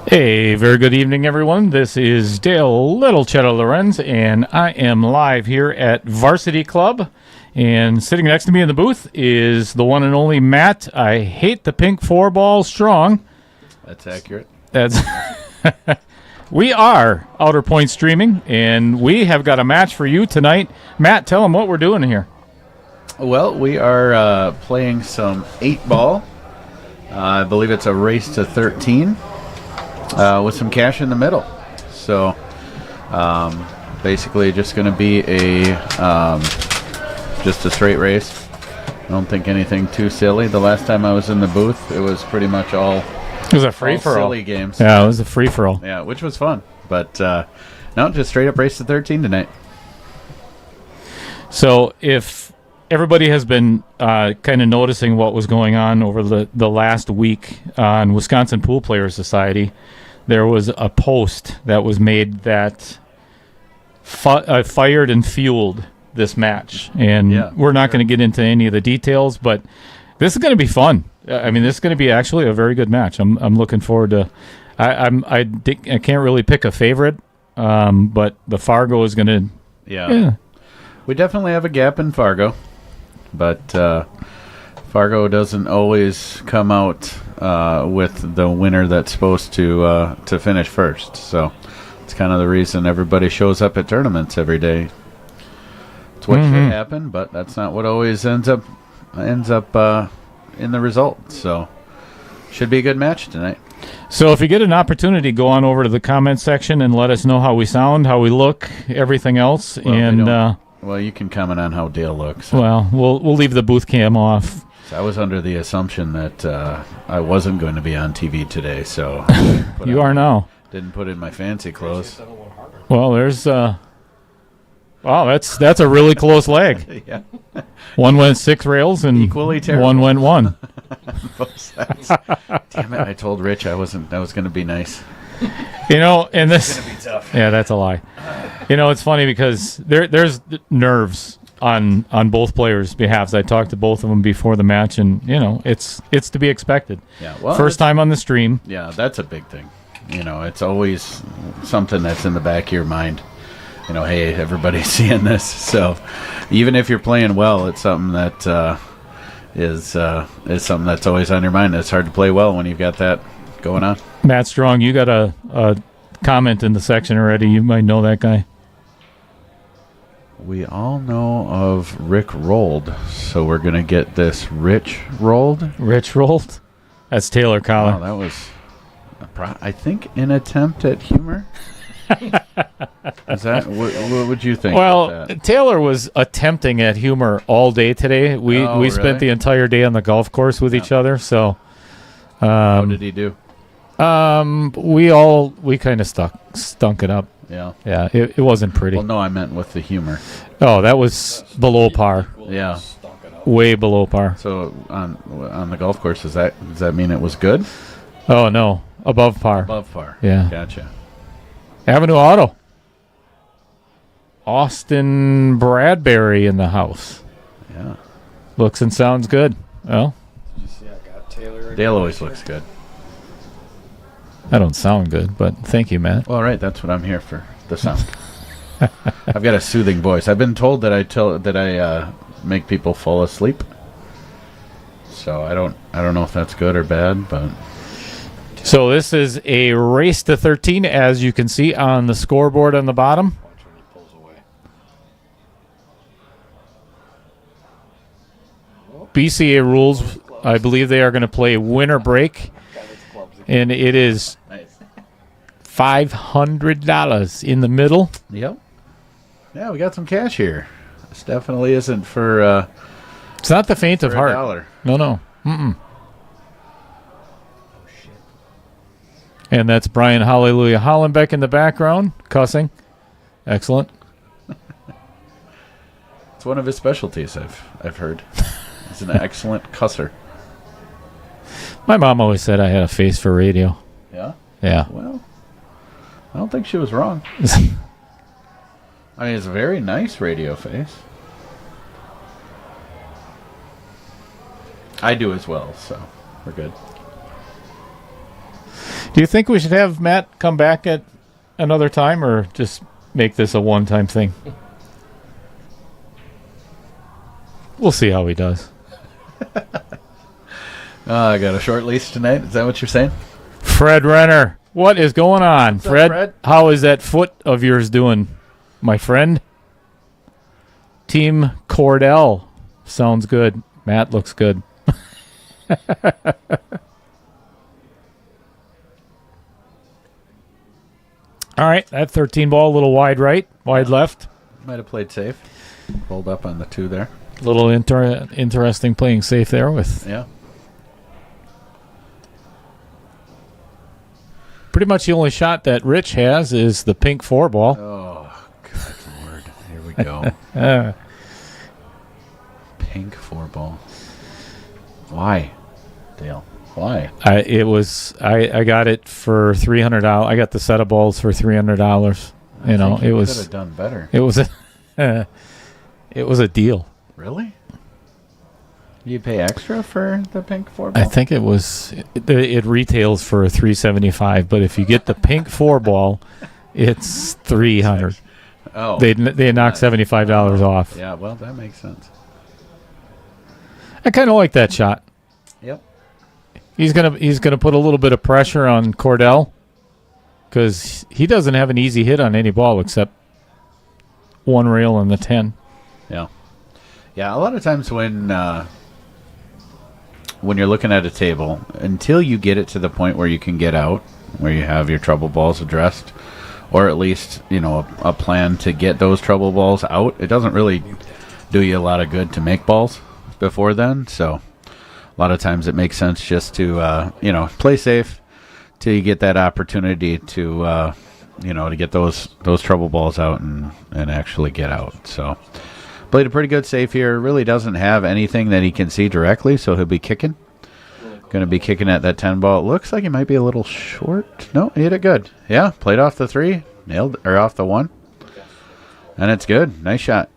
Hey, very good evening, everyone. This is Dale Little Cheddar Lorenz, and I am live here at Varsity Club. And sitting next to me in the booth is the one and only Matt. I hate the pink 4-ball strong. That's accurate. That's We are Outer Point Streaming, and we have got a match for you tonight. Matt, tell them what we're doing here. Well, we are playing some 8-ball. I believe it's a race to 13 with some cash in the middle. So basically just going to be just a straight race. I don't think anything too silly. The last time I was in the booth, it was pretty much all It was a free-for-all. Silly games. Yeah, it was a free-for-all. Yeah, which was fun. But no, just straight up race to 13 tonight. So if everybody has been kind of noticing what was going on over the last week on Wisconsin Pool Players Society, there was a post that was made that fired and fueled this match. And we're not going to get into any of the details, but this is going to be fun. I mean, this is going to be actually a very good match. I'm looking forward to. I can't really pick a favorite, but the Fargo is going to. Yeah, we definitely have a gap in Fargo, but Fargo doesn't always come out with the winner that's supposed to finish first. So it's kind of the reason everybody shows up at tournaments every day. It's what should happen, but that's not what always ends up in the result. So should be a good match tonight. So if you get an opportunity, go on over to the comment section and let us know how we sound, how we look, everything else. Well, well, you can comment on how Dale looks. Well, we'll leave the booth cam off. So I was under the assumption that I wasn't going to be on TV today, so you are now. Didn't put in my fancy clothes. Well, there's wow, that's a really close leg. Yeah. One went 6 rails and equally terrible. One went 1. Both sides. Damn it! I told Rich I was going to be nice. And this It's going to be tough. Yeah, that's a lie. It's funny because there's nerves on both players' behalves. I talked to both of them before the match, and it's to be expected. Yeah. Well, first time on the stream. Yeah, that's a big thing. It's always something that's in the back of your mind. Hey, everybody's seeing this. So even if you're playing well, it's something that is something that's always on your mind. It's hard to play well when you've got that going on. Matt Strong, you got a comment in the section already. You might know that guy. We all know of Rick Rolled, so we're going to get this Rich Rolled. Rich Rolled? That's Taylor Collar. Wow, that was, I think, an attempt at humor. Is that what would you think? Well, Taylor was attempting at humor all day today. We spent the entire day on the golf course with each other. So, how did he do? We kind of stunk it up. Yeah. Yeah, it wasn't pretty. Well, no, I meant with the humor. Oh, that was below par. Yeah. Way below par. So on the golf course, does that mean it was good? Oh no, above par. Above par. Yeah. Gotcha. Avenue Auto. Austin Bradbury in the house. Yeah. Looks and sounds good. Well. Did you see I got Taylor? Dale always looks good. I don't sound good, but thank you, Matt. Well, right, that's what I'm here for. The sound. I've got a soothing voice. I've been told that I make people fall asleep. So I don't know if that's good or bad, but. So this is a race to 13, as you can see on the scoreboard on the bottom. Watch when he pulls away. BCA rules, I believe they are going to play winner break, and it is $500 in the middle. Yep. Yeah, we got some cash here. This definitely isn't for. It's not the faint of heart. $1. No. Mm-mm. And that's Brian Hallelujah Hollenbeck in the background, cussing. Excellent. It's one of his specialties, I've heard. He's an excellent cusser. My mom always said I had a face for radio. Yeah? Yeah. Well, I don't think she was wrong. I mean, it's a very nice radio face. I do as well, so we're good. Do you think we should have Matt come back at another time, or just make this a one-time thing? We'll see how he does. I got a short lease tonight. Is that what you're saying? Fred Renner, what is going on? What's up, Fred, Fred? how is that foot of yours doing, my friend? Team Kordell sounds good. Matt looks good. All right, that 13 ball, a little wide right, wide left. Might have played safe. Pulled up on the 2 there. A little interesting playing safe there with Yeah. pretty much the only shot that Rich has is the pink 4 ball. Oh, good Lord. Here we go. Pink 4 ball. Why, Dale? Why? I got it for $300. I got the set of balls for $300. You know, it was could have done better. It was a deal. Really? You pay extra for the pink 4 ball? I think it was it retails for $375, but if you get the pink 4 ball, it's $300. Oh, They knock $75 off. yeah. Well, that makes sense. I kind of like that shot. Yep. He's gonna put a little bit of pressure on Kordell because he doesn't have an easy hit on any ball except one rail and the 10. Yeah. Yeah. A lot of times when you're looking at a table, until you get it to the point where you can get out, where you have your trouble balls addressed, or at least a plan to get those trouble balls out, it doesn't really do you a lot of good to make balls before then. So a lot of times it makes sense just to play safe till you get that opportunity to to get those trouble balls out and actually get out. So played a pretty good save here. Really doesn't have anything that he can see directly, so he'll be kicking. Going to be kicking at that 10 ball. It looks like he might be a little short. No, he hit it good. Yeah, played off the 3, off the 1, and it's good. Nice shot.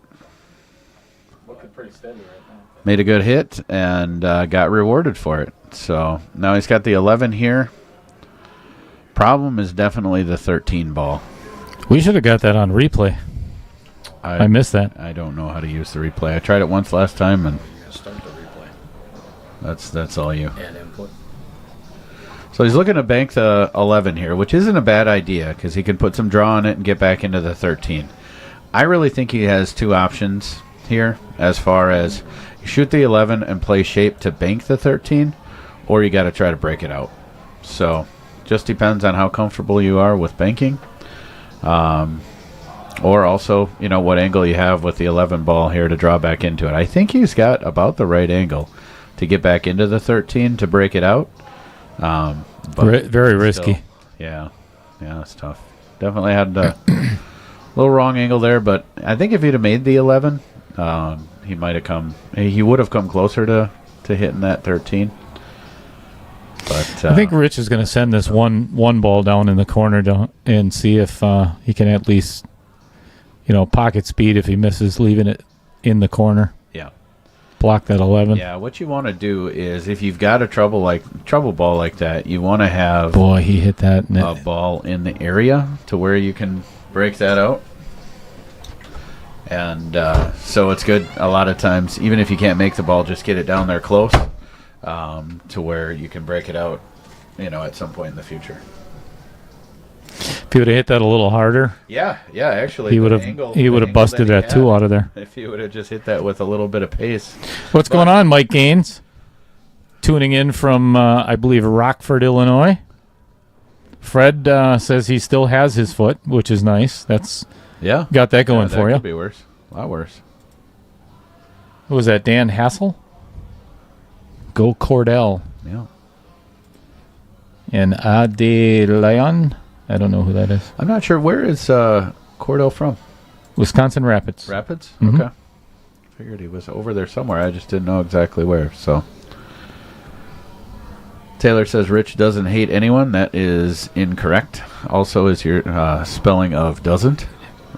Looking pretty steady right now. Made a good hit and got rewarded for it. So now he's got the 11 here. Problem is definitely the 13 ball. We should have got that on replay. I missed that. I don't know how to use the replay. I tried it once last time, and You're gonna start the replay that's all you. and input. So he's looking to bank the 11 here, which isn't a bad idea because he can put some draw on it and get back into the 13. I really think he has 2 options here as far as you shoot the 11 and play shape to bank the 13, or you got to try to break it out. So just depends on how comfortable you are with banking. Or also, what angle you have with the 11 ball here to draw back into it. I think he's got about the right angle to get back into the 13 to break it out. But Very risky. still, yeah, it's tough. Definitely had a little wrong angle there, but I think if he'd have made the 11, he might have come. He would have come closer to hitting that 13. But I think Rich is going to send this one ball down in the corner and see if he can at least, pocket speed if he misses, leaving it in the corner. Yeah. Block that 11. Yeah, what you want to do is if you've got a trouble ball like that, you want to have Boy, he hit that. a ball in the area to where you can break that out. And so it's good a lot of times, even if you can't make the ball, just get it down there close to where you can break it out, at some point in the future. If he would have hit that a little harder, Yeah, actually. he would the have angle- he the would have angle busted he that 2 had, out of there. If he would have just hit that with a little bit of pace. What's going on, Mike Gaines? Tuning in from, I believe, Rockford, Illinois. Fred says he still has his foot, which is nice. That's Yeah. got that going that for you. could be worse. A lot worse. Who was that? Dan Hassel? Go Kordell. Yeah. And Ade Leon? I don't know who that is. I'm not sure. Where is Kordell from? Wisconsin Rapids. Rapids? Mhm. Okay. Figured he was over there somewhere. I just didn't know exactly where. So Taylor says Rich doesn't hate anyone. That is incorrect. Also, is your spelling of doesn't.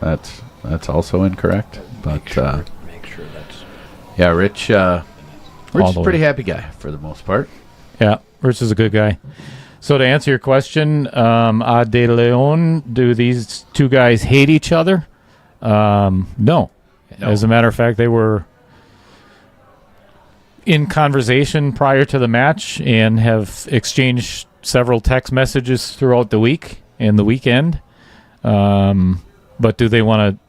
That's also incorrect. But Make sure that's yeah, Rich is All a the pretty way. happy guy for the most part. Yeah, Rich is a good guy. So to answer your question, a de Leon, do these two guys hate each other? No. As a matter of fact, they were in conversation prior to the match and have exchanged several text messages throughout the week and the weekend. But do they want to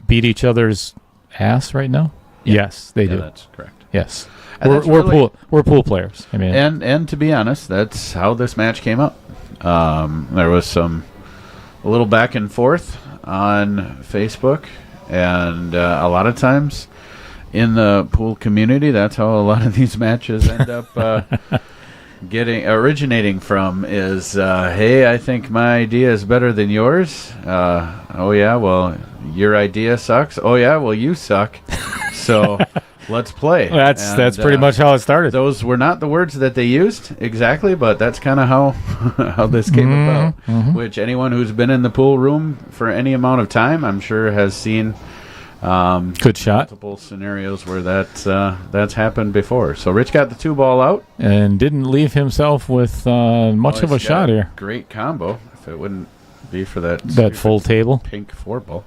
beat each other's ass right now? Yeah. Yes, they do. That's correct. Yes. And We're pool players. I mean, and to be honest, that's how this match came up. There was a little back and forth on Facebook, and a lot of times in the pool community, that's how a lot of these matches end up originating from. Is hey, I think my idea is better than yours. Oh yeah, well your idea sucks. Oh yeah, well you suck. So. Let's play. That's pretty much how it started. Those were not the words that they used exactly, but that's kind of how this came about. Mm-hmm. Which anyone who's been in the pool room for any amount of time, I'm sure, has seen good shot. Multiple scenarios where that's happened before. So Rich got the 2-ball out and didn't leave himself with much of a shot here. Great combo. If it wouldn't be for that full table pink 4-ball.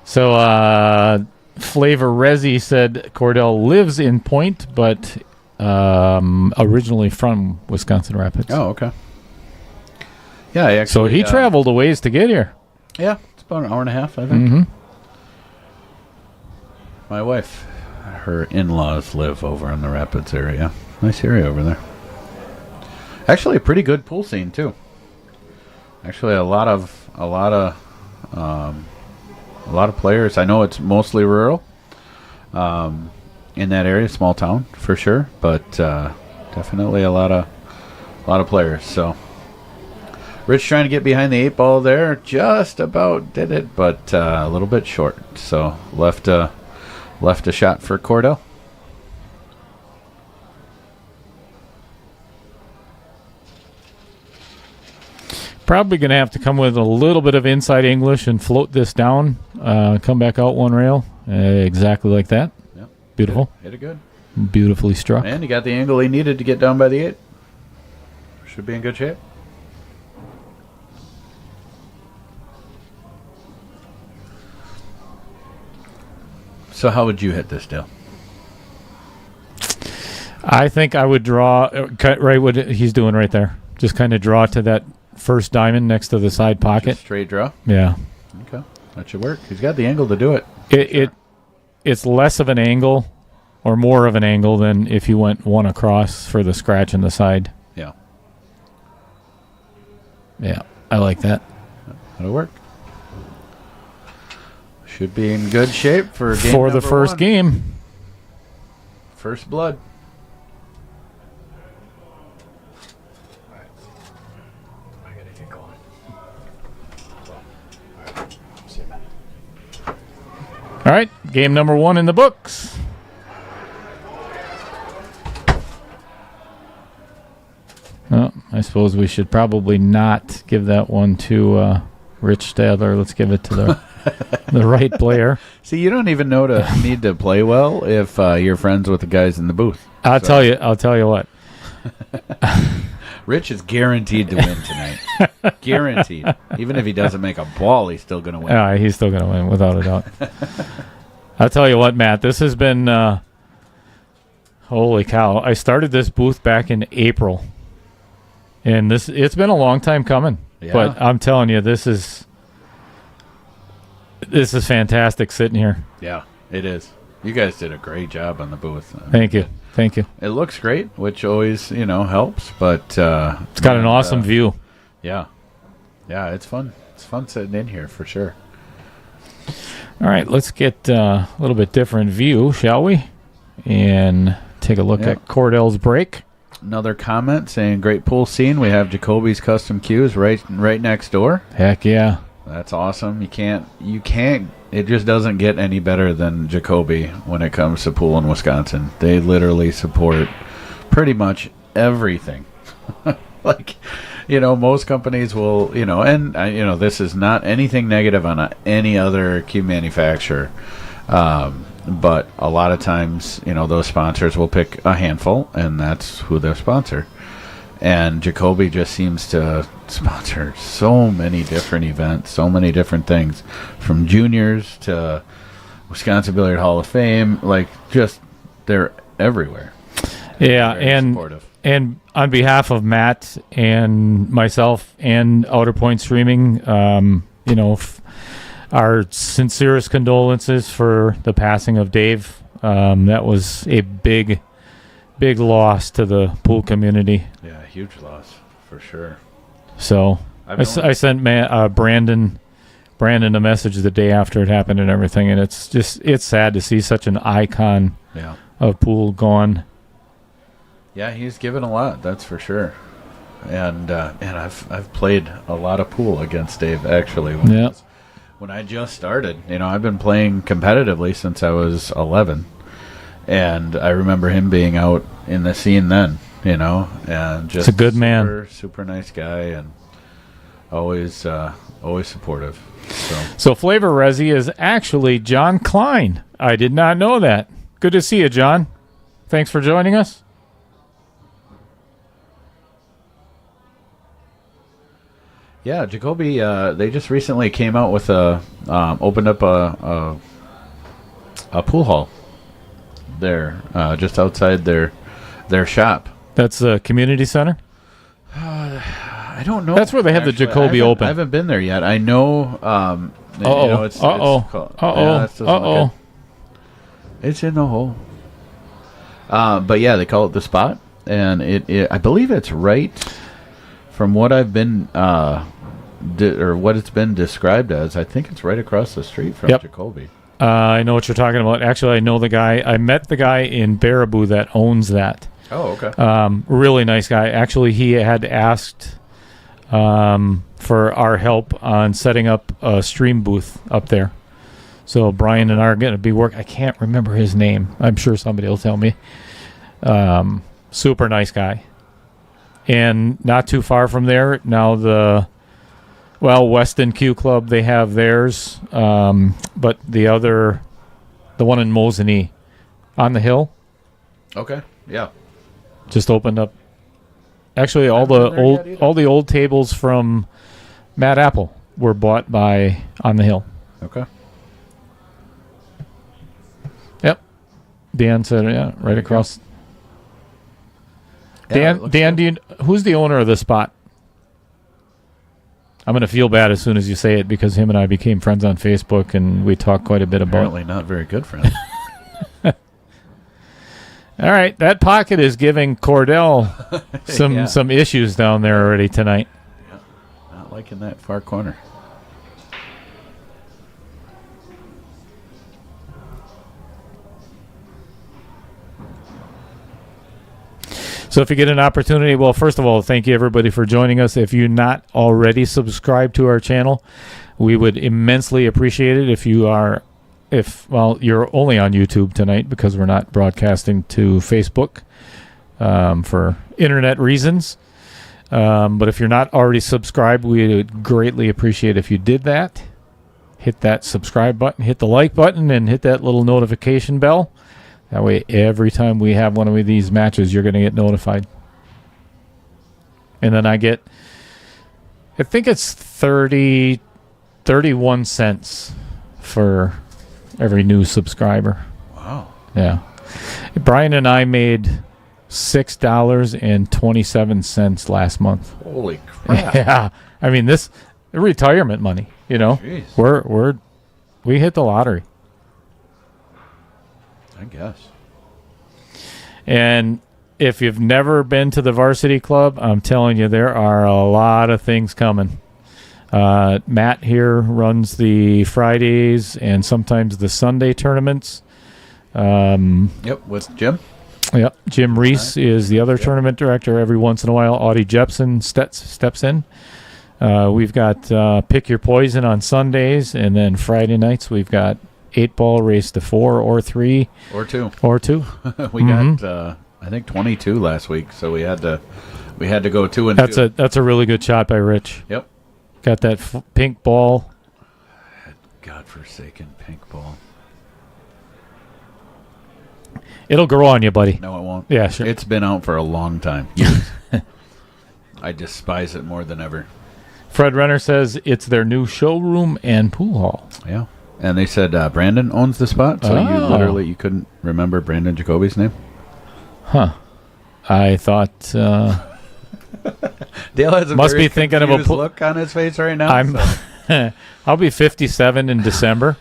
So, Flavor Resi said Kordell lives in Point, but originally from Wisconsin Rapids. Oh, okay. Yeah, so he traveled a ways to get here. Yeah, it's about an hour and a half, I think. Mm-hmm. My wife, her in-laws live over in the Rapids area. Nice area over there. Actually, a pretty good pool scene too. Actually, a lot of players. I know it's mostly rural in that area, small town for sure, but definitely a lot of players. So Rich trying to get behind the 8-ball there, just about did it, but a little bit short. So left a shot for Kordell. Probably going to have to come with a little bit of inside English and float this down, come back out one rail, exactly like that. Yep. Beautiful. Hit it good. Beautifully struck. And he got the angle he needed to get down by the 8. Should be in good shape. So how would you hit this, Dale? I think I would draw, cut right what he's doing right there. Just kind of draw to that first diamond next to the side pocket. Just straight draw? Yeah. Okay. That should work. He's got the angle to do it. It's less of an angle or more of an angle than if you went one across for the scratch in the side. Yeah. Yeah. I like that. That'll work. Should be in good shape for game for the first 1. game. First blood. All right, game number 1 in the books. Oh, I suppose we should probably not give that one to Rich Stadler. Let's give it to the right player. See, you don't even need to play well if you're friends with the guys in the booth. I'll tell you what. Rich is guaranteed to win tonight. Guaranteed. Even if he doesn't make a ball, he's still going to win. Yeah, he's still going to win, without a doubt. I'll tell you what, Matt. This has been... holy cow. I started this booth back in April. And it's been a long time coming. Yeah. But I'm telling you, this is fantastic sitting here. Yeah, it is. You guys did a great job on the booth. Thank you. Thank you. It looks great, which always, helps, but... it's got an awesome view. Yeah. Yeah, it's fun. It's fun sitting in here, for sure. All right, let's get a little bit different view, shall we? And take a look at Kordell's break. Another comment saying, great pool scene. We have Jacoby's Custom Cues right next door. Heck yeah. That's awesome. You can't, it just doesn't get any better than Jacoby when it comes to pool in Wisconsin. They literally support pretty much everything. Like, most companies will, and, this is not anything negative on any other cue manufacturer. But a lot of times, those sponsors will pick a handful, and that's who they'll sponsor. And Jacoby just seems to sponsor so many different events, so many different things, from juniors to Wisconsin Billiard Hall of Fame. Like, just they're everywhere. Yeah, Very supportive. And on behalf of Matt and myself and Outer Point Streaming, our sincerest condolences for the passing of Dave. That was a big loss to the pool community. Yeah, huge loss for sure. So I sent Brandon a message the day after it happened and everything, and it's sad to see such an icon of pool gone. Yeah, he's given a lot, that's for sure. And I've played a lot of pool against Dave, actually. When I just started, I've been playing competitively since I was 11. And I remember him being out in the scene then, and just a good man. Super nice guy, and always supportive. So Flavor Resi is actually John Klein. I did not know that. Good to see you, John. Thanks for joining us. Yeah, Jacoby, they just recently came out with opened up a pool hall there, just outside their shop. That's a community center? I don't know. That's where they have the Jacoby Open. I haven't been there yet. I know. It's in the hole. But yeah, they call it the Spot, and I believe it's right from what I've been or what it's been described as. I think it's right across the street from Jacoby. I know what you're talking about. Actually, I know the guy. I met the guy in Baraboo that owns that. Oh, okay. Really nice guy. Actually, he had asked for our help on setting up a stream booth up there. So Brian and I are going to be working. I can't remember his name. I'm sure somebody will tell me. Super nice guy. And not too far from there, now Weston Q Club, they have theirs. But the one in Mosinee on the hill. Okay, yeah. Just opened up. Actually, all the old tables from Matt Apple were bought by On the Hill. Okay. Yep. Dan said, right across. Dan, who's the owner of the Spot? I'm going to feel bad as soon as you say it because him and I became friends on Facebook and we talked quite a bit about. Apparently not very good friends. All right, that pocket is giving Kordell some issues down there already tonight. Yeah, not liking that far corner. So if you get an opportunity, well, first of all, thank you everybody for joining us. If you're not already subscribed to our channel, we would immensely appreciate it if you are. You're only on YouTube tonight because we're not broadcasting to Facebook for internet reasons. But if you're not already subscribed, we would greatly appreciate if you did that. Hit that subscribe button, hit the like button, and hit that little notification bell. That way, every time we have one of these matches, you're going to get notified. And then I think it's 31 cents for every new subscriber. Wow. Yeah. Brian and I made $6.27 last month. Holy crap. Yeah. I mean, this retirement money, Jeez. We hit the lottery. I guess. And if you've never been to the varsity club, I'm telling you, there are a lot of things coming. Matt here runs the Fridays and sometimes the Sunday tournaments. Yep, with Jim. Yep, Jim Reese is the other tournament director. Every once in a while, Audie Jepson steps in. We've got Pick Your Poison on Sundays, and then Friday nights we've got 8-ball race to 4 or 3 or 2 we got I think 22 last week, so we had to go 2 and 2. That's a really good shot by Rich. Yep, got that pink ball. Godforsaken pink ball. It'll grow on you, buddy. No, it won't. Yeah, sure. It's been out for a long time. Years. I despise it more than ever. Fred Renner says it's their new showroom and pool hall. Yeah. And they said Brandon owns the spot, so you couldn't remember Brandon Jacoby's name? Huh. I thought... Dale has a must very be thinking of a look on his face right now. I'll be 57 in December.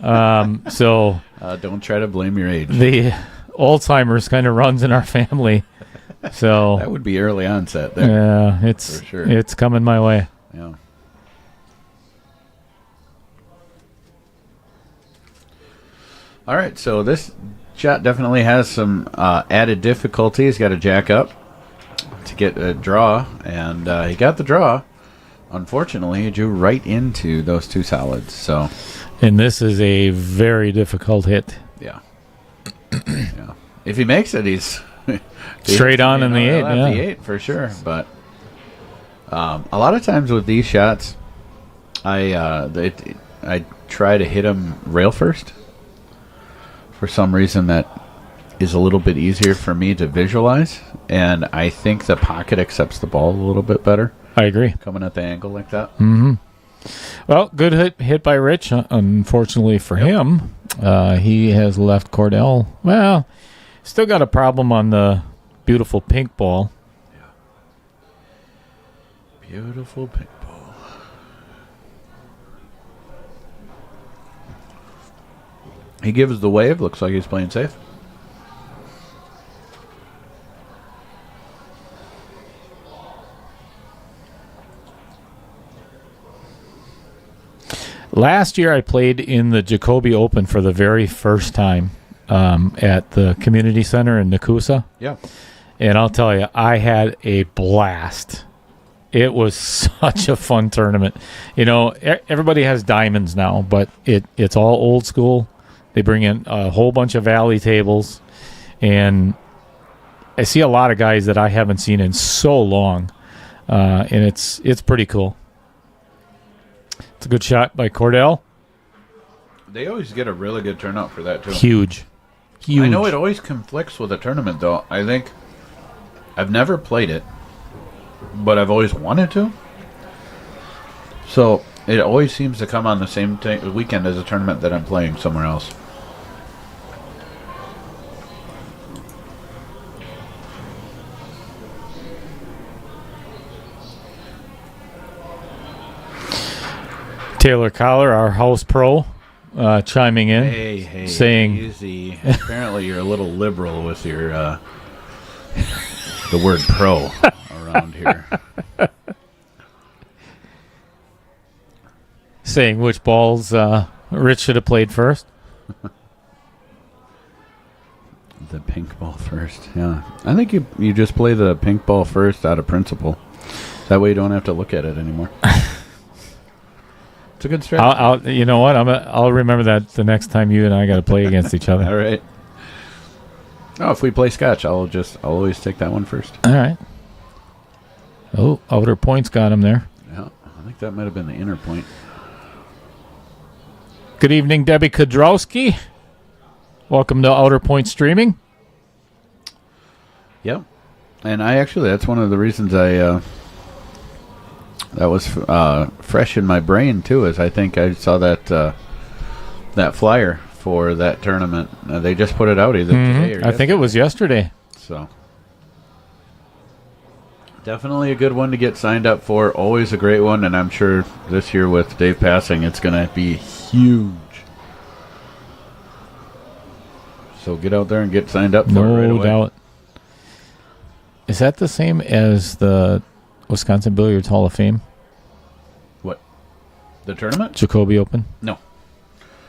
So don't try to blame your age. the Alzheimer's kind of runs in our family. So that would be early onset there. Yeah, it's for sure. It's coming my way. Yeah. All right, so this shot definitely has some added difficulty. He's got to jack up to get a draw, and he got the draw. Unfortunately, he drew right into those two solids. So, and this is a very difficult hit. Yeah. Yeah. If he makes it, he's straight on in the 8. Yeah, the 8 for sure. But a lot of times with these shots, I try to hit them rail first. For some reason, that is a little bit easier for me to visualize, and I think the pocket accepts the ball a little bit better. I agree. Coming at the angle like that. Mm-hmm. Well, good hit by Rich. Unfortunately for him, he has left Kordell. Well, still got a problem on the beautiful pink ball. Yeah. Beautiful pink ball. He gives the wave. Looks like he's playing safe. Last year I played in the Jacoby Open for the very first time at the community center in Nakusa. Yeah. And I'll tell you, I had a blast. It was such a fun tournament. You know, everybody has diamonds now, but it's all old school. They bring in a whole bunch of valley tables, and I see a lot of guys that I haven't seen in so long, and it's pretty cool. It's a good shot by Kordell. They always get a really good turnout for that, too. Huge. I know it always conflicts with a tournament, though. I think I've never played it, but I've always wanted to. So it always seems to come on the same weekend as a tournament that I'm playing somewhere else. Taylor Collar, our house pro, chiming in, hey, saying, easy. Apparently you're a little liberal with your the word pro around here. Saying which balls Rich should have played first. The pink ball first, yeah. I think you just play the pink ball first out of principle. That way you don't have to look at it anymore. It's a good strategy. You know what? I'll remember that the next time you and I got to play against each other. All right. Oh, if we play Scotch, I'll always take that one first. All right. Oh, outer point's got him there. Yeah, I think that might have been the inner point. Good evening, Debbie Kudrowski. Welcome to Outer Point Streaming. Yep. And that's one of the reasons that was fresh in my brain, too, is I think I saw that flyer for that tournament. They just put it out either today or yesterday. I think it was yesterday. So, definitely a good one to get signed up for. Always a great one, and I'm sure this year with Dave passing, it's going to be huge. So get out there and get signed up for it right away. No doubt. Is that the same as the Wisconsin Billiards Hall of Fame? What? The tournament? Jacoby Open? No.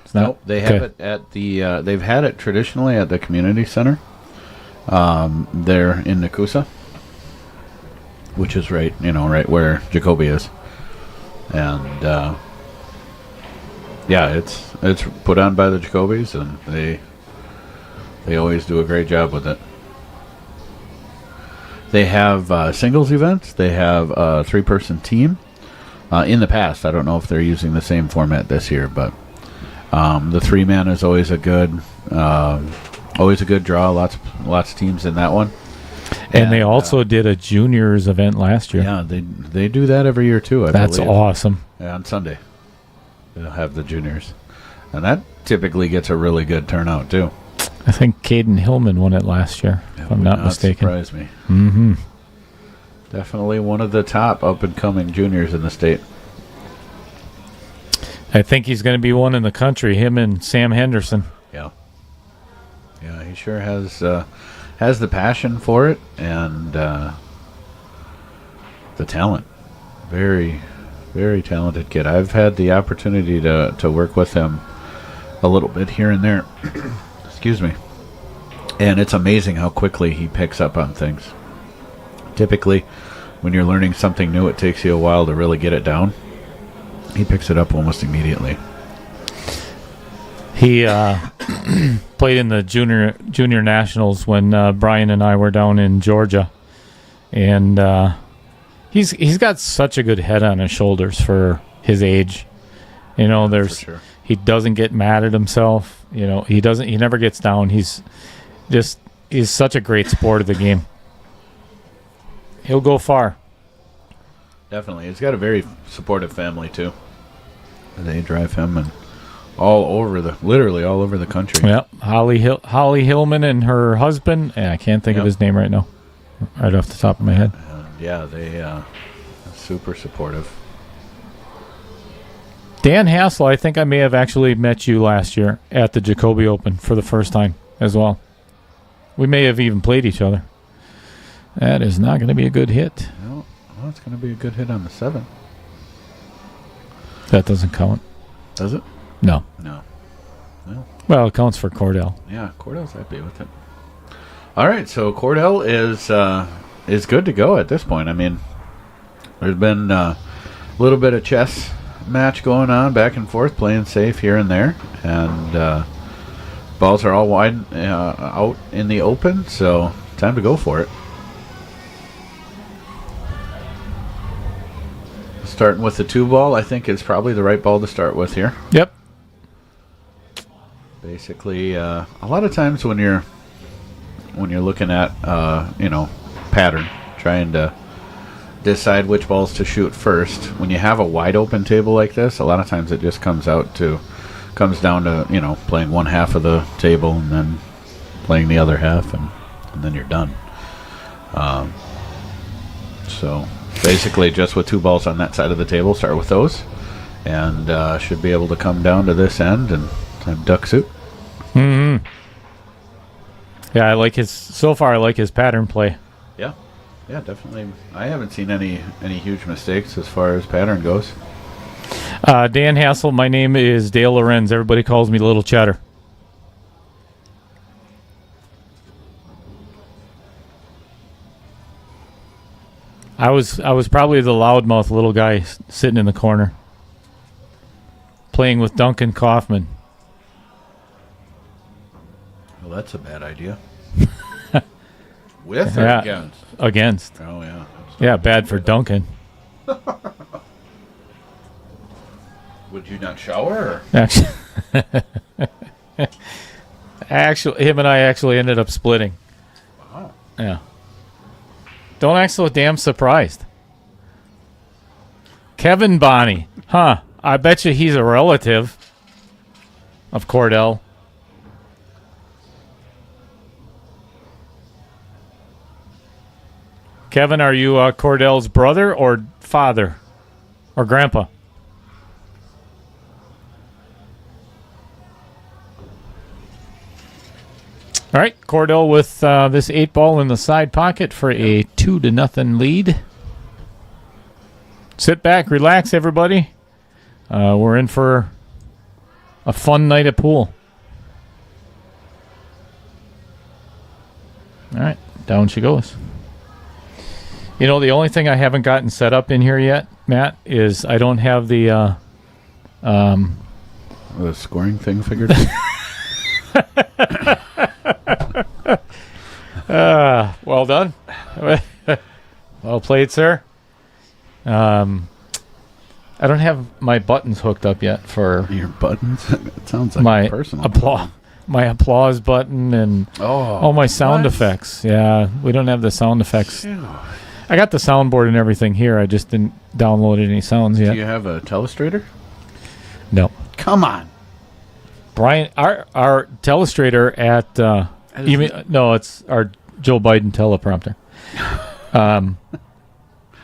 It's not? Nope. They have it at the... they've had it traditionally at the community center there in Nakusa, which is right where Jacoby is. And, yeah, it's put on by the Jacobys, and they always do a great job with it. They have singles events. They have a 3-person team. In the past, I don't know if they're using the same format this year, but the 3-man is always a good Always a good draw. Lots of teams in that one. And they also did a juniors event last year. Yeah, they do that every year too. That's believe. awesome. Yeah, on Sunday they'll have the juniors, and that typically gets a really good turnout too. I think Caden Hillman won it last year, if I'm not mistaken. Surprise me. Mm-hmm. Definitely one of the top up-and-coming juniors in the state. I think he's going to be one in the country, him and Sam Henderson. Yeah. Yeah, he sure has the passion for it and the talent. Very, very talented kid. I've had the opportunity to work with him a little bit here and there. Excuse me. And it's amazing how quickly he picks up on things. Typically, when you're learning something new, it takes you a while to really get it down. He picks it up almost immediately. He played in the junior nationals when Brian and I were down in Georgia, and he's got such a good head on his shoulders for his age. You know, he doesn't get mad at himself. You know, he never gets down. He's such a great sport of the game. He'll go far. Definitely. He's got a very supportive family too. They drive him and literally all over the country. Yep. Holly Hillman and her husband. I can't think of his name right now. Right off the top of my head. Yeah, they are super supportive. Dan Hassel, I think I may have actually met you last year at the Jacoby Open for the first time as well. We may have even played each other. That is not going to be a good hit. No, well, it's going to be a good hit on the 7. That doesn't count. Does it? No. No. Well, it counts for Kordell. Yeah, Cordell's happy with it. All right, so Kordell is good to go at this point. I mean, there's been a little bit of chess match going on, back and forth, playing safe here and there, and balls are all wide out in the open, so time to go for it. Starting with the 2 ball, I think is probably the right ball to start with here. Yep. Basically, a lot of times when you're looking at pattern, trying to decide which balls to shoot first, when you have a wide open table like this, a lot of times it just comes down to playing one half of the table and then playing the other half, and then you're done. So basically, just with 2 balls on that side of the table, start with those, and should be able to come down to this end and have duck suit. Mm-hmm. Yeah, I like his pattern play. Yeah, definitely. I haven't seen any huge mistakes as far as pattern goes. Dan Hassel, my name is Dale Lorenz. Everybody calls me Little Cheddar. I was probably the loudmouth little guy sitting in the corner, playing with Duncan Kaufman. Well, that's a bad idea. With or against? Against. Oh, yeah. Yeah, bad for Duncan. Would you not shower? Actually, him and I actually ended up splitting. Wow. Yeah. Don't act so damn surprised. Kevin Bonney. Huh. I bet you he's a relative of Kordell. Kevin, are you Kordell's brother or father or grandpa? All right, Kordell with this 8 ball in the side pocket for a 2-0 lead. Sit back, relax, everybody. We're in for a fun night of pool. All right, down she goes. You know, the only thing I haven't gotten set up in here yet, Matt, is I don't have the scoring thing figured out. Well done. Well played, sir. I don't have my buttons hooked up yet for your buttons. It sounds like my personal. my applause button and all my sound effects. Yeah, we don't have the sound effects. Phew. I got the soundboard and everything here. I just didn't download any sounds yet. Do you have a telestrator? No. Come on. Brian, our telestrator at it's our Joe Biden teleprompter.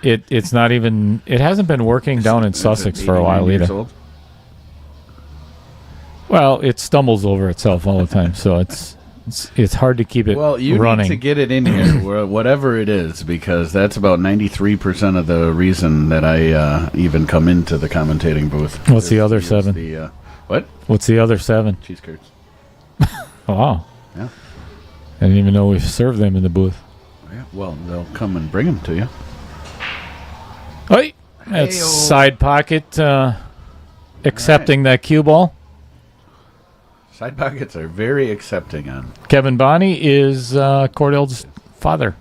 It's not even. It hasn't been working down in Sussex for a while either. Well, it stumbles over itself all the time, so it's hard to keep it running. Well, you need to get it in here, whatever it is, because that's about 93% of the reason that I even come into the commentating booth. What's the other 7? What? What's the other 7? Cheese curds. Wow. Yeah. I didn't even know we served them in the booth. Yeah. Well, they'll come and bring them to you. Hey, that's side pocket accepting that cue ball. Side pockets are very accepting on. Kevin Bonney is Kordell's father.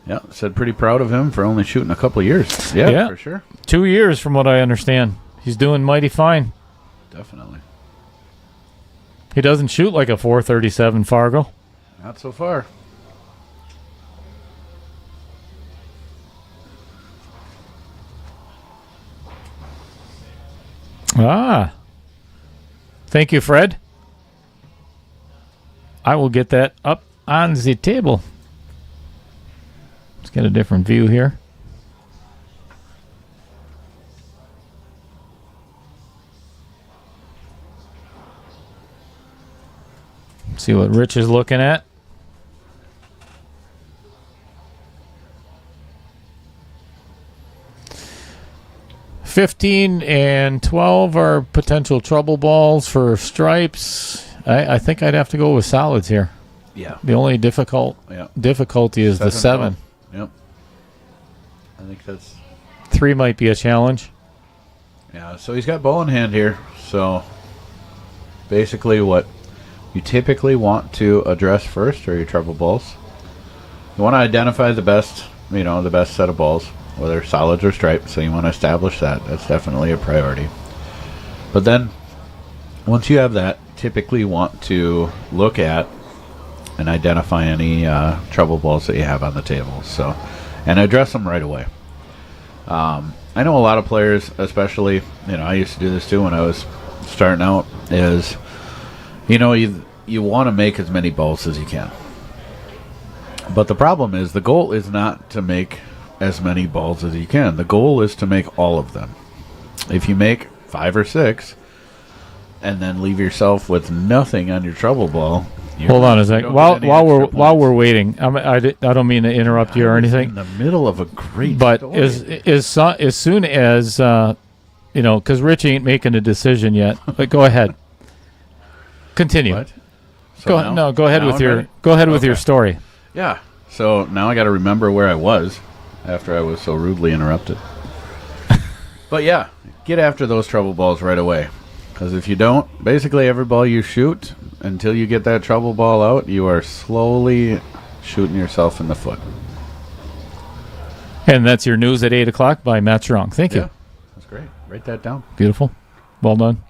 Yeah, said pretty proud of him for only shooting a couple of years. Yeah, for sure. 2 years from what I understand. He's doing mighty fine. Definitely. He doesn't shoot like a .437 Fargo. Not so far. Ah. Thank you, Fred. I will get that up on the table. Let's get a different view here. See what Rich is looking at. $15 and $12 are potential trouble balls for stripes. I think I'd have to go with solids here. Yeah. The only difficulty is the 7. Yep. I think that's 3 might be a challenge. Yeah, so he's got ball in hand here. So basically what you typically want to address first are your trouble balls. You want to identify the best set of balls, whether solids or stripes, so you want to establish that. That's definitely a priority. But then once you have that, typically want to look at and identify any trouble balls that you have on the table. So, and address them right away. I know a lot of players, especially, I used to do this too when I was starting out, is, you want to make as many balls as you can. But the problem is the goal is not to make as many balls as you can. The goal is to make all of them. If you make 5 or 6 and then leave yourself with nothing on your trouble ball, hold on a second. While we're waiting, I don't mean to interrupt you or anything. In the middle of a great but story. as soon as because Rich ain't making a decision yet. But go ahead. Continue. What? So go ahead with your story. Yeah. So now I got to remember where I was after I was so rudely interrupted. But yeah, get after those trouble balls right away. Because if you don't, basically every ball you shoot, until you get that trouble ball out, you are slowly shooting yourself in the foot. And that's your news at 8 o'clock by Matt Strong. Thank you. That's great. Write that down. Beautiful. Well done.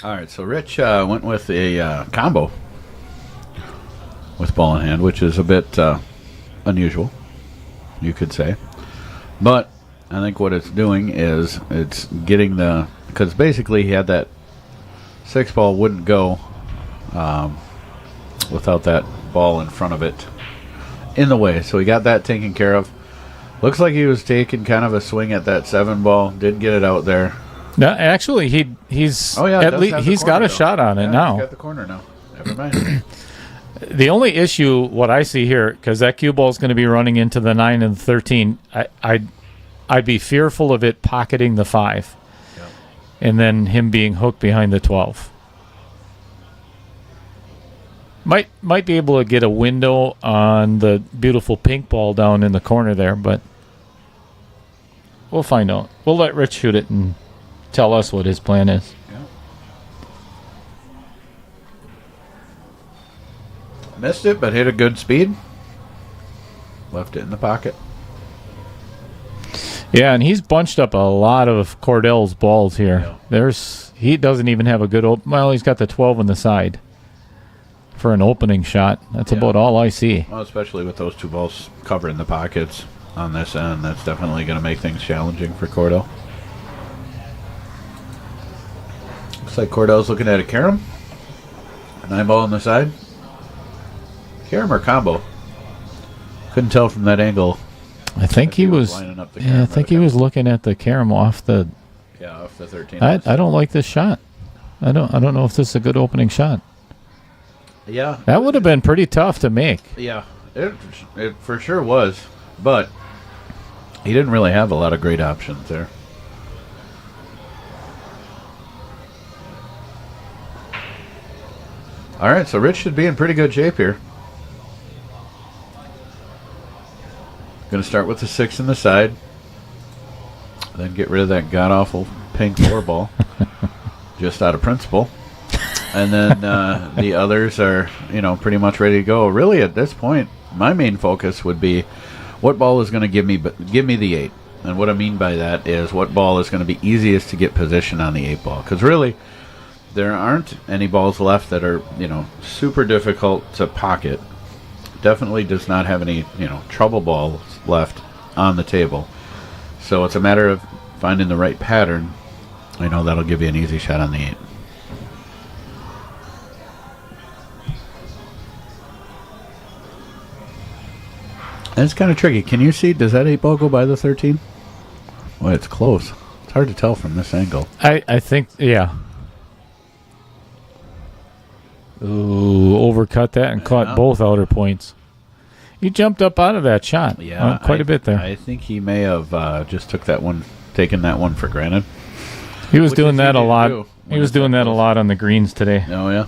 All right, so Rich went with a combo with ball in hand, which is a bit unusual, you could say. But I think what it's doing is it's getting because basically he had that 6 ball wouldn't go without that ball in front of it in the way. So he got that taken care of. Looks like he was taking kind of a swing at that 7 ball. Did get it out there. No, actually, he's at least he's got a shot on it now. He's got the corner now. Never mind. The only issue, what I see here, because that cue ball is going to be running into the 9 and the 13, I'd be fearful of it pocketing the 5, and then him being hooked behind the 12. Might be able to get a window on the beautiful pink ball down in the corner there, but we'll find out. We'll let Rich shoot it and tell us what his plan is. Yeah. Missed it, but hit a good speed. Left it in the pocket. Yeah, and he's bunched up a lot of Kordell's balls here. He doesn't even have a good well, he's got the 12 on the side for an opening shot. That's about all I see. Well, especially with those two balls covering the pockets on this end, that's definitely going to make things challenging for Kordell. Looks like Kordell's looking at a carom. 9-ball on the side. Carom or combo? Couldn't tell from that angle. I think he was. I think he was looking at the carom off the. Yeah, off the 13. I don't like this shot. I don't know if this is a good opening shot. Yeah, that would have been pretty tough to make. Yeah, it for sure was, but he didn't really have a lot of great options there. All right, so Rich should be in pretty good shape here. Going to start with the 6 in the side. Then get rid of that god-awful pink 4-ball. Just out of principle. And then the others are, pretty much ready to go. Really, at this point, my main focus would be what ball is going to give me the 8. And what I mean by that is what ball is going to be easiest to get position on the 8-ball. Because really, there aren't any balls left that are, super difficult to pocket. Definitely does not have any, trouble balls left on the table. So it's a matter of finding the right pattern. That'll give you an easy shot on the 8. And it's kind of tricky. Can you see, does that 8-ball go by the 13? Well, it's close. It's hard to tell from this angle. I think, yeah. Ooh, overcut that and caught both outer points. He jumped up out of that shot. Yeah, quite a bit there. I think he may have just taken that one for granted. He was doing that a lot. He was doing that a lot on the greens today. Oh, yeah.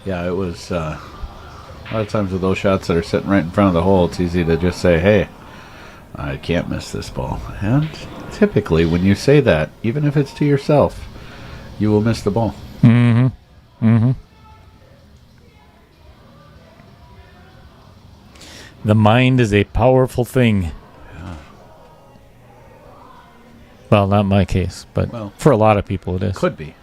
Yeah, it was a lot of times with those shots that are sitting right in front of the hole, it's easy to just say, hey, I can't miss this ball. And typically when you say that, even if it's to yourself, you will miss the ball. Mm-hmm. Mm-hmm. The mind is a powerful thing. Yeah. Well, not my case, but for a lot of people it is. Could be.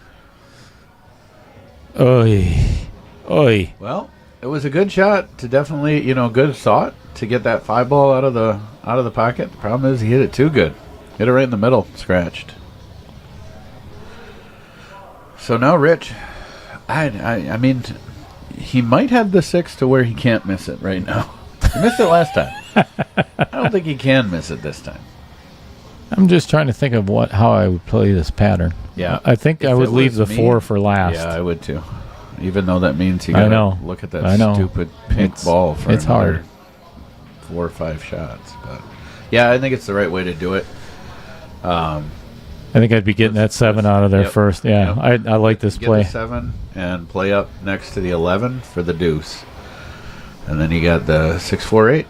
Oy. Oy. Well, it was a good shot to definitely, good thought to get that 5-ball out of the pocket. The problem is he hit it too good. Hit it right in the middle, scratched. So now Rich, I mean, he might have the 6 to where he can't miss it right now. He missed it last time. I don't think he can miss it this time. I'm just trying to think of how I would play this pattern. Yeah. I think I would leave the 4 for last. Yeah, I would too. Even though that means you gotta look at that stupid pink ball for it's hard. 4 or 5 shots. But yeah, I think it's the right way to do it. I think I'd be getting that 7 out of there first. Yeah, yep. I like this play. Get the 7 and play up next to the 11 for the deuce. And then you got the 6-4-8.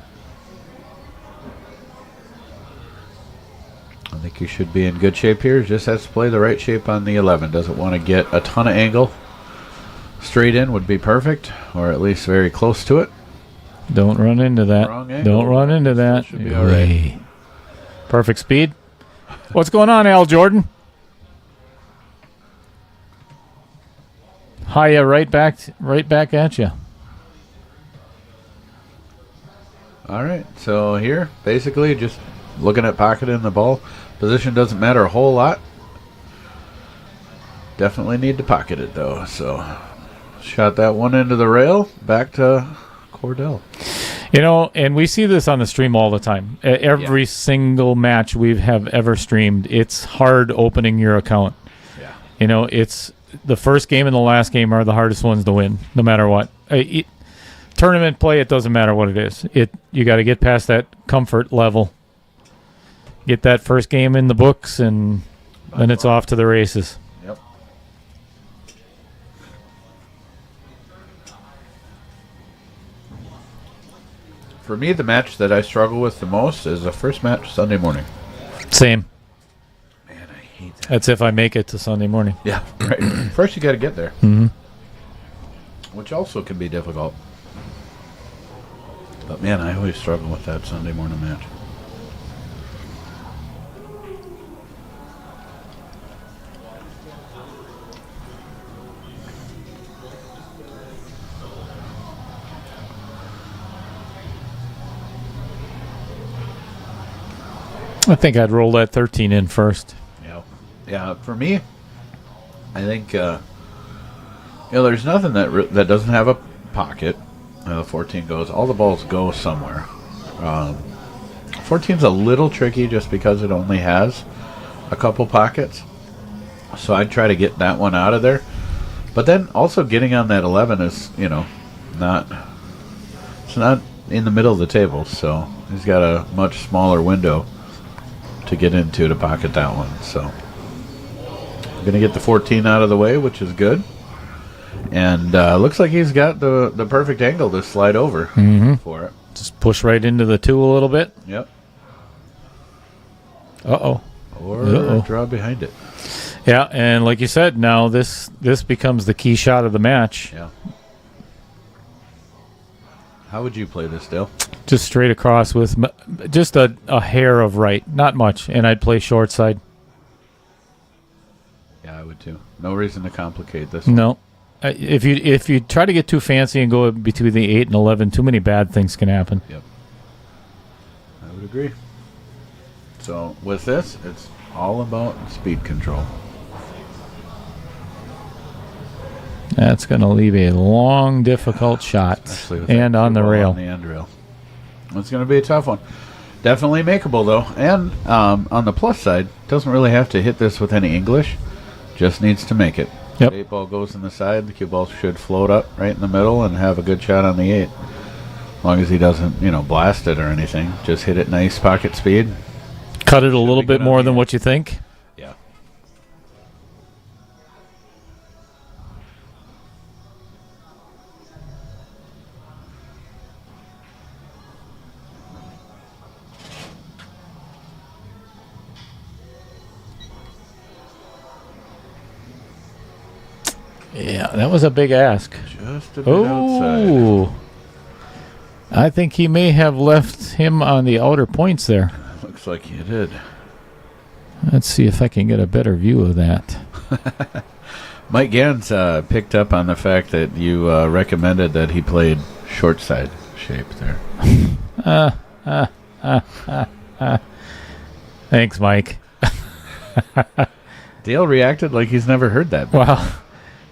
I think you should be in good shape here. Just has to play the right shape on the 11. Doesn't want to get a ton of angle. Straight in would be perfect, or at least very close to it. Don't run into that. Don't run into that. Should be all right. Perfect speed. What's going on, Al Jordan? Hiya, right back at you. All right, so here, basically just looking at pocketing the ball. Position doesn't matter a whole lot. Definitely need to pocket it, though. So, shot that one into the rail, back to Kordell. And we see this on the stream all the time. Every single match we have ever streamed, it's hard opening your account. Yeah. It's the first game and the last game are the hardest ones to win, no matter what. Tournament play, it doesn't matter what it is. You got to get past that comfort level. Get that first game in the books, and then it's off to the races. Yep. For me, the match that I struggle with the most is the first match Sunday morning. Same. Man, I hate that. That's if I make it to Sunday morning. Yeah, right. First, you got to get there. Mm-hmm. Which also can be difficult. But man, I always struggle with that Sunday morning match. I think I'd roll that 13 in first. Yeah. For me, I think there's nothing that doesn't have a pocket. 14 goes. All the balls go somewhere. 14's a little tricky just because it only has a couple pockets. So I'd try to get that one out of there. But then also getting on that 11 is, not in the middle of the table. So he's got a much smaller window to get into to pocket that one. So I'm going to get the 14 out of the way, which is good. And looks like he's got the perfect angle to slide over for it. Just push right into the 2 a little bit. Yep. Uh-oh. Or draw behind it. Yeah, and like you said, now this becomes the key shot of the match. Yeah. How would you play this, Dale? Just straight across with just a hair of right. Not much. And I'd play short side. Yeah, I would too. No reason to complicate this. No. If you try to get too fancy and go between the 8 and 11, too many bad things can happen. Yep. I would agree. So with this, it's all about speed control. That's going to leave a long, difficult shot. And on the rail. On the end rail. It's going to be a tough one. Definitely makeable, though. And on the plus side, doesn't really have to hit this with any English. Just needs to make it. Yep. The 8 ball goes in the side. The cue ball should float up right in the middle and have a good shot on the 8. As long as he doesn't, blast it or anything. Just hit it nice pocket speed. Cut it a little bit more than what you think. Yeah. Yeah, that was a big ask. Just a bit outside. I think he may have left him on the outer points there. Looks like you did. Let's see if I can get a better view of that. Mike Gans picked up on the fact that you recommended that he played short side shape there. Thanks, Mike. Dale reacted like he's never heard that before.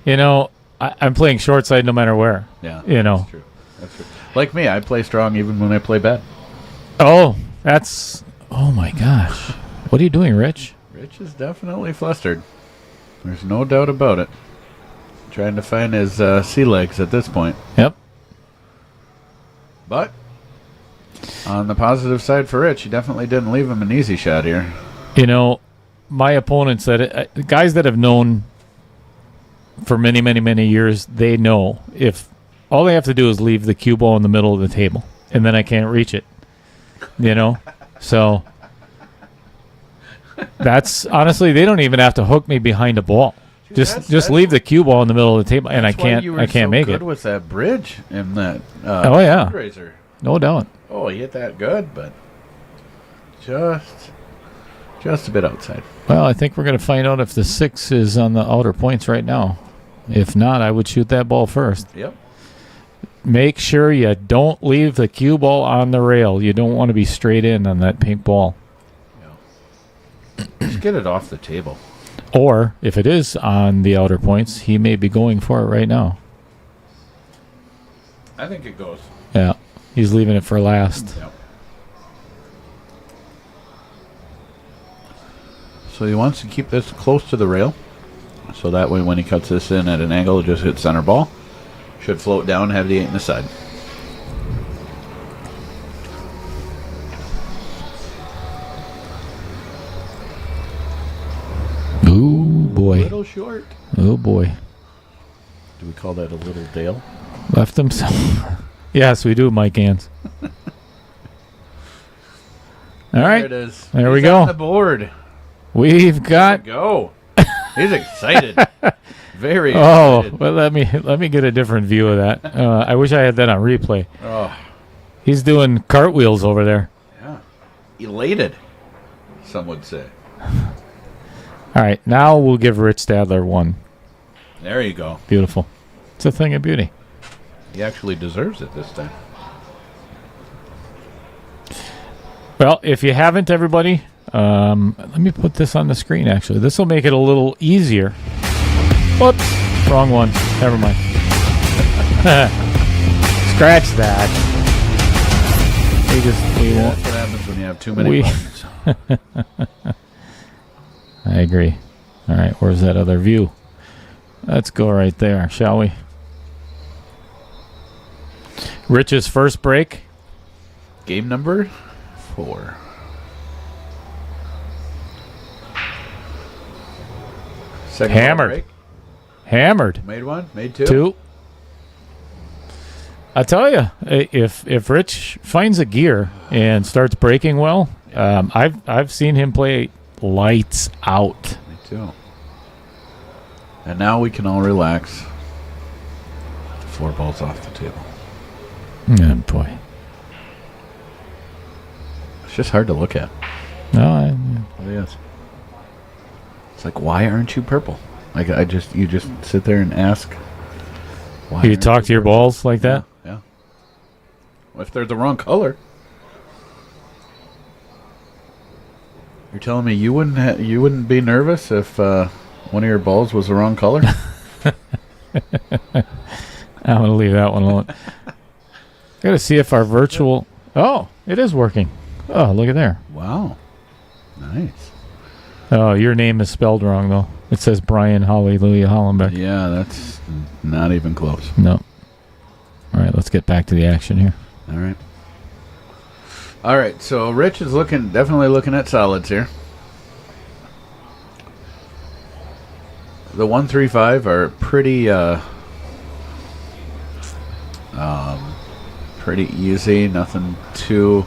Well, I'm playing short side no matter where. Yeah, That's true. That's true. Like me, I play strong even when I play bad. Oh, oh my gosh. What are you doing, Rich? Rich is definitely flustered. There's no doubt about it. Trying to find his sea legs at this point. Yep. But on the positive side for Rich, he definitely didn't leave him an easy shot here. My opponents, guys that have known for many, many, many years, they know if all they have to do is leave the cue ball in the middle of the table, and then I can't reach it. So that's honestly, they don't even have to hook me behind a ball. Just leave the cue ball in the middle of the table, and I can't make it. Good with that bridge and that fundraiser. No doubt. Oh, he hit that good, but just a bit outside. Well, I think we're going to find out if the 6 is on the outer points right now. If not, I would shoot that ball first. Yep. Make sure you don't leave the cue ball on the rail. You don't want to be straight in on that pink ball. Yeah. Just get it off the table. Or, if it is on the outer points, he may be going for it right now. I think it goes. Yeah. He's leaving it for last. Yep. So he wants to keep this close to the rail. So that way when he cuts this in at an angle, it just hits center ball. Should float down, have the 8 in the side. Ooh, boy. A little short. Oh, boy. Do we call that a little Dale? Left him some. Yes, we do, Mike Gans. All right. There it is. There we He's go. on the board. We've got. Go. He's excited. Very Oh, excited. well, let me get a different view of that. I wish I had that on replay. Oh. He's doing cartwheels over there. Yeah. Elated, some would say. All right, now we'll give Rich Stadler 1. There you go. Beautiful. It's a thing of beauty. He actually deserves it this time. Well, if you haven't, everybody, let me put this on the screen, actually. This will make it a little easier. Whoops. Wrong one. Never mind. Scratch that. That's what happens when you have too many buttons. I agree. All right, where's that other view? Let's go right there, shall we? Rich's first break. Game number 4. Second Hammered. break. Hammered. Made 1. Made 2. 2. I tell you, if Rich finds a gear and starts breaking well, I've seen him play lights out. Me too. And now we can all relax. 4 balls off the table. Oh, boy. It's just hard to look at. No, It is. It's like, why aren't you purple? Like you just sit there and ask. Why you aren't talk to your purple? balls like that? Yeah. Well, if they're the wrong color, you're telling me you wouldn't be nervous if one of your balls was the wrong color? I'm going to leave that one alone. Got to see if our virtual... Oh, it is working. Oh, look at there. Wow. Nice. Oh, your name is spelled wrong, though. It says Brian Hallelujah Hollenbeck. Yeah, that's not even close. No. All right, let's get back to the action here. All right, so Rich is definitely looking at solids here. The 1, 3, 5 are pretty easy. Nothing too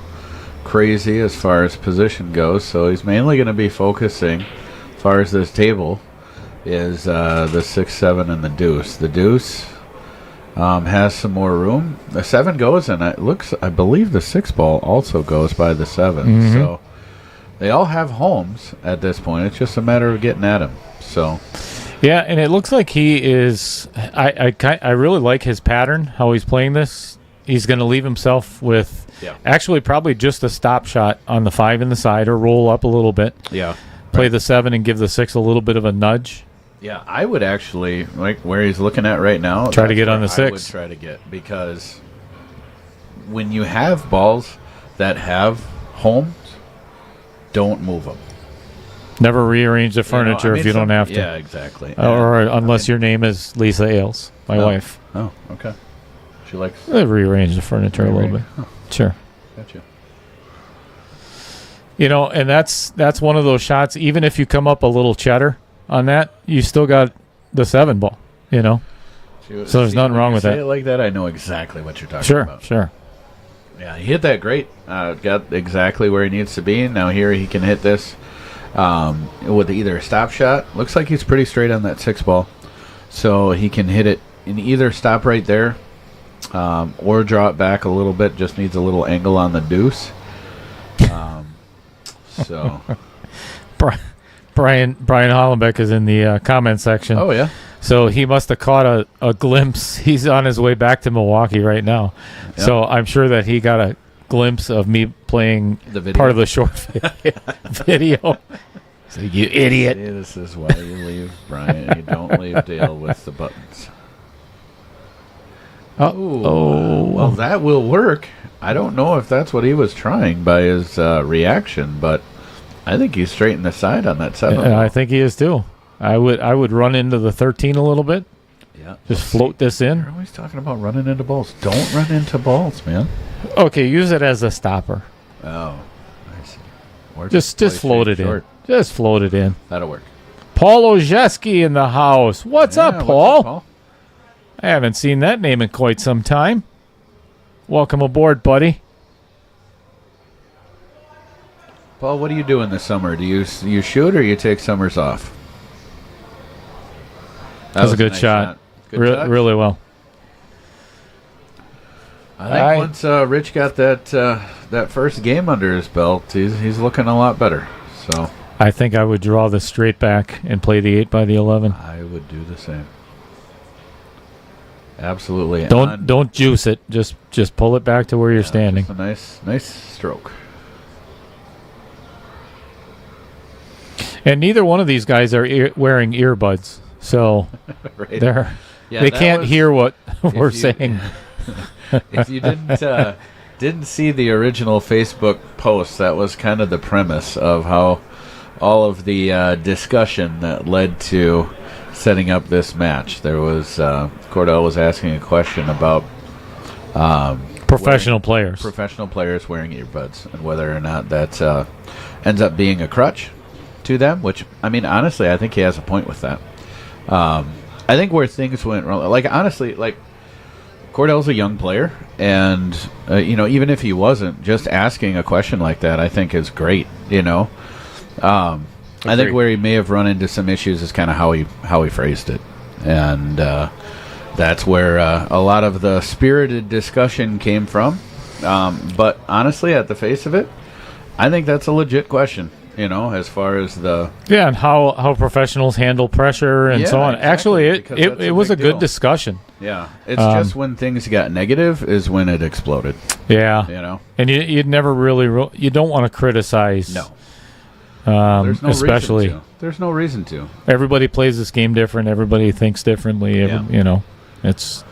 crazy as far as position goes. So he's mainly going to be focusing, as far as this table, is the 6, 7, and the deuce. The deuce has some more room. The 7 goes, and I believe the 6 ball also goes by the 7. Mm-hmm. So they all have homes at this point. It's just a matter of getting at them. So. Yeah, and it looks like he is... I really like his pattern, how he's playing this. He's going to leave himself with actually probably just a stop shot on the 5 in the side or roll up a little bit. Yeah. Play the 7 and give the 6 a little bit of a nudge. Yeah, I would actually, like where he's looking at right now, try to get on the 6. I would try to get, because when you have balls that have homes, don't move them. Never rearrange the furniture if you don't have to. Yeah, exactly. Or unless your name is Lisa Ailes, my wife. Oh, okay. She likes... rearrange the furniture a little bit. Oh. Sure. Gotcha. You know, and that's one of those shots, even if you come up a little cheddar on that, you still got the 7 ball, you know? So there's nothing wrong with that. Say it like that, I know exactly what you're talking about. Sure. Yeah, he hit that great. Got exactly where he needs to be. Now here he can hit this with either a stop shot. Looks like he's pretty straight on that 6 ball. So he can hit it in either stop right there or draw it back a little bit. Just needs a little angle on the deuce. So Brian Hollenbeck is in the comment section. Oh, yeah. So he must have caught a glimpse. He's on his way back to Milwaukee right now. Yep. So I'm sure that he got a glimpse of me playing part of the short video. So you idiot. See, this is why you leave Brian. You don't leave Dale with the buttons. Oh, well, that will work. I don't know if that's what he was trying by his reaction, but I think he's straight in the side on that 7. I think he is too. I would run into the 13 a little bit. Yeah. Just float this in. You're always talking about running into balls. Don't run into balls, man. Okay, use it as a stopper. Oh, I see. Or just float it in. Just float it in. That'll work. Paul Ojeski in the house. What's up, Paul? What's up, Paul? I haven't seen that name in quite some time. Welcome aboard, buddy. Paul, what are you doing this summer? Do you shoot or you take summers off? That was a good nice shot. Good shot. Really well. I think once Rich got that first game under his belt, he's looking a lot better. So I think I would draw the straight back and play the 8 by the 11. I would do the same. Absolutely. Don't juice it. Just pull it back to where you're standing. A nice stroke. And neither one of these guys are wearing earbuds, so right. they can't hear what we're saying. If you didn't see the original Facebook post, that was kind of the premise of how all of the discussion that led to setting up this match. There was Kordell was asking a question about professional players wearing earbuds and whether or not that ends up being a crutch to them. Which, I mean, honestly, I think he has a point with that. I think where things went wrong, like honestly, like Kordell's a young player, and even if he wasn't, just asking a question like that, I think is great. I think where he may have run into some issues is kind of how he phrased it, and that's where a lot of the spirited discussion came from. But honestly, at the face of it, I think that's a legit question. As far as and how professionals handle pressure and so on. Exactly, actually, it was a good discussion. Yeah, it's just when things got negative is when it exploded. Yeah, and you'd never really you don't want to criticize. No. There's no especially reason to. There's no reason to. Everybody plays this game different. Everybody thinks differently. It's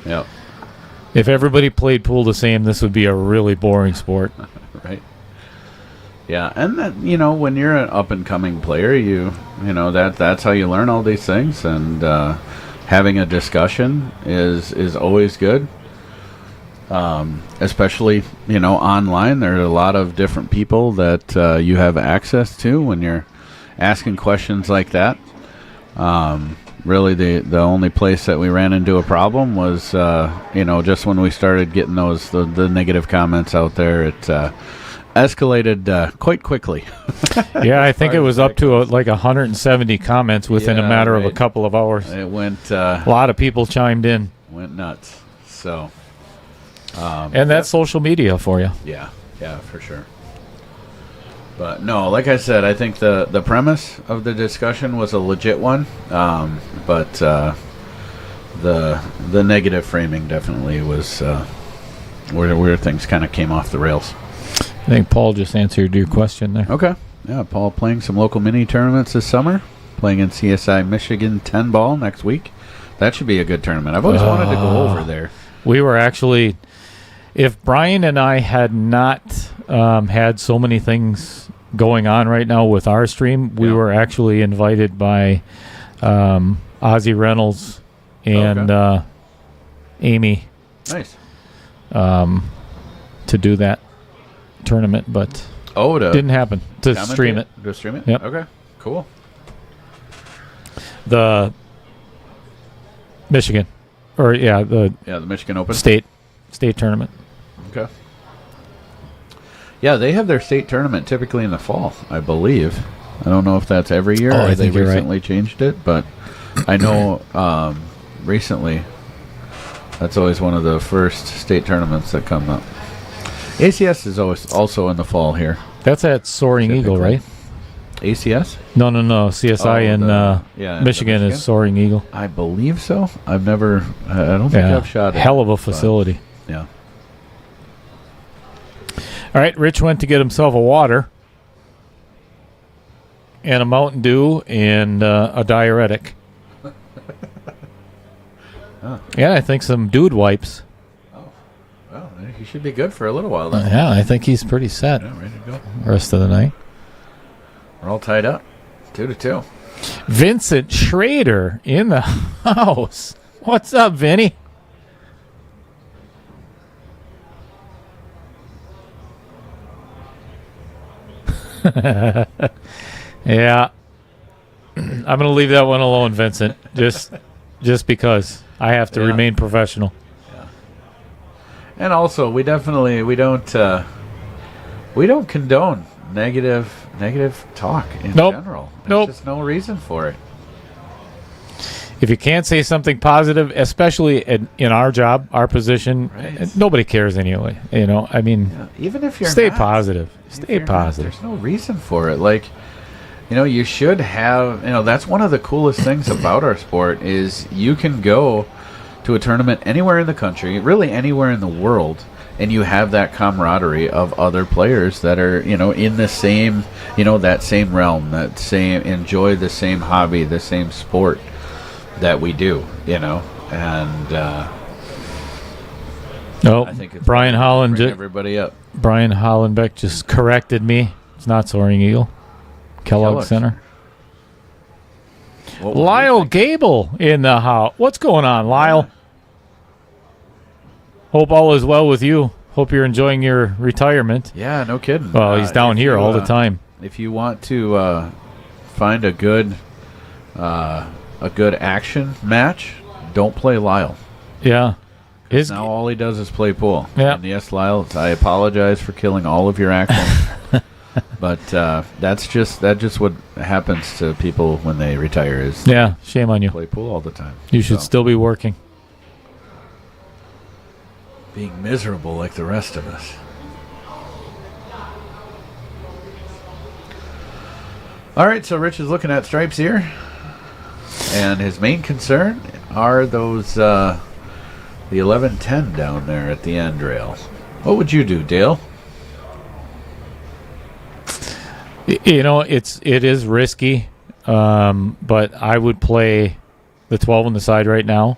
if everybody played pool the same, this would be a really boring sport. Right. Yeah, and that when you're an up and coming player, that's how you learn all these things, and having a discussion is always good. Especially online, there are a lot of different people that you have access to when you're asking questions like that. Really, the only place that we ran into a problem was just when we started getting the negative comments out there. It escalated quite quickly. Yeah, I think it was up to 170 comments within a matter of a couple of hours. It went. A lot of people chimed in. Went nuts. So. And that's social media for you. Yeah, for sure. But no, like I said, I think the premise of the discussion was a legit one. But the negative framing definitely was where things kind of came off the rails. I think Paul just answered your question there. Okay. Yeah, Paul playing some local mini tournaments this summer. Playing in CSI Michigan 10 ball next week. That should be a good tournament. I've always wanted to go over there. We were actually, if Brian and I had not had so many things going on right now with our stream, we were actually invited by Ozzy Reynolds and Amy. Nice. To do that tournament, but didn't happen to stream it. To stream it? Yep. Okay, cool. The Michigan, the Michigan Open state tournament. Okay. Yeah, they have their state tournament typically in the fall, I believe. I don't know if that's every year or they recently changed it, but I know recently that's always one of the first state tournaments that come up. ACS is always also in the fall here. That's at Soaring Eagle, right? ACS? No. CSI in Michigan is Soaring Eagle. I believe so. I don't think I've shot it. Hell of a facility. Yeah. All right, Rich went to get himself a water and a Mountain Dew and a diuretic. Yeah, I think some dude wipes. Well, he should be good for a little while then. Yeah, I think he's pretty set. Yeah, ready to go. Rest of the night. We're all tied up. 2-2. Vincent Schrader in the house. What's up, Vinny? Yeah. I'm going to leave that one alone, Vincent. Just because I have to remain professional. And also, we don't condone negative talk in general. There's just no reason for it. if you can't say something positive, especially in our job, our position, nobody cares anyway. I mean, even if you're stay not, positive. Stay positive. There's no reason for it. Like, you should have. That's one of the coolest things about our sport is you can go to a tournament anywhere in the country, really anywhere in the world, and you have that camaraderie of other players that are, in the same, that same realm, that same, enjoy the same hobby, the same sport that we do, and I think it's Brian Holland, bring everybody up. Brian Hollenbeck just corrected me. It's not Soaring Eagle. Kellogg Center. Lyle Gable in the house. What's going on, Lyle? Hope all is well with you. Hope you're enjoying your retirement. Yeah, no kidding. Well, he's down here all the time. If you want to find a good action match, don't play Lyle. Yeah. Now all he does is play pool. Yeah. And yes, Lyle, I apologize for killing all of your action. But that's just what happens to people when they retire is shame on you. Play pool all the time. You should still be working. Being miserable like the rest of us. All right, so Rich is looking at stripes here. And his main concern are those the 11-10 down there at the end rail. What would you do, Dale? It is risky, but I would play the 12 on the side right now.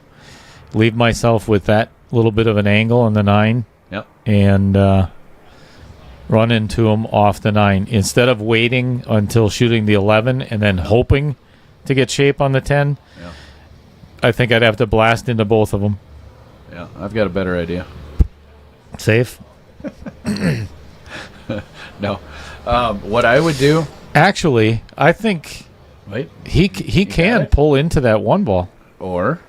Leave myself with that little bit of an angle on the 9. Yep. And run into him off the 9 instead of waiting until shooting the 11 and then hoping to get shape on the 10. Yeah. I think I'd have to blast into both of them. Yeah, I've got a better idea. Safe? No. What I would do... Actually, I think he can pull into that 1 ball. Or...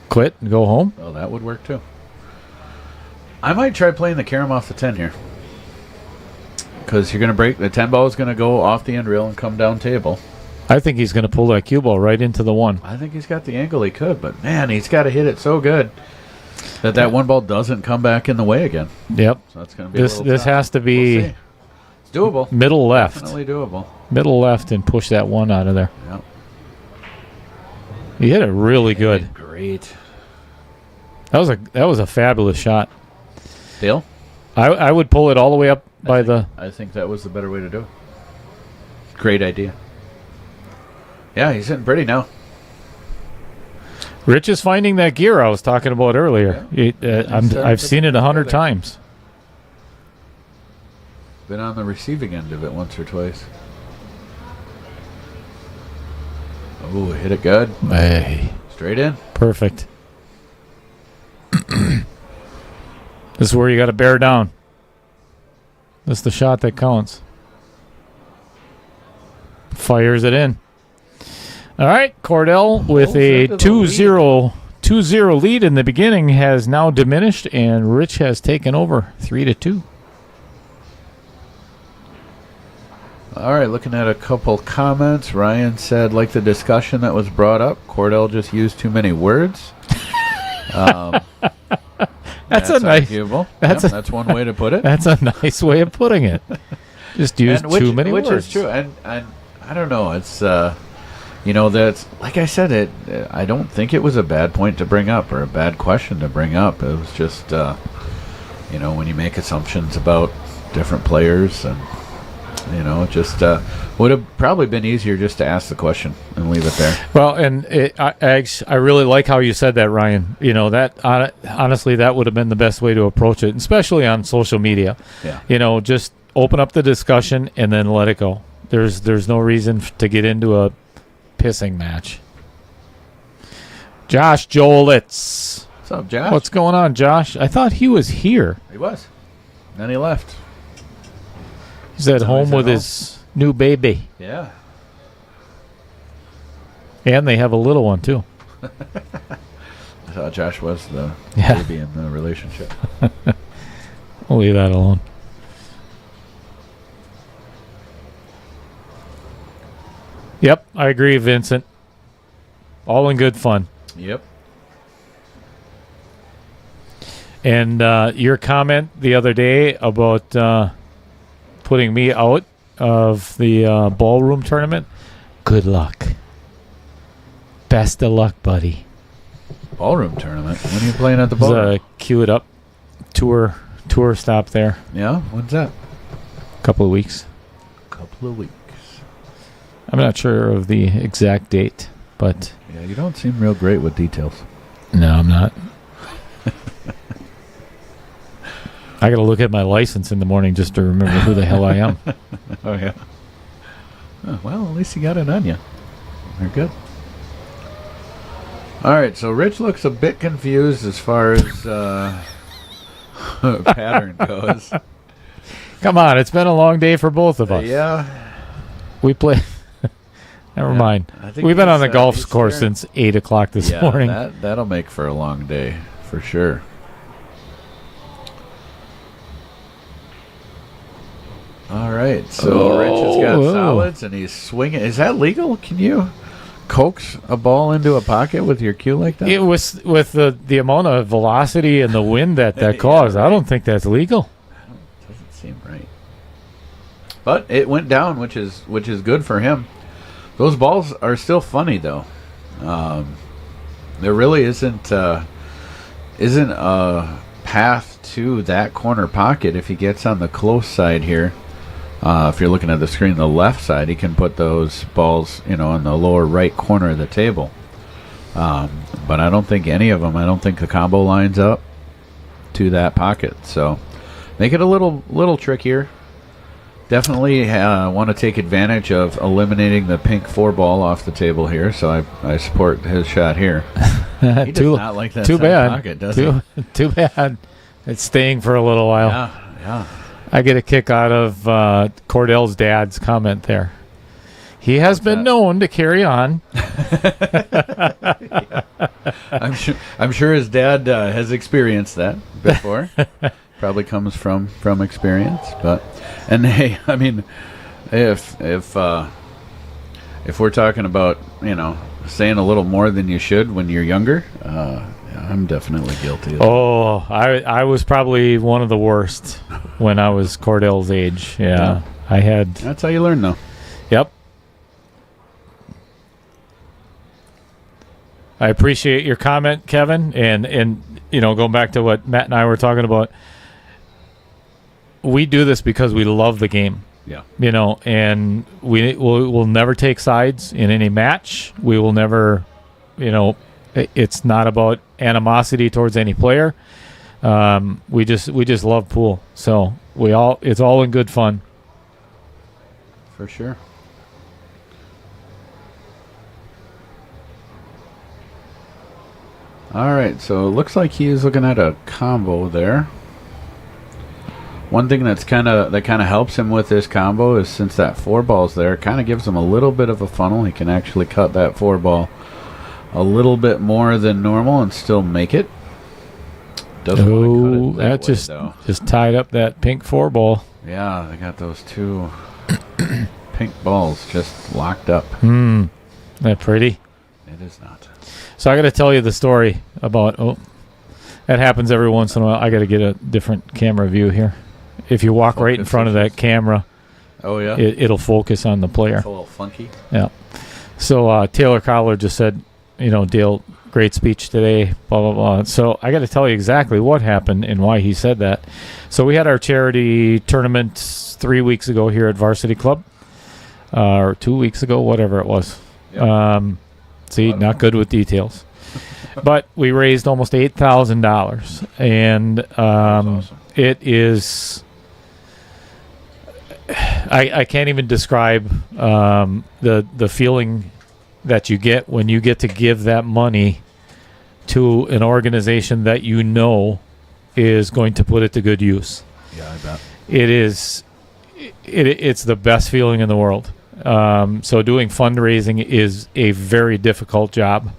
quit and go home? Well, that would work too. I might try playing the carom off the 10 here. Because you're going to break... The 10 ball is going to go off the end rail and come down table. I think he's going to pull that cue ball right into the 1. I think he's got the angle he could, but man, he's got to hit it so good that 1 ball doesn't come back in the way again. Yep. So that's going to be this has to be it's doable. Middle left. Definitely doable. Middle left and push that 1 out of there. Yep. He hit it really good. Great. That was a fabulous shot. Dale? I would pull it all the way up I think that was the better way to do it. Great idea. Yeah, he's hitting pretty now. Rich is finding that gear I was talking about earlier. Yeah. I've seen it 100 times. Been on the receiving end of it once or twice. Oh, hit it good. Hey. Straight in. Perfect. This is where you got to bear down. This is the shot that counts. Fires it in. All right, Kordell with a 2-0 lead in the beginning has now diminished, and Rich has taken over 3-2. All right, looking at a couple comments. Ryan said, like the discussion that was brought up, Kordell just used too many words. That's arguable. That's one way to put it. That's a nice way of putting it. Just used too many words. Which is true. And I don't know. It's, that's, like I said, I don't think it was a bad point to bring up or a bad question to bring up. It was just, when you make assumptions about different players and, just would have probably been easier just to ask the question and leave it there. Well, and I really like how you said that, Ryan. That honestly, that would have been the best way to approach it, especially on social media. Yeah. Just open up the discussion and then let it go. There's no reason to get into a pissing match. Josh Jolitz. What's up, Josh? What's going on, Josh? I thought he was here. He was. Then he left. He's at home with his new baby. Yeah. And they have a little one, too. I thought Josh was the baby in the relationship. We'll leave that alone. Yep, I agree, Vincent. All in good fun. Yep. And your comment the other day about putting me out of the ballroom tournament, good luck. Best of luck, buddy. Ballroom tournament. When are you playing at the There's ballroom? a queue it up tour stop there. Yeah? When's that? Couple of weeks. Couple of weeks. I'm not sure of the exact date, but Yeah, you don't seem real great with details. no, I'm not. I got to look at my license in the morning just to remember who the hell I am. Oh, yeah. Oh, well, at least you got it on you. They're good. All right, so Rich looks a bit confused as far as pattern goes. Come on, it's been a long day for both of us. Yeah. We play. Never Yeah, mind. I think We've been on he's, the golf he's course there. since 8 o'clock this Yeah, morning. that'll make for a long day, for sure. All right, so Rich has got whoa. solids, and he's swinging. Is that legal? Can you coax a ball into a pocket with your cue like that? It was with the amount of velocity and the wind that Yeah, caused. right. I don't think that's legal. Doesn't seem right. But it went down, which is good for him. Those balls are still funny though. There really isn't a path to that corner pocket if he gets on the close side here. If you're looking at the screen, the left side, he can put those balls, in the lower right corner of the table. But I don't think any of them. I don't think the combo lines up to that pocket. So make it a little trickier. Definitely want to take advantage of eliminating the pink 4-ball off the table here. So I support his shot here. He does not like that too side bad. pocket, does he? Too bad. It's staying for a little while. Yeah. I get a kick out of Kordell's dad's comment there. He has been that? known to carry on. I'm sure his dad has experienced that before. Probably comes from experience, and hey, I mean, if we're talking about saying a little more than you should when you're younger, I'm definitely guilty of that. Oh, I was probably one of the worst when I was Kordell's age. Yeah. I had. That's how you learn, though. Yep. I appreciate your comment, Kevin, and going back to what Matt and I were talking about. We do this because we love the game. Yeah. And we'll never take sides in any match. We will never, it's not about animosity towards any player. We just love pool. So it's all in good fun. For sure. All right, so it looks like he's looking at a combo there. One thing that kind of helps him with this combo is since that 4-ball's there, it kind of gives him a little bit of a funnel. He can actually cut that 4-ball a little bit more than normal and still make it. Doesn't want to cut it that way, just though. tied up that pink 4-ball. Yeah, they got those two pink balls just locked up. That pretty. It is not. So I got to tell you the story about. That happens every once in a while. I got to get a different camera view here. If you walk right in front of that camera, oh yeah, it'll focus on the player. It's a little funky. Yeah. So Taylor Collar just said, Dale, great speech today, blah, blah, blah. So I got to tell you exactly what happened and why he said that. So we had our charity tournament 3 weeks ago here at Varsity Club, or 2 weeks ago, whatever it was. Yep. See, not good with details. But we raised almost $8,000, and awesome. It is. I can't even describe the feeling that you get when you get to give that money to an organization that is going to put it to good use. Yeah, I bet. It is. It's the best feeling in the world. So doing fundraising is a very difficult job.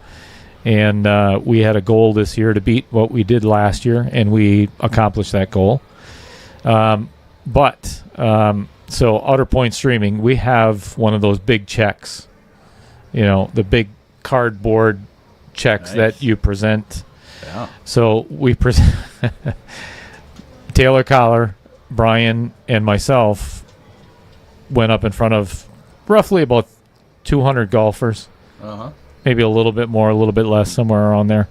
And we had a goal this year to beat what we did last year, and we accomplished that goal. So Outer Point Streaming, we have one of those big checks the big cardboard checks that you present. Yeah. So we present Taylor Collar, Brian, and myself went up in front of roughly about 200 golfers. Uh-huh. Maybe a little bit more, a little bit less, somewhere around there.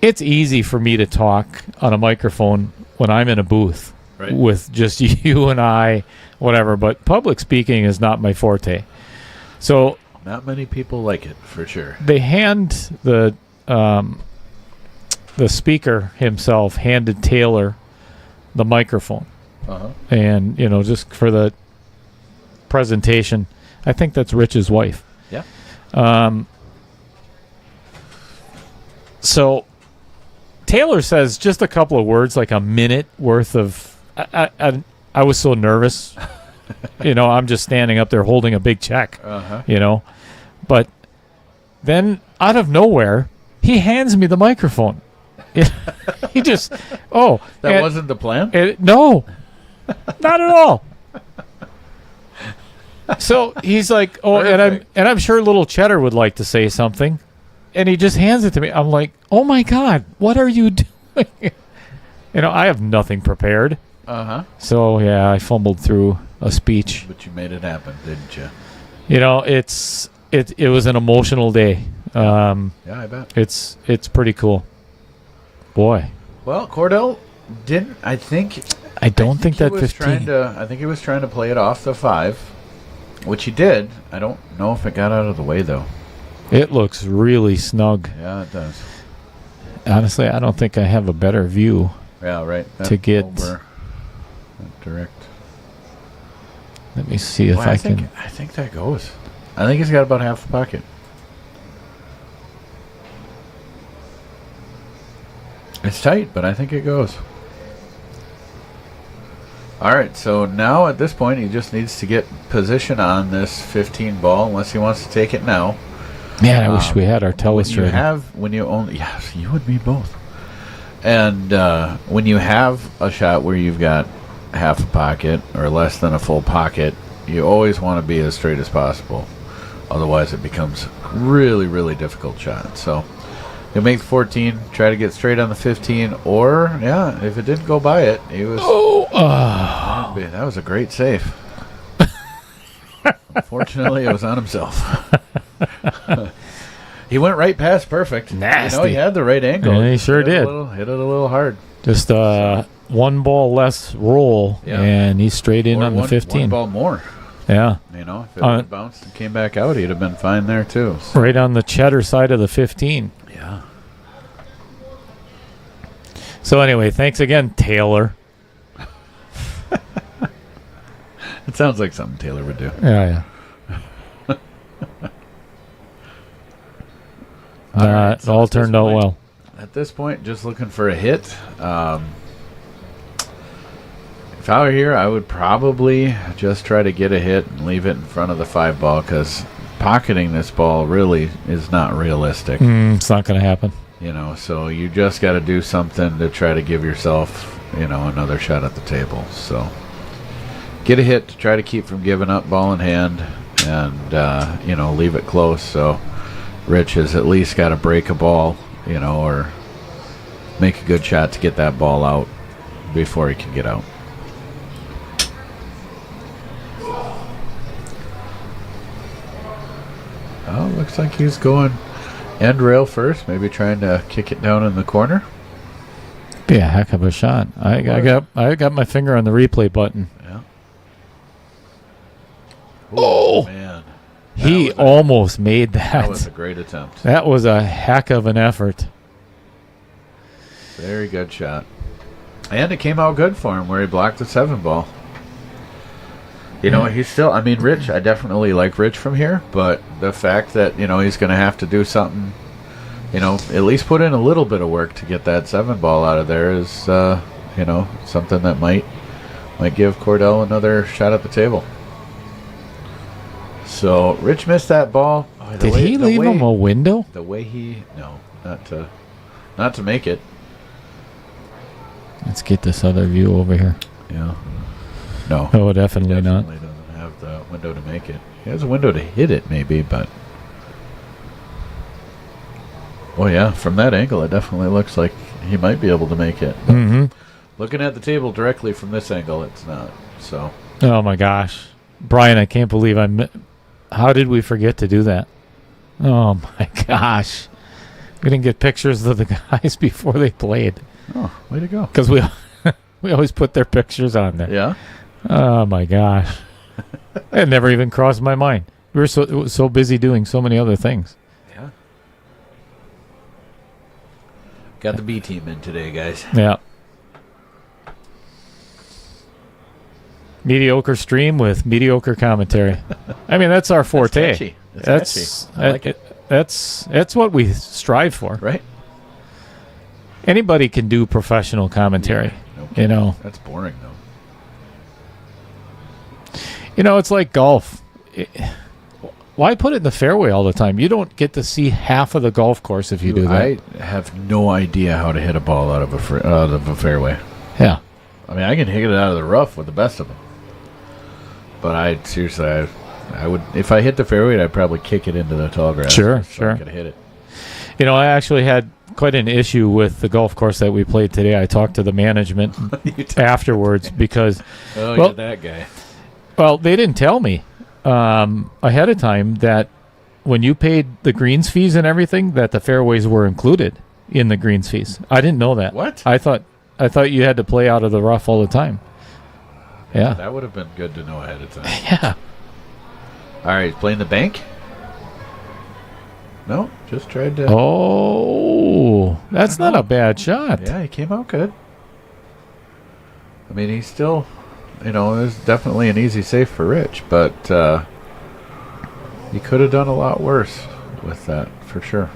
It's easy for me to talk on a microphone when I'm in a booth with just you and I, whatever. But public speaking is not my forte. So not many people like it, for sure. They the speaker himself handed Taylor the microphone. Uh-huh. And, just for the presentation, I think that's Rich's wife. Yeah. So Taylor says just a couple of words, like a minute worth of. I was so nervous. I'm just standing up there holding a big check. Uh-huh. But then out of nowhere, he hands me the microphone. He just that wasn't the plan? No, not at all. So he's like, and I'm sure little Cheddar would like to say something, and he just hands it to me. I'm like, oh my God, what are you doing? I have nothing prepared. Uh-huh. So yeah, I fumbled through a speech. But you made it happen, didn't you? It was an emotional day. Yeah, I bet. It's pretty cool. Boy. Well, Kordell didn't. I don't think that 15. I think he was trying to play it off the 5, which he did. I don't know if it got out of the way though. It looks really snug. Yeah, it does. Honestly, I don't think I have a better view. Yeah, right. To get over direct. Let me see if I can. I think that goes. I think he's got about half a pocket. It's tight, but I think it goes. All right, so now at this point, he just needs to get position on this 15 ball, unless he wants to take it now. Man, I wish we had our telestrator. Yes, you and me both. And when you have a shot where you've got half a pocket or less than a full pocket, you always want to be as straight as possible. Otherwise, it becomes really, really difficult shot. So he'll make 14, try to get straight on the 15, or, if it didn't go by it, he was... that was a great save. Unfortunately, it was on himself. He went right past perfect. Nasty. He had the right angle. Yeah, he sure did. Hit it a little hard. Just one ball less roll, and he's straight in on the 15. One ball more. Yeah. If it had bounced and came back out, he'd have been fine there too. So. Right on the Cheddar side of the 15. Yeah. So anyway, thanks again, Taylor. It sounds like something Taylor would do. Yeah. It all turned out well. At this point, just looking for a hit. If I were here, I would probably just try to get a hit and leave it in front of the 5 ball, because pocketing this ball really is not realistic. It's not going to happen. So you just got to do something to try to give yourself, another shot at the table. So get a hit to try to keep from giving up ball in hand, and leave it close. So Rich has at least got to break a ball, or make a good shot to get that ball out before he can get out. Oh, looks like he's going end rail first, maybe trying to kick it down in the corner. Be a heck of a shot. I got my finger on the replay button. Yeah. Oh man. He almost made that. That was a great attempt. That was a heck of an effort. Very good shot. And it came out good for him where he blocked the 7 ball. He's still, Rich, I definitely like Rich from here, but the fact that, he's going to have to do something, at least put in a little bit of work to get that 7 ball out of there is, something that might give Kordell another shot at the table. So Rich missed that ball. Did he leave him a window? The way not to make it. Let's get this other view over here. Yeah. No. Oh, definitely not. Doesn't have a window to make it. He has a window to hit it, maybe, but... Oh, yeah, from that angle, it definitely looks like he might be able to make it. Mm-hmm. Looking at the table directly from this angle, it's not. So. Oh, my gosh. Brian, I can't believe how did we forget to do that? Oh, my gosh. We didn't get pictures of the guys before they played. Oh, way to go. Because we always put their pictures on there. Yeah? Oh, my gosh. It never even crossed my mind. We were so busy doing so many other things. Yeah. Got the B team in today, guys. Yeah. Mediocre stream with mediocre commentary. I mean, that's our forte. That's catchy. That's catchy. I like it. That's what we strive for. Right. Anybody can do professional commentary. Yeah, okay. You know. That's boring, though. You know, it's like golf. Why put it in the fairway all the time? You don't get to see half of the golf course if you do that. I have no idea how to hit a ball out of a fairway. Yeah. I mean, I can hit it out of the rough with the best of them. But I would, if I hit the fairway, I'd probably kick it into the tall grass. Sure. I could hit it. You know, I actually had quite an issue with the golf course that we played today. I talked to the management afterwards because... Oh, you're that guy. Well, they didn't tell me ahead of time that when you paid the greens fees and everything, that the fairways were included in the greens fees. I didn't know that. What? I thought you had to play out of the rough all the time. Yeah. That would have been good to know ahead of time. Yeah. All right, playing the bank? No, just tried to... Oh, that's not a bad shot. Yeah, he came out good. I mean, he's still... You know, there's definitely an easy save for Rich, but he could have done a lot worse with that, for sure.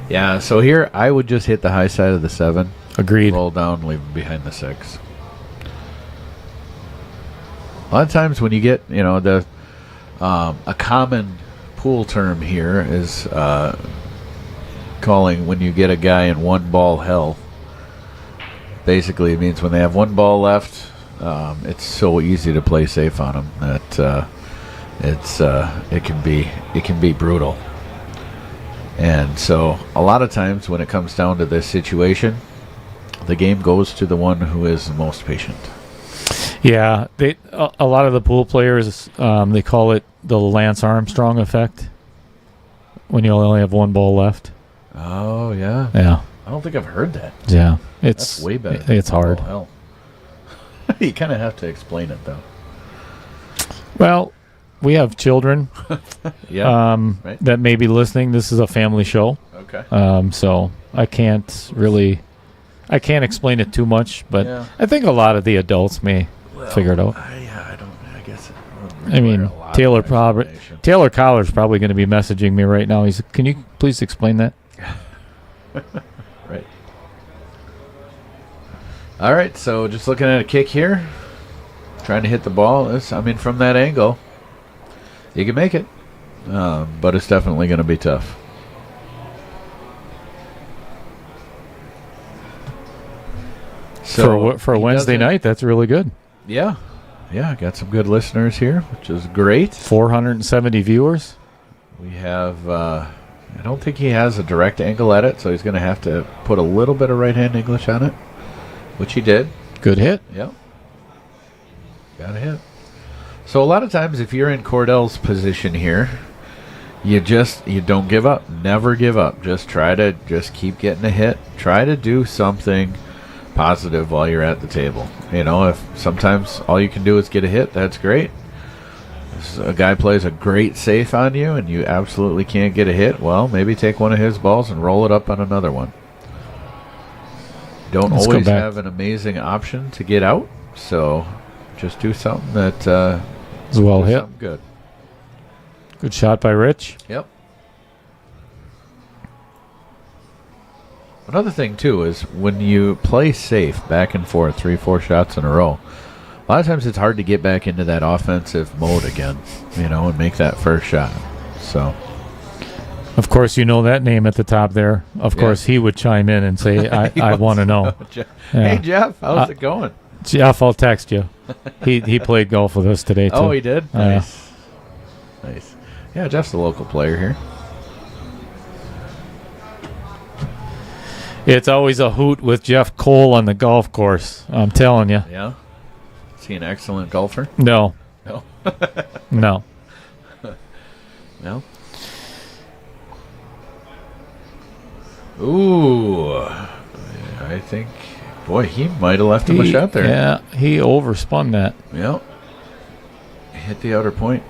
Yeah, so here I would just hit the high side of the 7. Agreed. Roll down, leave him behind the 6. A lot of times when you get, you know, a common pool term here is calling when you get a guy in one ball hell. Basically, it means when they have one ball left, it's so easy to play safe on them that it can be brutal. And so, a lot of times when it comes down to this situation, the game goes to the one who is the most patient. Yeah, a lot of the pool players they call it the Lance Armstrong effect when you only have one ball left. Oh yeah. Yeah. I don't think I've heard that. Yeah, That's way better. It's hard. Oh, hell. You kind of have to explain it, though. Well, we have children Right. that may be listening. This is a family show. Okay. So I can't explain it too much, but Yeah. I think a lot of the adults may figure it out. I guess. I mean, Taylor Collar's probably going to be messaging me right now. Can you please explain that? Right. All right, so just looking at a kick here, trying to hit the ball. From that angle, you can make it, but it's definitely going to be tough. So for a Wednesday night, that's really good. Yeah, got some good listeners here, which is great. 470 viewers. We have. I don't think he has a direct angle at it, so he's going to have to put a little bit of right-hand English on it, which he did. Good hit. Yep. Got a hit. So a lot of times if you're in Kordell's position here, you don't give up. Never give up. Just keep getting a hit. Try to do something positive while you're at the table. You know, if sometimes all you can do is get a hit, that's great. If a guy plays a great safe on you and you absolutely can't get a hit, well, maybe take one of his balls and roll it up on another one. Don't always have an amazing option to get out, so just do something that is well hit. Good. Good shot by Rich. Yep. Another thing, too, is when you play safe back and forth, 3-4 shots in a row, a lot of times it's hard to get back into that offensive mode again, and make that first shot. So, of course, you know that name at the top there. Of course, he would chime in and say, I want to know. Hey, Jeff, how's it going? Jeff, I'll text you. He played golf with us today, too. Oh, he did? Nice. Nice. Yeah, Jeff's a local player here. It's always a hoot with Jeff Cole on the golf course. I'm telling you. Yeah. Is he an excellent golfer? No. No. No. No. Ooh. I think, boy, he might have left him a shot there. Yeah, he overspun that. Yep. Hit the outer point.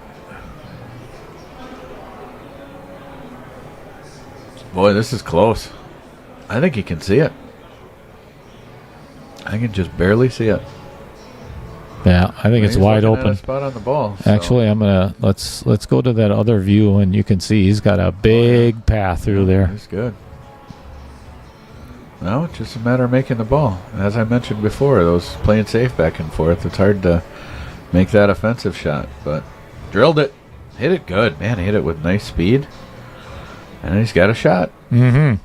Boy, this is close. I think he can see it. I can just barely see it. Yeah, I think it's He's wide looking at open. a spot on the ball. So. Actually, I'm gonna let's go to that other view, and you can see he's got a big path through there. He's good. No, it's just a matter of making the ball. As I mentioned before, those playing safe back and forth, it's hard to make that offensive shot. But drilled it. Hit it good. Man, hit it with nice speed. And he's got a shot. Mm-hmm.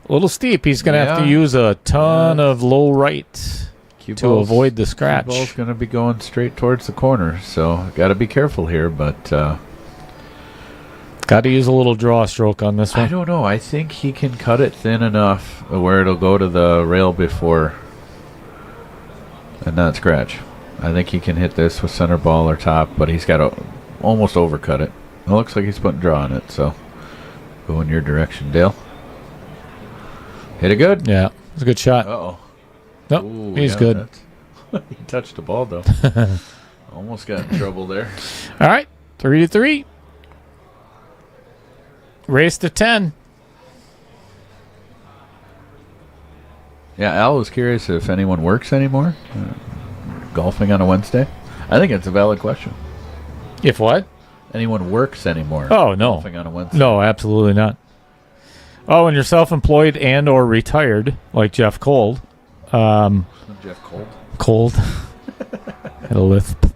A little steep. He's going to have to use a ton of low right to avoid the scratch. The ball's going to be going straight towards the corner, so got to be careful here. But got to use a little draw stroke on this one. I don't know. I think he can cut it thin enough where it'll go to the rail before and not scratch. I think he can hit this with center ball or top, but he's got to almost overcut it. It looks like he's putting draw on it, so go in your direction, Dale. Hit it good. Yeah, it's a good shot. Uh-oh. Nope, Ooh, he's good. He touched the ball, though. Almost got in trouble there. All right, 3-3. Race to 10. Yeah, Al was curious if anyone works anymore. Golfing on a Wednesday? I think it's a valid question. If what? Anyone works anymore? Oh, no. Golfing on a Wednesday? No, absolutely not. Oh, and you're self-employed and or retired, like Jeff Cold. Jeff Cold? Cold. Had a lisp.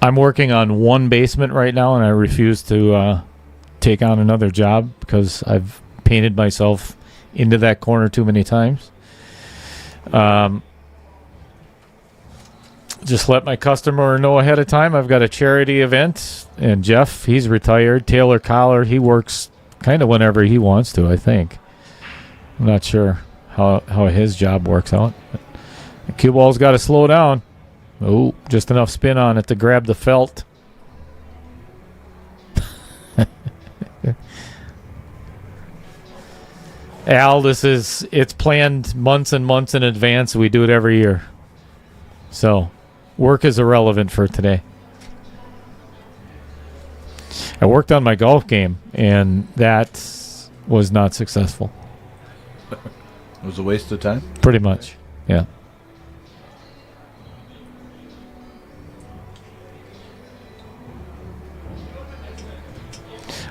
I'm working on one basement right now, and I refuse to take on another job because I've painted myself into that corner too many times. Just let my customer know ahead of time. I've got a charity event, and Jeff, he's retired. Taylor Collar, he works kind of whenever he wants to, I think. I'm not sure how his job works out. The cue ball's got to slow down. Oh, just enough spin on it to grab the felt. Al, it's planned months and months in advance. We do it every year. So, work is irrelevant for today. I worked on my golf game, and that was not successful. It was a waste of time? Pretty much, yeah.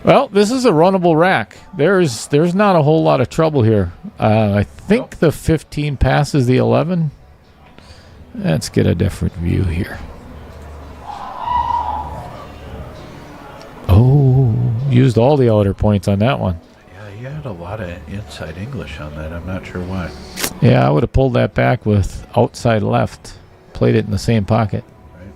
Well, this is a runnable rack. There's not a whole lot of trouble here. I think the 15 passes the 11. Let's get a different view here. Oh, used all the outer points on that one. Yeah, you had a lot of inside English on that. I'm not sure why. Yeah, I would have pulled that back with outside left. Played it in the same pocket. Right.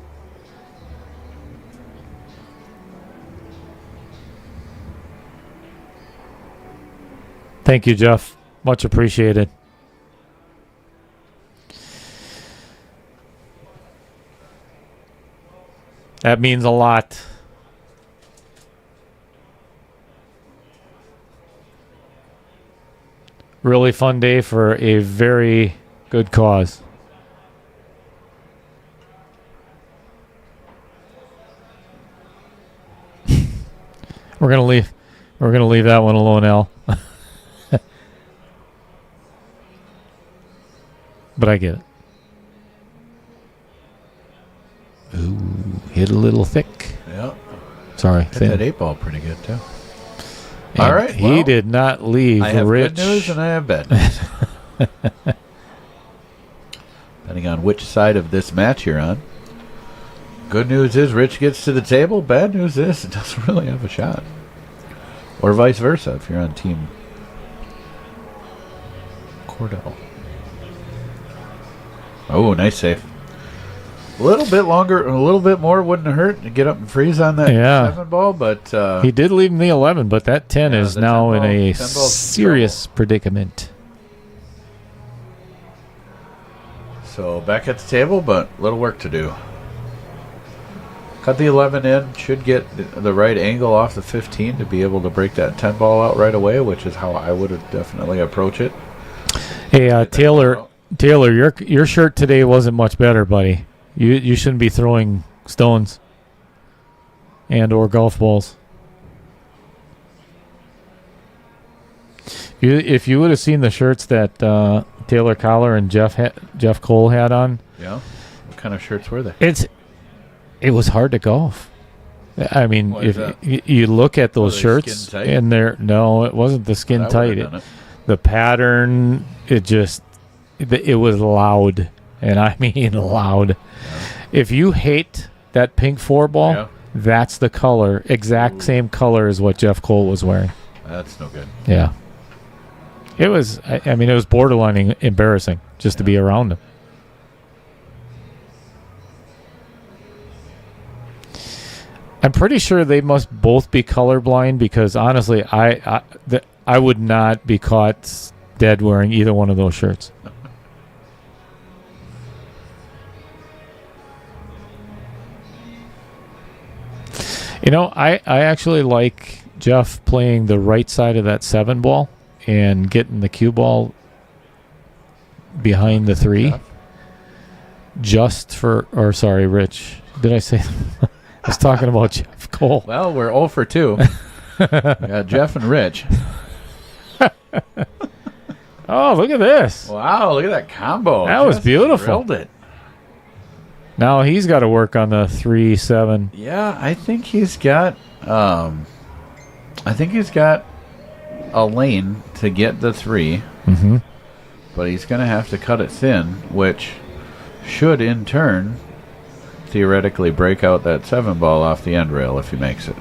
Thank you, Jeff. Much appreciated. That means a lot. Really fun day for a very good cause. We're gonna leave that one alone, Al. But I get it. Ooh, hit a little thick. Yeah. Sorry. Hit that 8-ball pretty good, too. And all right. He did not leave I have Rich. good news and I have bad news. Depending on which side of this match you're on. Good news is Rich gets to the table. Bad news is it doesn't really have a shot. Or vice versa if you're on Team Kordell. Oh, nice save. A little bit longer, a little bit more wouldn't hurt to get up and freeze on that 7 ball, but he did leave him the 11, but that 10 is now 10 in a 10 ball's serious predicament. So back at the table, but little work to do. Cut the 11 in, should get the right angle off the 15 to be able to break that 10 ball out right away, which is how I would have definitely approach it. Hey, Taylor, your shirt today wasn't much better, buddy. You shouldn't be throwing stones and or golf balls. If you would have seen the shirts that Taylor Collar and Jeff Cole had on. Yeah. What kind of shirts were they? It was hard to golf. I mean, if you look at those shirts and it wasn't the skin tight. The pattern, it was loud, and I mean loud. Yeah. If you hate that pink 4-ball, that's the color, exact same color as what Jeff Cole was wearing. That's no good. Yeah. It was, I mean, it was borderline embarrassing just to be around him. I'm pretty sure they must both be colorblind because honestly, I would not be caught dead wearing either one of those shirts. You know, I actually like Jeff playing the right side of that 7 ball and getting the cue ball behind the 3. Sorry, Rich. Did I say? I was talking about Jeff Cole. Well, we're 0 for 2. Got Jeff and Rich. Oh, look at this. Wow, look at that combo. That was beautiful. Drilled it. Now he's got to work on the 3-7. Yeah, I think he's got a lane to get the 3. Mm-hmm. But he's going to have to cut it thin, which should in turn theoretically break out that 7 ball off the end rail if he makes it.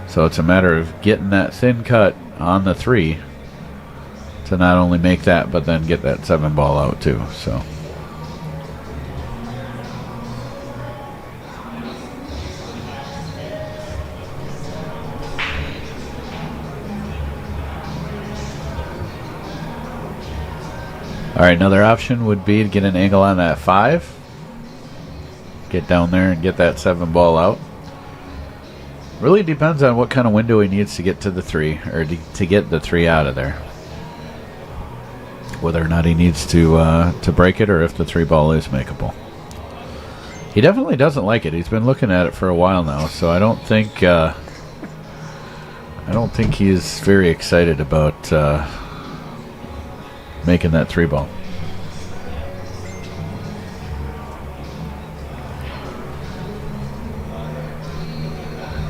So it's a matter of getting that thin cut on the 3 to not only make that, but then get that 7 ball out too. So. All right, another option would be to get an angle on that 5. Get down there and get that 7 ball out. Really depends on what kind of window he needs to get to the 3, or to get the 3 out of there. Whether or not he needs to break it, or if the 3 ball is makeable. He definitely doesn't like it. He's been looking at it for a while now, so I don't think he's very excited about making that 3 ball.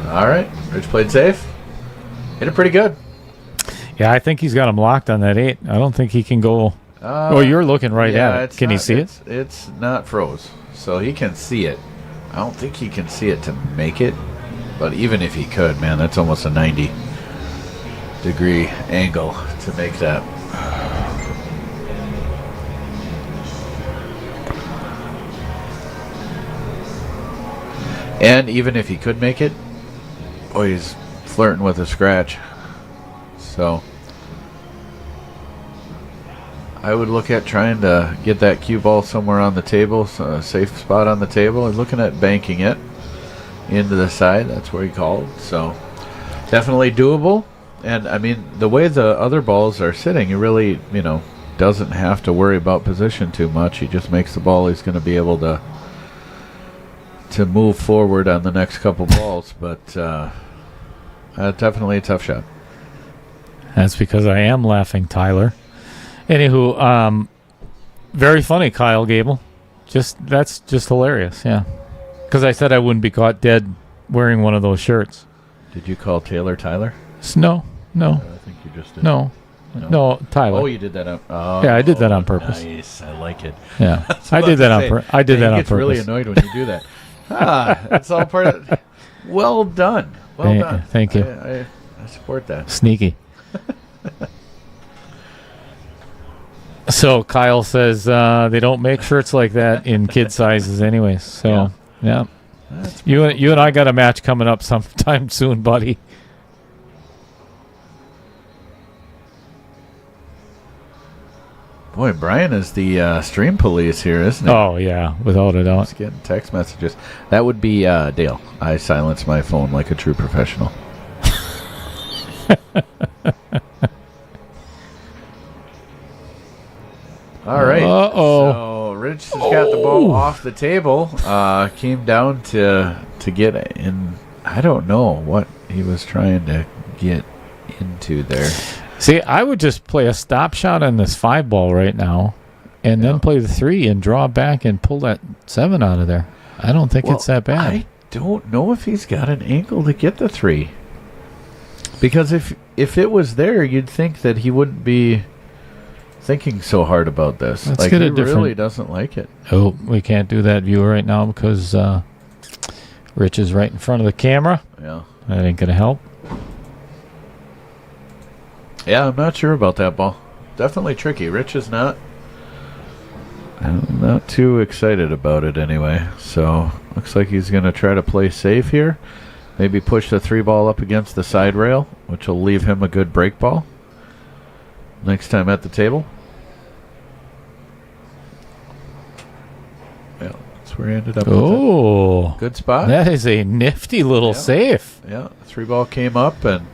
All right, Rich played safe. Hit it pretty good. Yeah, I think he's got him locked on that 8. I don't think he can go. You're looking right at it. Can he see it? It's not froze, so he can see it. I don't think he can see it to make it, but even if he could, man, that's almost a 90-degree angle to make that. And even if he could make it, boy, he's flirting with a scratch. So I would look at trying to get that cue ball somewhere on the table, so a safe spot on the table. He's looking at banking it into the side. That's where he called. So definitely doable. And I mean, the way the other balls are sitting, he really, doesn't have to worry about position too much. He just makes the ball he's going to be able to move forward on the next couple balls, but definitely a tough shot. That's because I am laughing, Tyler. Anywho, very funny, Kyle Gable. That's just hilarious, yeah. Because I said I wouldn't be caught dead wearing one of those shirts. Did you call Taylor Tyler? No. I think you just did. No, Tyler. Oh, you did that on. Yeah, I did that on purpose. Nice, I like it. Yeah, I did that on purpose. He gets really annoyed when you do that. It's all part of. Well done. Well done. Thank you. I support that. Sneaky. So Kyle says they don't make shirts like that in kid sizes anyways. So, yeah. You and I got a match coming up sometime soon, buddy. Boy, Brian is the stream police here, isn't he? Oh, yeah, without a doubt. Just getting text messages. That would be Dale. I silence my phone like a true professional. All right. Uh-oh. So Rich has got the ball off the table. Came down to get in. I don't know what he was trying to get into there. See, I would just play a stop shot on this 5 ball right now and then play the 3 and draw back and pull that 7 out of there. I don't think it's that bad. I don't know if he's got an angle to get the 3. Because if it was there, you'd think that he wouldn't be thinking so hard about this. Let's get a he different... really doesn't like it. Oh, we can't do that view right now because Rich is right in front of the camera. Yeah. That ain't going to help. Yeah, I'm not sure about that ball. Definitely tricky. Rich is not too excited about it anyway. So looks like he's going to try to play safe here. Maybe push the 3 ball up against the side rail, which will leave him a good break ball next time at the table. Yeah, that's where he ended up. Oh, good spot. That is a nifty little safe. Yeah, 3 ball came up and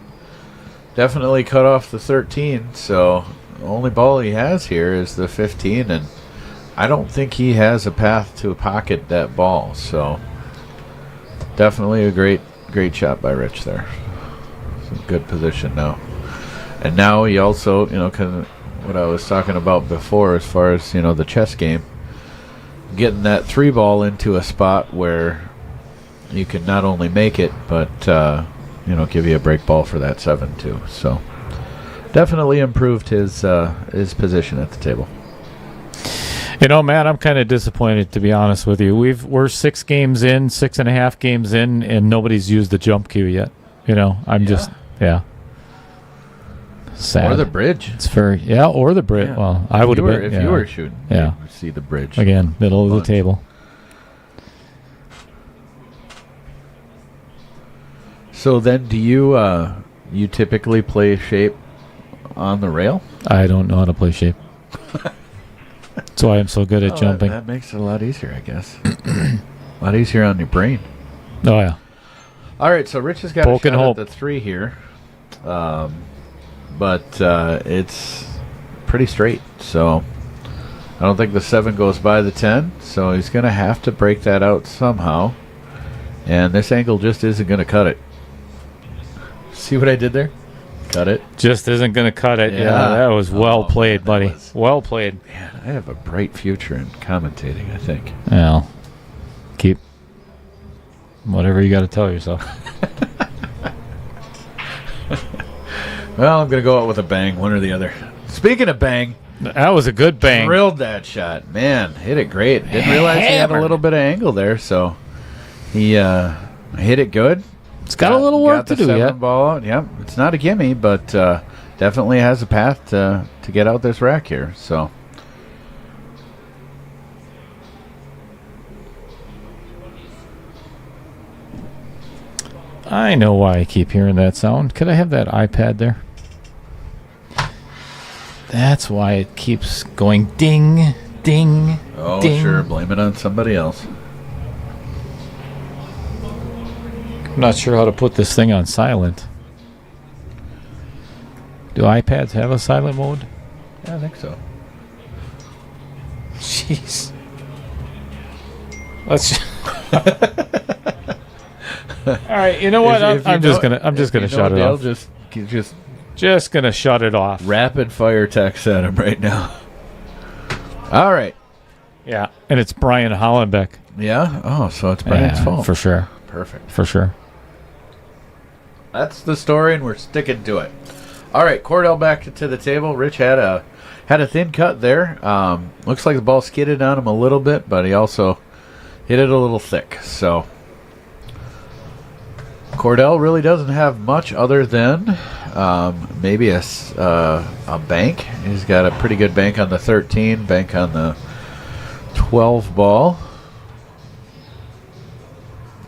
definitely cut off the 13, so the only ball he has here is the 15, and I don't think he has a path to pocket that ball, so definitely a great shot by Rich there. It's a good position now. And now he also, kind of what I was talking about before as far as, the chess game, getting that 3 ball into a spot where you can not only make it, but give you a break ball for that 7 too. So definitely improved his position at the table. Matt, I'm kind of disappointed, to be honest with you. We're 6.5 games in, and nobody's used the jump cue yet. I'm just sad. Or the bridge. It's or the bridge. Yeah. Well, I would have been. If you were shooting, you'd see the bridge. Again, middle of the table. So then, do you typically play shape on the rail? I don't know how to play shape. That's why I'm so good at jumping. That makes it a lot easier, I guess. A lot easier on your brain. Oh, yeah. All right, so Rich has got a shot at the 3 here. But it's pretty straight, so I don't think the 7 goes by the 10, so he's going to have to break that out somehow. And this angle just isn't going to cut it. See what I did there? Cut it. Just isn't going to cut it. Yeah, that was well played, buddy. Well played. Man, I have a bright future in commentating, I think. Well, keep whatever you got to tell yourself. Well, I'm going to go out with a bang, one or the other. Speaking of bang. That was a good bang. Drilled that shot. Man, hit it great. Didn't realize he had a little bit of angle there, so he hit it good. It's got a little work to do yet. Ball out. Yep, it's not a gimme, but definitely has a path to get out this rack here. So I know why I keep hearing that sound. Could I have that iPad there? That's why it keeps going ding, ding, oh, ding. Sure, blame it on somebody else. I'm not sure how to put this thing on silent. Do iPads have a silent mode? Yeah, I think so. Jeez. Let's. All right, you know what? I'm just gonna shut it off. Just gonna shut it off. Rapid fire text at him right now. All right. Yeah, and it's Brian Hollenbeck. Yeah. Oh, so it's Brian's fault for sure. Perfect. For sure. That's the story, and we're sticking to it. All right, Kordell back to the table. Rich had a thin cut there. Looks like the ball skidded on him a little bit, but he also hit it a little thick. So Kordell really doesn't have much other than maybe a bank. He's got a pretty good bank on the 13, bank on the 12 ball.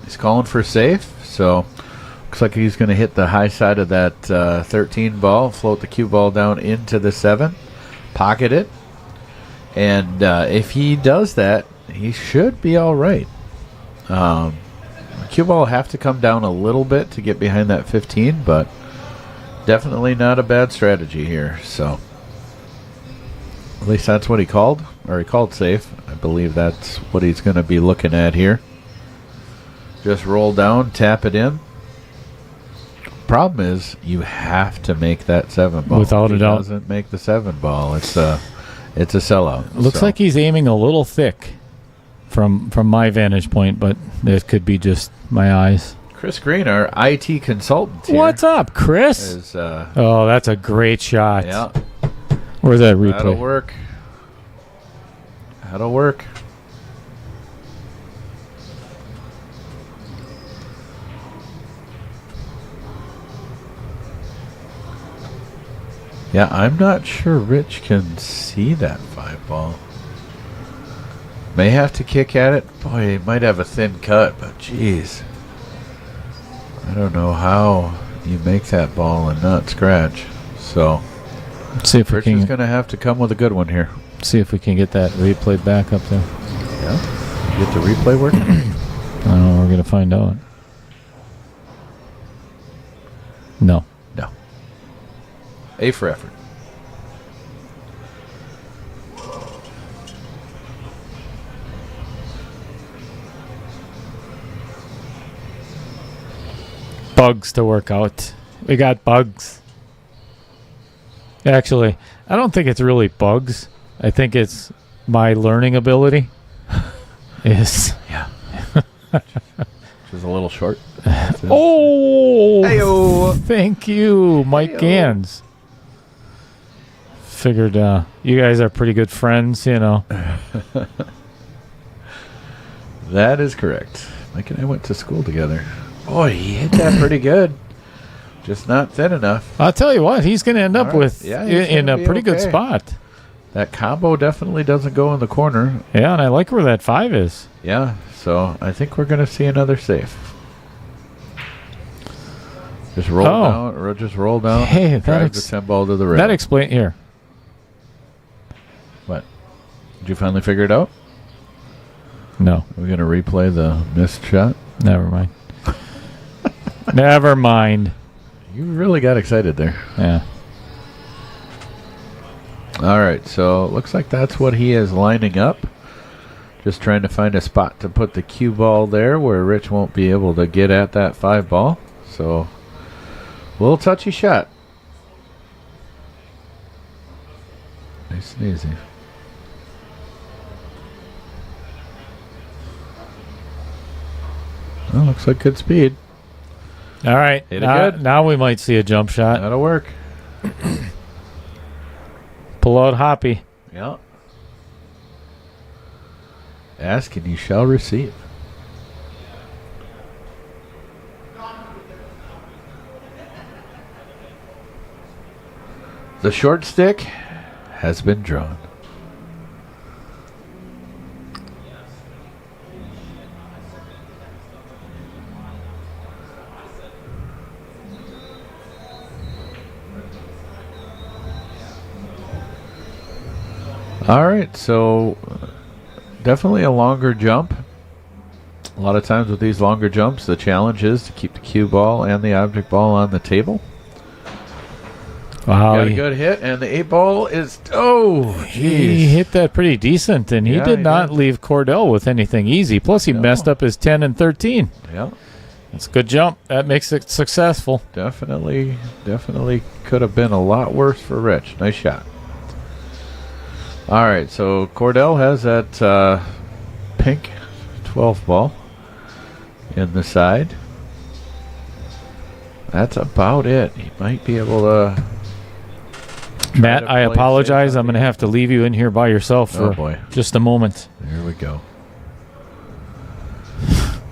He's calling for safe, so looks like he's going to hit the high side of that 13 ball, float the cue ball down into the 7, pocket it, and if he does that, he should be all right. Cue ball will have to come down a little bit to get behind that 15, but definitely not a bad strategy here. So at least that's what he called, or he called safe. I believe that's what he's going to be looking at here. Just roll down, tap it in. Problem is, you have to make that 7 ball. Without a doubt. Doesn't make the 7 ball. It's a sellout. Looks like he's aiming a little thick from my vantage point, but it could be just my eyes. Chris Green, our IT consultant here. What's up, Chris? Is, oh, that's a great shot. yeah. Where's that replay? That'll work. That'll work. Yeah, I'm not sure Rich can see that 5 ball. May have to kick at it. Boy, he might have a thin cut, but geez. I don't know how you make that ball and not scratch. So, Let's see if Rich we is can going to have to come with a good one here. see if we can get that replay back up there. Yeah. Get the replay working. I don't know. We're gonna find out. No. No. A for effort. Bugs to work out. We got bugs. Actually, I don't think it's really bugs. I think it's my learning ability. Is Yeah. Just a little short. oh, Hey-o. thank you, Mike Hey-o. Gans. Figured you guys are pretty good friends, you know. That is correct. Mike and I went to school together. Boy, he hit that pretty good. Just not thin enough. I'll tell you what, he's going to end up All right. with Yeah, he's in a gonna be pretty good okay. spot. That combo definitely doesn't go in the corner. Yeah, and I like where that 5 is. Yeah, so I think we're going to see another safe. Just roll down, or just roll down. Hey, and drive the 10 ball to the rail. That explain here. What? Did you finally figure it out? No, We're going to replay the missed shot. never mind. Never mind. You really got excited there. Yeah. All right, so it looks like that's what he is lining up. Just trying to find a spot to put the cue ball there where Rich won't be able to get at that 5 ball. So, a little touchy shot. Nice and easy. Well, looks like good speed. All right. Hit it good. Now we might see a jump shot. That'll work. Pull out Hoppy. Yeah. Ask and you shall receive. The short stick has been drawn. All right, so definitely a longer jump. A lot of times with these longer jumps, the challenge is to keep the cue ball and the object ball on the table. Wow. Got a good hit, and the 8 ball is... Oh, He jeez. hit that pretty decent, and he Yeah, did he not did. leave Kordell with anything easy. Plus, he No. messed up his 10 and 13. Yeah, That's a good jump. That makes it successful. definitely could have been a lot worse for Rich. Nice shot. All right, so Kordell has that pink 12 ball in the side. That's about it. He might be able to... Matt, to I play apologize. safe on I'm going to the- have to leave you in here by yourself Oh, for boy. just a moment. There we go.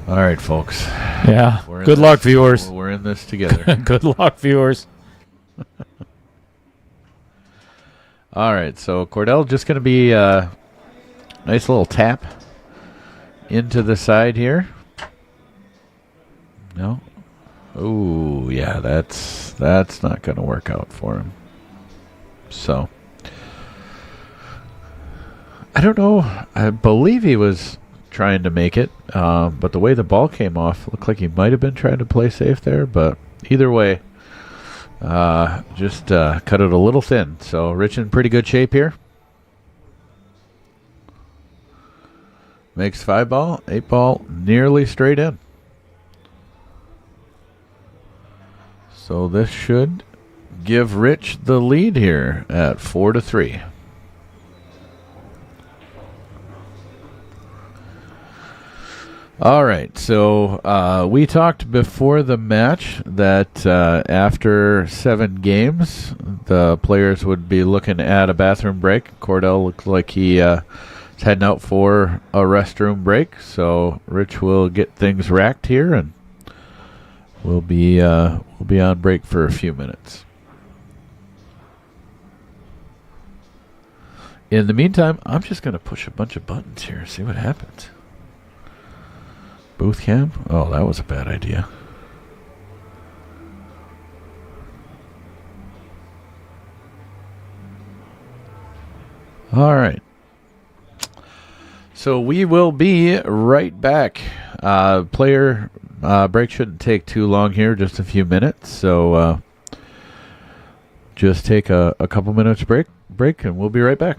All right, folks. Yeah. Good luck, viewers. We're in this together. Good luck, viewers. All right, so Kordell just going to be a nice little tap into the side here. No. Oh, yeah, that's not going to work out for him. So, I don't know. I believe he was trying to make it, but the way the ball came off, looked like he might have been trying to play safe there. But either way, just cut it a little thin. So Rich in pretty good shape here. Makes 5 ball, 8 ball, nearly straight in. So this should give Rich the lead here at 4-3. All right, so we talked before the match that after 7 games, the players would be looking at a bathroom break. Kordell looked like he is heading out for a restroom break, so Rich will get things racked here, and we'll be on break for a few minutes. In the meantime, I'm just going to push a bunch of buttons here and see what happens. Booth cam? Oh, that was a bad idea. All right. So we will be right back. Player break shouldn't take too long here, just a few minutes. So just take a couple minutes break, and we'll be right back.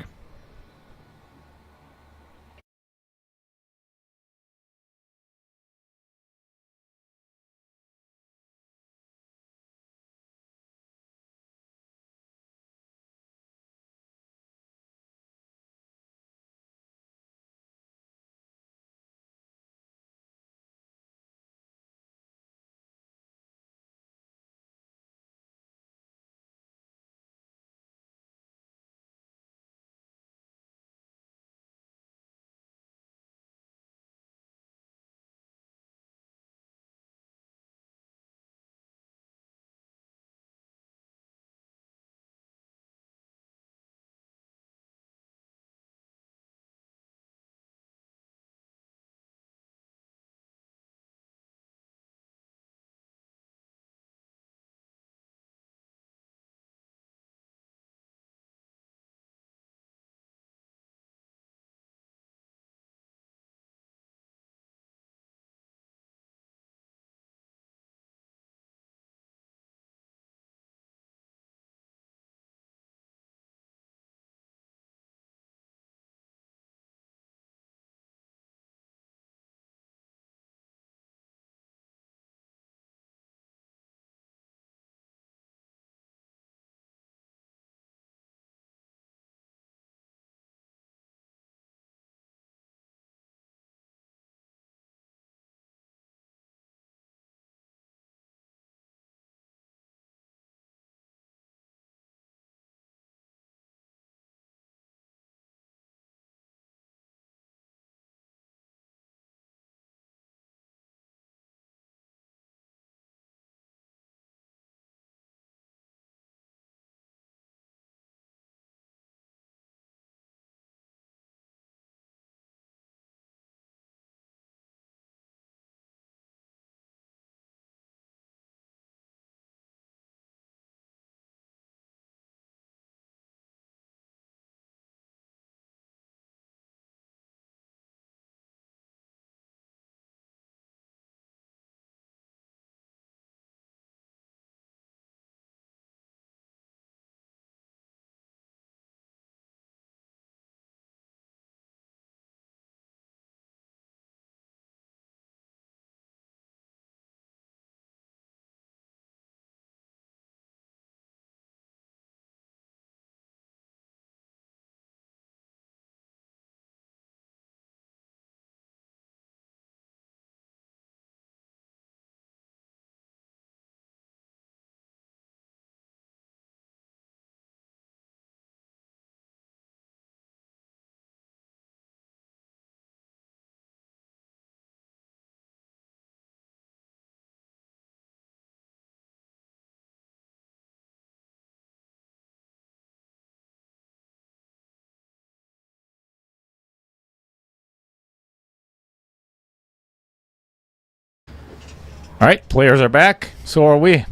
All right, players are back. So are we.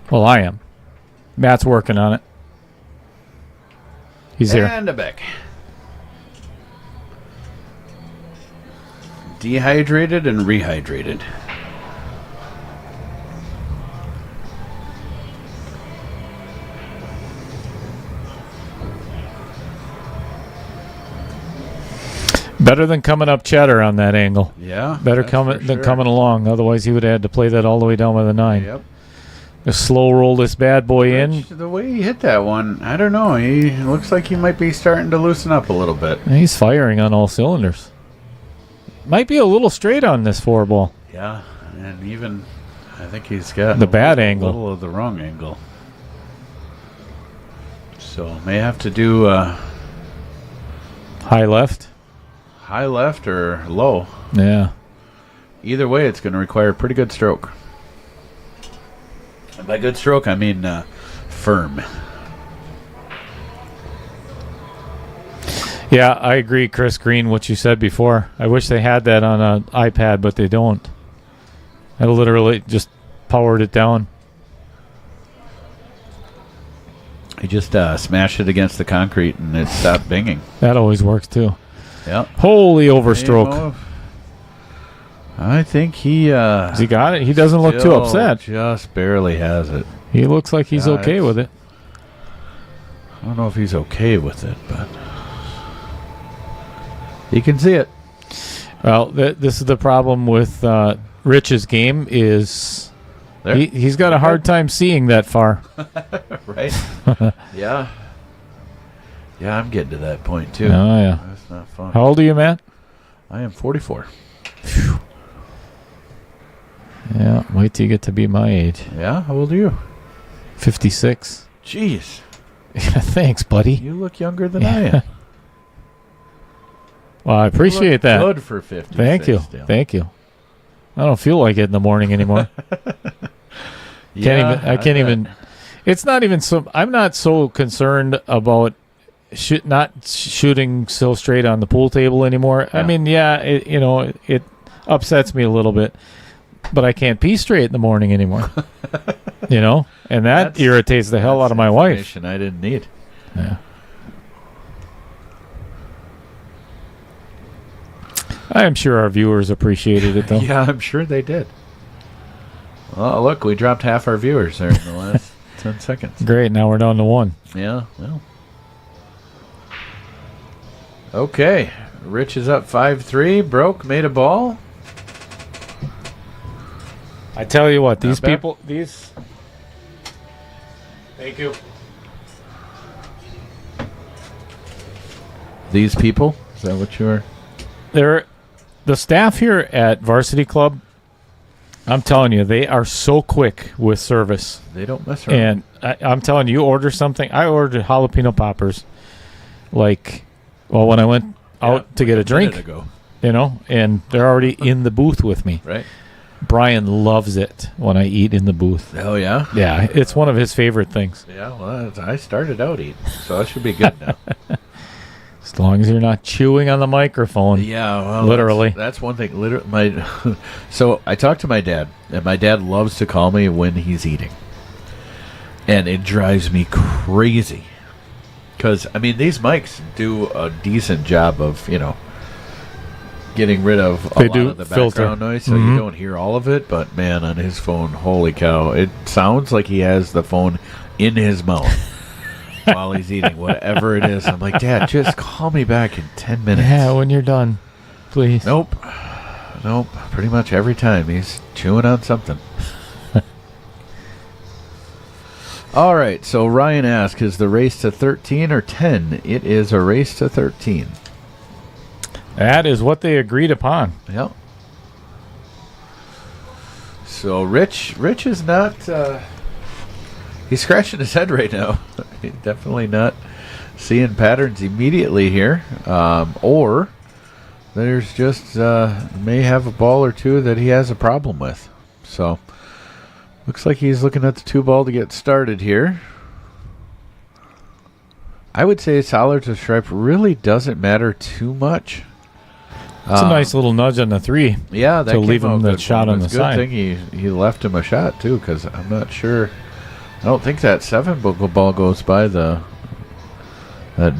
Well, I am. Matt's working on it. He's here. And a back. Dehydrated and rehydrated. Better than coming up cheddar on that angle. Yeah. Better than coming along. Otherwise, he would have had to play that all the way down by the 9. Yep. Just slow roll this bad boy in. The way he hit that one, I don't know. He looks like he might be starting to loosen up a little bit. He's firing on all cylinders. Might be a little straight on this 4 ball. Yeah, and even I think he's got the bad angle. A little of the wrong angle. So may have to do high left. High left or low. Yeah. Either way, it's going to require a pretty good stroke. And by good stroke, I mean firm. Yeah, I agree, Chris Green, what you said before. I wish they had that on an iPad, but they don't. I literally just powered it down. He just smashed it against the concrete and it stopped binging. That always works, too. Yep. Holy overstroke. I think he... Has he got it? He doesn't look too upset. Just barely has it. He looks like he's okay with it. I don't know if he's okay with it, but... You can see it. Well, this is the problem with Rich's game is he's got a hard time seeing that far. Right? Yeah. Yeah, I'm getting to that point, too. Oh, yeah. That's not fun. How old are you, Matt? I am 44. Phew. Yeah, wait till you get to be my age. Yeah? How old are you? 56. Jeez. Yeah, thanks, buddy. You look younger than I am. Well, I appreciate that. Good for 50. Thank you. Still. Thank you. I don't feel like it in the morning anymore. I can't even. It's not even so. I'm not so concerned about not shooting so straight on the pool table anymore. Yeah. I mean, yeah, it upsets me a little bit, but I can't pee straight in the morning anymore. And that irritates the hell out of my wife. I didn't need. Yeah. I am sure our viewers appreciated it, though. Yeah, I'm sure they did. Oh, look, we dropped half our viewers there in the last 10 seconds. Great, now we're down to 1. Yeah, well. Okay, Rich is up 5-3. Broke, made a ball. I tell you what, Thank you. These people? Is that what you were? The staff here at Varsity Club, I'm telling you, they are so quick with service. They don't mess around. And I'm telling you order something. I ordered jalapeno poppers, when I went out to get a drink, and they're already in the booth with me. Right. Brian loves it when I eat in the booth. Oh, yeah? Yeah, it's one of his favorite things. Yeah, well, I started out eating, so I should be good now. As long as you're not chewing on the microphone. Yeah, well, literally. That's one thing. So I talked to my dad, and my dad loves to call me when he's eating. And it drives me crazy. Because, these mics do a decent job of, getting rid of a lot of the background noise, so you don't hear all of it. But, man, on his phone, holy cow, it sounds like he has the phone in his mouth. While he's eating whatever it is. I'm like, Dad, just call me back in 10 minutes. Yeah, when you're done, please. Nope. Pretty much every time he's chewing on something. All right, so Ryan asks, is the race to 13 or 10? It is a race to 13. That is what they agreed upon. Yep. So Rich is not... he's scratching his head right now. He's definitely not seeing patterns immediately here. Or there's just may have a ball or two that he has a problem with. So looks like he's looking at the 2 ball to get started here. I would say solid to stripe really doesn't matter too much. It's a nice little nudge on the 3. Yeah, that to came leave him out the good shot for him. on the It's a side. good thing he left him a shot too, because I'm not sure. I don't think that 7 ball goes by that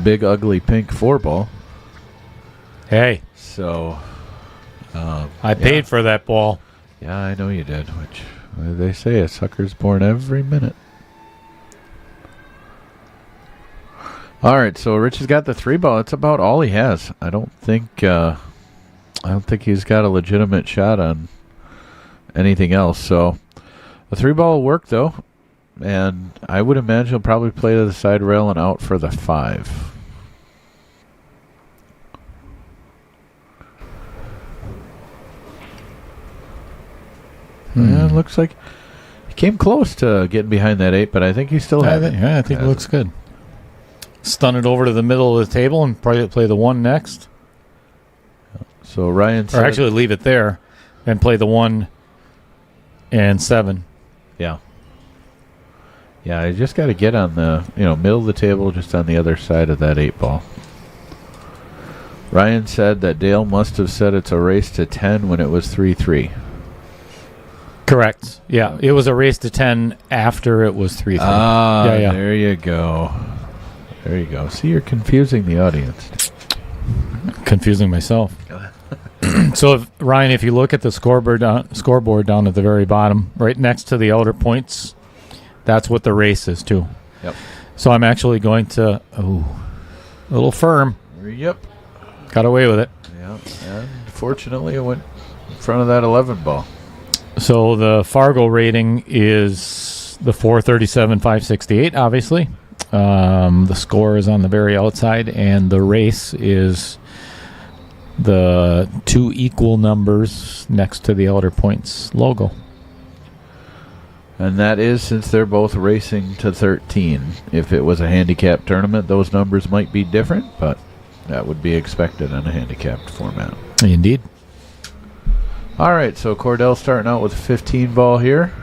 big ugly pink 4 ball. Hey, So I paid for that ball. yeah, I know you did. Which they say a sucker's born every minute. All right, so Rich has got the 3 ball. It's about all he has. I don't think he's got a legitimate shot on anything else. So the 3 ball will work though, and I would imagine he'll probably play to the side rail and out for the 5. Yeah, it looks like he came close to getting behind that 8, but I think he still has it. I think it looks good. Stun it over to the middle of the table and probably play the 1 next. So Ryan said, Or actually leave it there and play the 1 and 7. yeah. Yeah, I just got to get on the middle of the table, just on the other side of that 8 ball. Ryan said that Dale must have said it's a race to 10 when it was 3-3. Correct. Yeah, it was a race to 10 after it was 3-3. Ah, yeah. There you go. There you go. See, you're confusing the audience. Confusing myself. So, Ryan, if you look at the scoreboard down at the very bottom, right next to the outer points, that's what the race is too. Yep. So I'm actually going to, a little firm. Yep. Got away with it. Yeah. And fortunately, it went in front of that 11 ball. So the Fargo rating is the 437-568, obviously. The score is on the very outside, and the race is the 2 equal numbers next to the outer points logo. And that is since they're both racing to 13. If it was a handicap tournament, those numbers might be different, but that would be expected in a handicapped format. Indeed. All right, so Kordell starting out with a 15 ball here.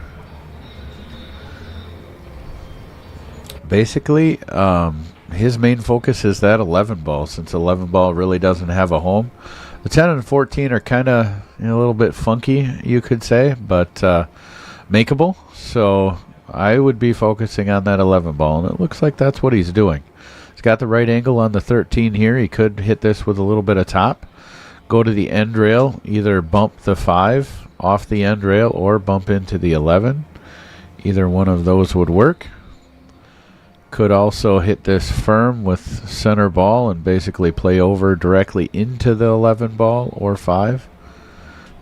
Basically, his main focus is that 11 ball, since 11 ball really doesn't have a home. The 10 and 14 are kind of a little bit funky, you could say, but makeable. So I would be focusing on that 11 ball, and it looks like that's what he's doing. He's got the right angle on the 13 here. He could hit this with a little bit of top. Go to the end rail, either bump the 5 off the end rail or bump into the 11. Either one of those would work. Could also hit this firm with center ball and basically play over directly into the 11 ball or 5,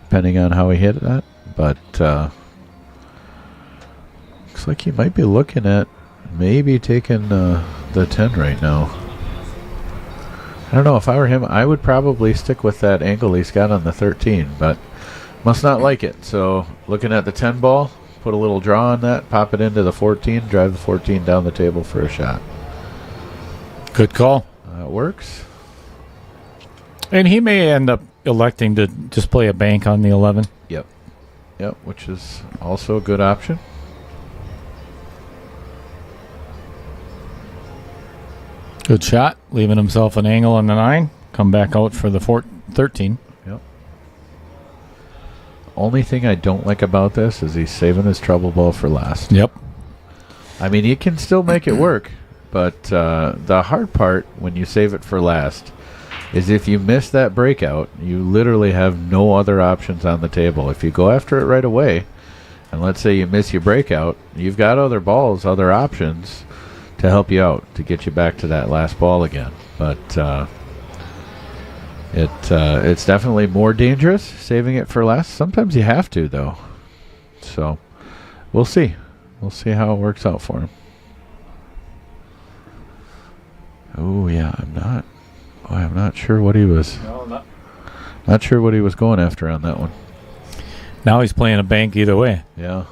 depending on how he hit that. But looks like he might be looking at maybe taking the 10 right now. I don't know. If I were him, I would probably stick with that angle he's got on the 13, but must not like it. So looking at the 10 ball, put a little draw on that, pop it into the 14, drive the 14 down the table for a shot. Good call. That works. And he may end up electing to just play a bank on the 11. Yep, which is also a good option. Good shot. Leaving himself an angle on the 9. Come back out for the 13. Yep. Only thing I don't like about this is he's saving his trouble ball for last. Yep. I mean, he can still make it work, but the hard part when you save it for last is if you miss that breakout, you literally have no other options on the table. If you go after it right away, and let's say you miss your breakout, you've got other balls, other options to help you out, to get you back to that last ball again. But it's definitely more dangerous saving it for last. Sometimes you have to, though. So we'll see. We'll see how it works out for him. Oh yeah, I'm not sure what he was. No, Not sure what he was going after on that one. Now he's playing a bank either way. Yeah.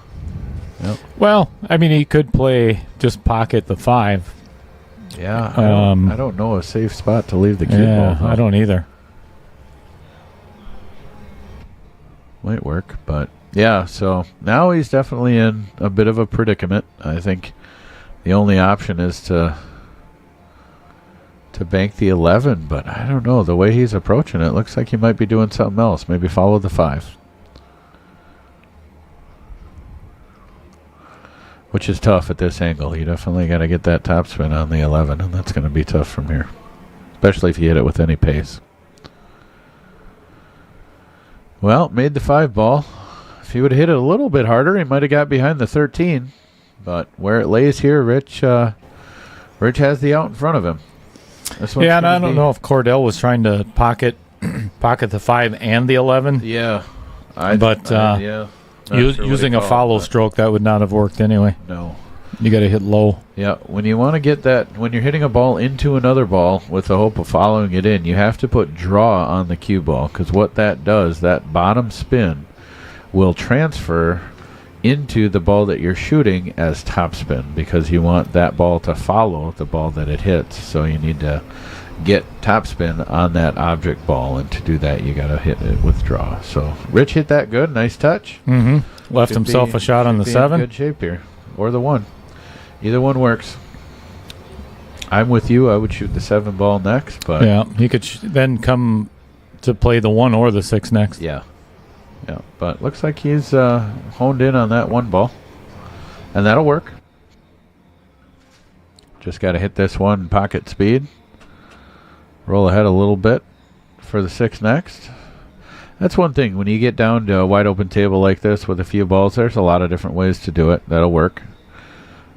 Yep. Well, I mean, he could play just pocket the 5. Yeah. I don't know a safe spot to leave the cue ball. I don't either. Might work, but yeah, so now he's definitely in a bit of a predicament. I think the only option is to to bank the 11, but I don't know. The way he's approaching it, looks like he might be doing something else. Maybe follow the 5. Which is tough at this angle. You definitely got to get that topspin on the 11, and that's going to be tough from here. Especially if you hit it with any pace. Well, made the 5 ball. If he would have hit it a little bit harder, he might have got behind the 13. But where it lays here, Rich has the out in front of him. Yeah, and I don't know if Kordell was trying to pocket the 5 and the 11. Yeah. Using a follow stroke, that would not have worked anyway. No. You got to hit low. Yeah, when you want to get that, when you're hitting a ball into another ball with the hope of following it in, you have to put draw on the cue ball, because what that does, that bottom spin will transfer into the ball that you're shooting as topspin, because you want that ball to follow the ball that it hits. So you need to get topspin on that object ball, and to do that you got to hit it with draw. So Rich hit that good, nice touch. Left himself a shot on the 7. Good shape here, or the 1. Either one works. I'm with you. I would shoot the 7 ball next, but yeah, he could then come to play the 1 or the 6 next. Yeah, but looks like he's honed in on that 1 ball, and that'll work. Just got to hit this one pocket speed. Roll ahead a little bit for the 6 next. That's one thing. When you get down to a wide open table like this with a few balls, there's a lot of different ways to do it. That'll work.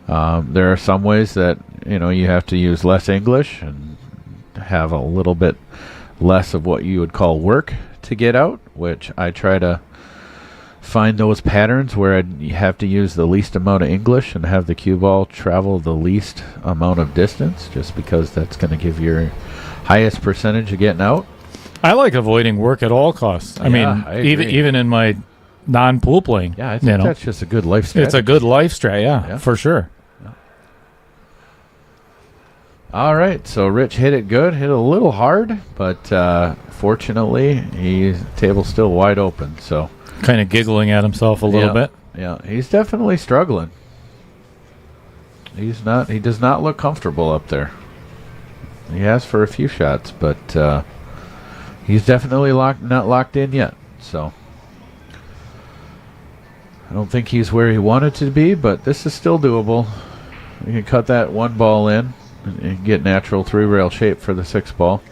There are some ways that you have to use less English and have a little bit less of what you would call work to get out, which I try to find those patterns where you have to use the least amount of English and have the cue ball travel the least amount of distance, just because that's going to give your highest percentage of getting out. I like avoiding work at all costs. I even in my non-pool playing. Yeah, I think that's just a good life strategy. It's a good life strat, for sure. Yeah. All right, so Rich hit it good, hit it a little hard, but fortunately, table's still wide open. So kind of giggling at himself a little bit. Yeah, he's definitely struggling. He does not look comfortable up there. He has for a few shots, but he's definitely not locked in yet. So I don't think he's where he wanted to be, but this is still doable. You can cut that 1 ball in and get natural 3-rail shape for the 6 ball.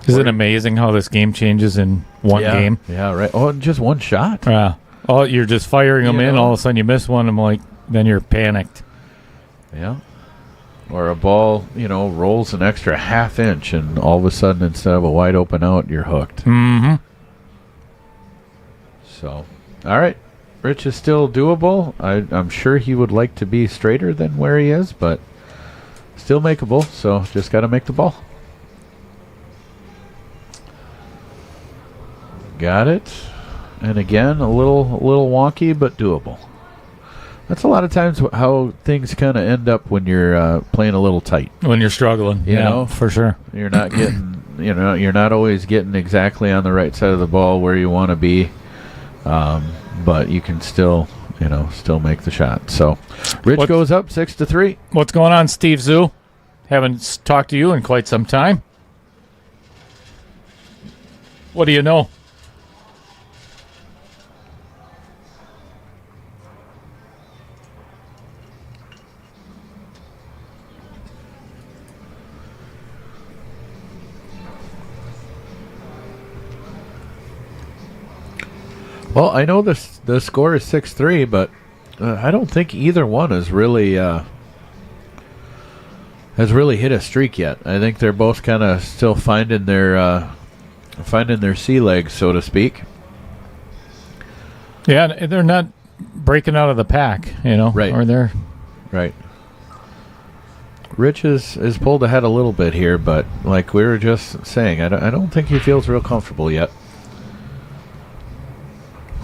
Isn't it amazing how this game changes in one game? Yeah, right. Oh, just 1 shot. Yeah. Oh, you're just firing them in. All of a sudden you miss one. Then you're panicked. Yeah. Or a ball, rolls an extra ½ inch, and all of a sudden, instead of a wide open out, you're hooked. Mm-hmm. So, all right. Rich is still doable. I'm sure he would like to be straighter than where he is, but still makeable. So, just got to make the ball. Got it. And again, a little wonky, but doable. That's a lot of times how things kind of end up when you're playing a little tight. When you're struggling, you know, for sure. You're not getting, you're not always getting exactly on the right side of the ball where you want to be, but you can still make the shot. So, Rich goes up 6-3. What's going on, Steve Zoo? Haven't talked to you in quite some time. What do you know? Well, I know the score is 6-3, but I don't think either one has really hit a streak yet. I think they're both kind of still finding their sea legs, so to speak. Yeah, they're not breaking out of the pack, Right. Or they're right. Rich is pulled ahead a little bit here, but like we were just saying, I don't think he feels real comfortable yet.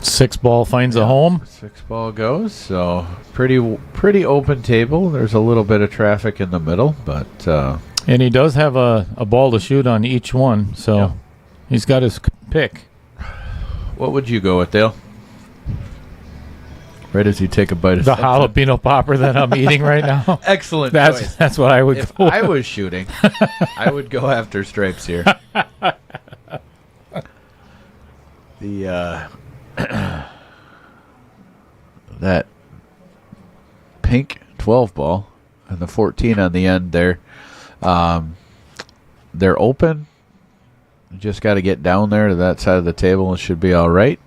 6 ball finds a home. 6 ball goes, so pretty open table. There's a little bit of traffic in the middle, but and he does have a ball to shoot on each one, so he's got his pick. What would you go with, Dale? right as you take a bite of The something. jalapeno popper that I'm eating right now. Excellent choice. That's what I would If go I with. was shooting, I would go after stripes here. The that pink 12 ball and the 14 on the end there, they're open. You just got to get down there to that side of the table and should be all right.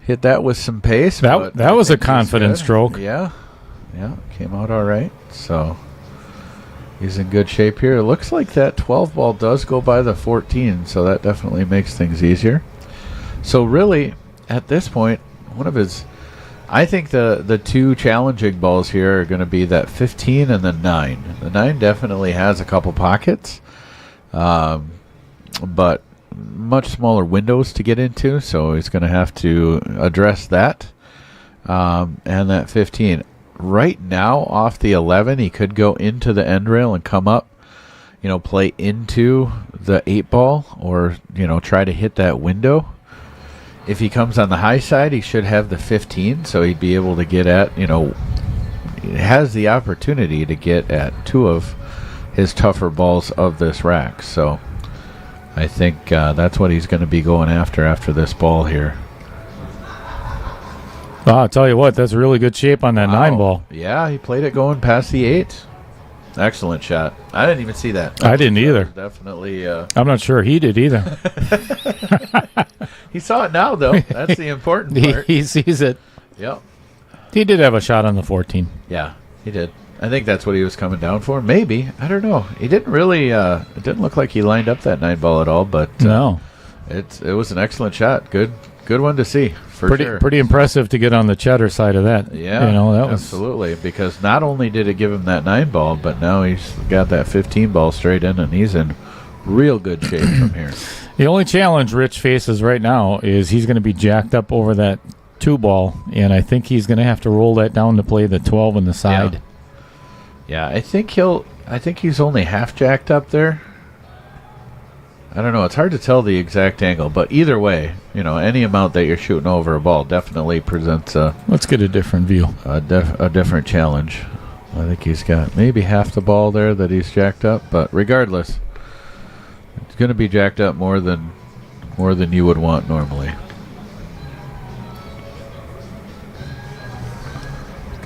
Hit that with some pace. That but I was a think he's confident good. stroke. Yeah, came out all right. So he's in good shape here. It looks like that 12 ball does go by the 14, so that definitely makes things easier. So really, at this point, I think the two challenging balls here are going to be that 15 and the 9. The 9 definitely has a couple pockets, but much smaller windows to get into, so he's going to have to address that. And that 15. Right now, off the 11, he could go into the end rail and come up, play into the 8 ball or, try to hit that window. If he comes on the high side, he should have the 15, so he'd be able to get at, has the opportunity to get at two of his tougher balls of this rack. So I think that's what he's going to be going after this ball here. Well, I'll tell you what, that's really good shape on that 9 ball. Yeah, he played it going past the 8. Excellent shot. I didn't even see that. I didn't either. Definitely. I'm not sure he did either. He saw it now, though. That's the important part. He sees it. Yep. He did have a shot on the 14. Yeah, he did. I think that's what he was coming down for. Maybe. I don't know. He didn't really, it didn't look like he lined up that 9 ball at all, but No. it was an excellent shot. Good one to see, for sure. Pretty impressive to get on the cheddar side of that. Yeah, that was absolutely. Because not only did it give him that 9 ball, but now he's got that 15 ball straight in, and he's in real good shape from here. the only challenge Rich faces right now is he's going to be jacked up over that 2 ball, and I think he's going to have to roll that down to play the 12 on the side. Yeah, I think he's only half jacked up there. I don't know. It's hard to tell the exact angle, but either way, any amount that you're shooting over a ball definitely presents Let's get a different view. a different challenge. I think he's got maybe half the ball there that he's jacked up, but regardless, it's going to be jacked up more than you would want normally.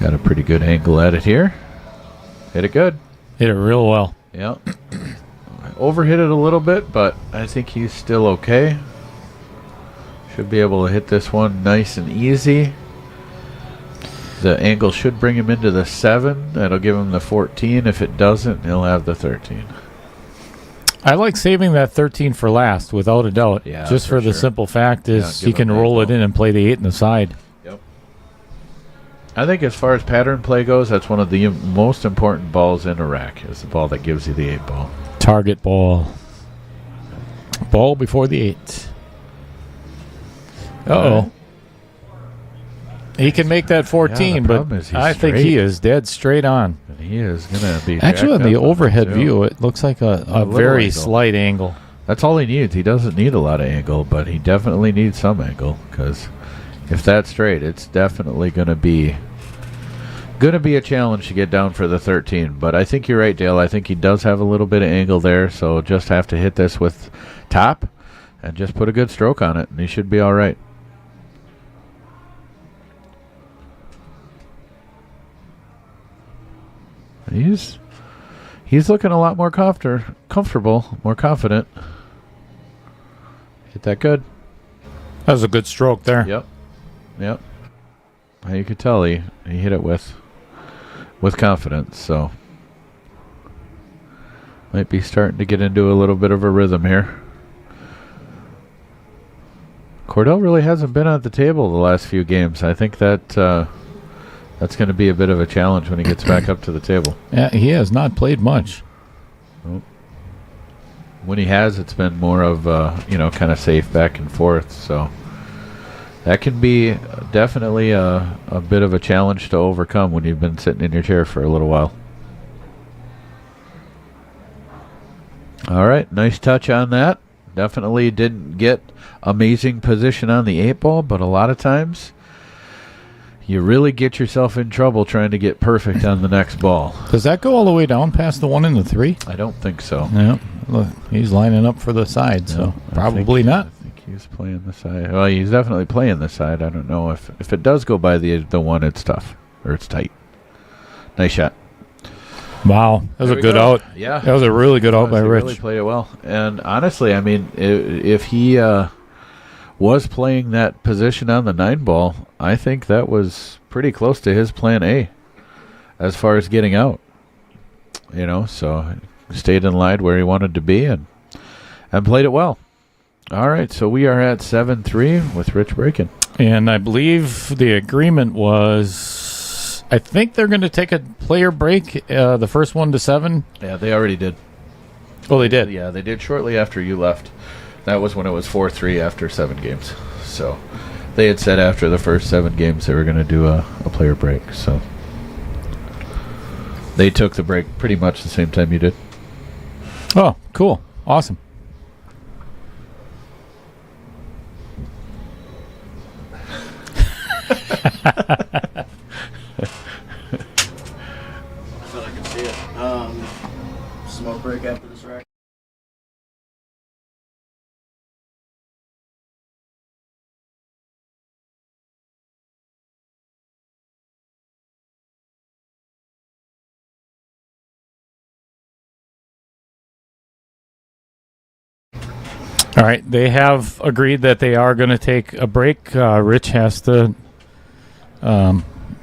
Got a pretty good angle at it here. Hit it good. Hit it real well. Yeah. Overhit it a little bit, but I think he's still okay. Should be able to hit this one nice and easy. The angle should bring him into the 7. That'll give him the 14. If it doesn't, he'll have the 13. I like saving that 13 for last, without a doubt. Yeah, just for the sure. simple fact is Yeah, he give him can that roll it ball. in and play the 8 in the side. Yep. I think as far as pattern play goes, that's one of the most important balls in a rack, is the ball that gives you the 8 ball. Target ball. Ball before the 8. Uh-oh. He can make that 14, but problem is he's I think straight. he is dead straight on. And he is going to be Actually, on jacked the up overhead too. view, it looks like a little very angle. slight angle. That's all he needs. He doesn't need a lot of angle, but he definitely needs some angle, because if that's straight, it's definitely going to be a challenge to get down for the 13. But I think you're right, Dale. I think he does have a little bit of angle there, so just have to hit this with top and just put a good stroke on it, and he should be all right. He's looking a lot more comfortable, more confident. Hit that good. That was a good stroke there. Yep. You could tell he hit it with confidence, so might be starting to get into a little bit of a rhythm here. Kordell really hasn't been at the table the last few games. I think that's going to be a bit of a challenge when he gets back up to the table. Yeah, he has not played much. When he has, it's been more of kind of safe back and forth. So that can be definitely a bit of a challenge to overcome when you've been sitting in your chair for a little while. All right, nice touch on that. Definitely didn't get amazing position on the 8 ball, but a lot of times you really get yourself in trouble trying to get perfect on the next ball. Does that go all the way down past the 1 and the 3? I don't think so. Yeah. Look, he's lining up for the side, so probably not. I think he's playing the side. Well, he's definitely playing the side. I don't know if it does go by the 1, it's tough or it's tight. Nice shot. Wow, that was a good out. Yeah, that was a really good out by Rich. He really played it well. And honestly, I mean, if he was playing that position on the 9 ball, I think that was pretty close to his plan A as far as getting out. You know, so stayed in line where he wanted to be and played it well. All right, so we are at 7-3 with Rich breaking. And I believe the agreement was, I think they're going to take a player break, the first 1 to 7. Yeah, they already did. Oh, they did? Yeah, they did shortly after you left. That was when it was 4-3 after 7 games. So they had said after the first 7 games they were going to do a player break. So they took the break pretty much the same time you did. Oh, cool. Awesome. I can see it. Smoke break after this rack. All right, they have agreed that they are going to take a break. Rich has to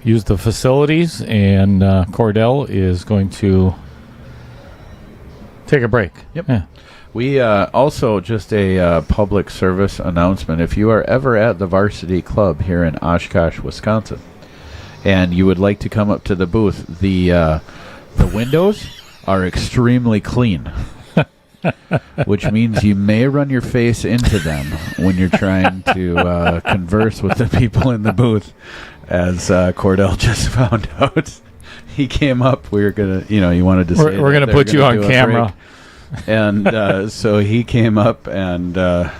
use the facilities, and Kordell is going to take a break. Yep. Yeah. We also, just a public service announcement. If you are ever at the Varsity Club here in Oshkosh, Wisconsin, and you would like to come up to the booth, the windows are extremely clean. Which means you may run your face into them when you're trying to converse with the people in the booth, as Kordell just found out. He came up. We were gonna, he wanted to say we're gonna put you on camera, and so he came up and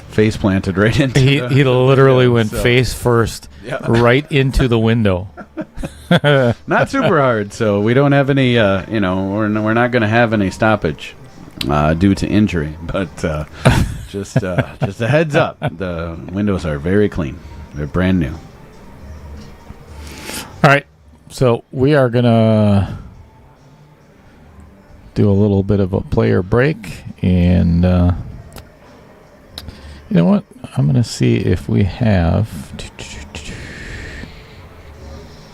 face planted right into. He literally went face first, right into the window. Not super hard, so we don't have any. We're not going to have any stoppage. Due to injury, but just a heads up, the windows are very clean. They're brand new. All right, so we are gonna do a little bit of a player break, and you know what? I'm gonna see if we have.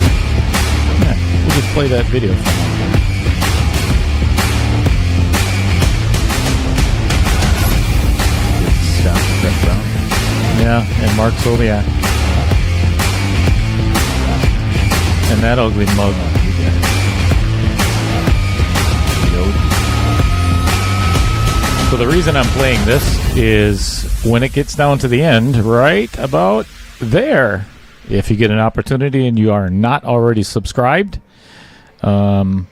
Yeah, we'll just play that video. Yeah, and Mark Zodiac. And that ugly mug. So the reason I'm playing this is when it gets down to the end, right about there, if you get an opportunity and you are not already subscribed, let's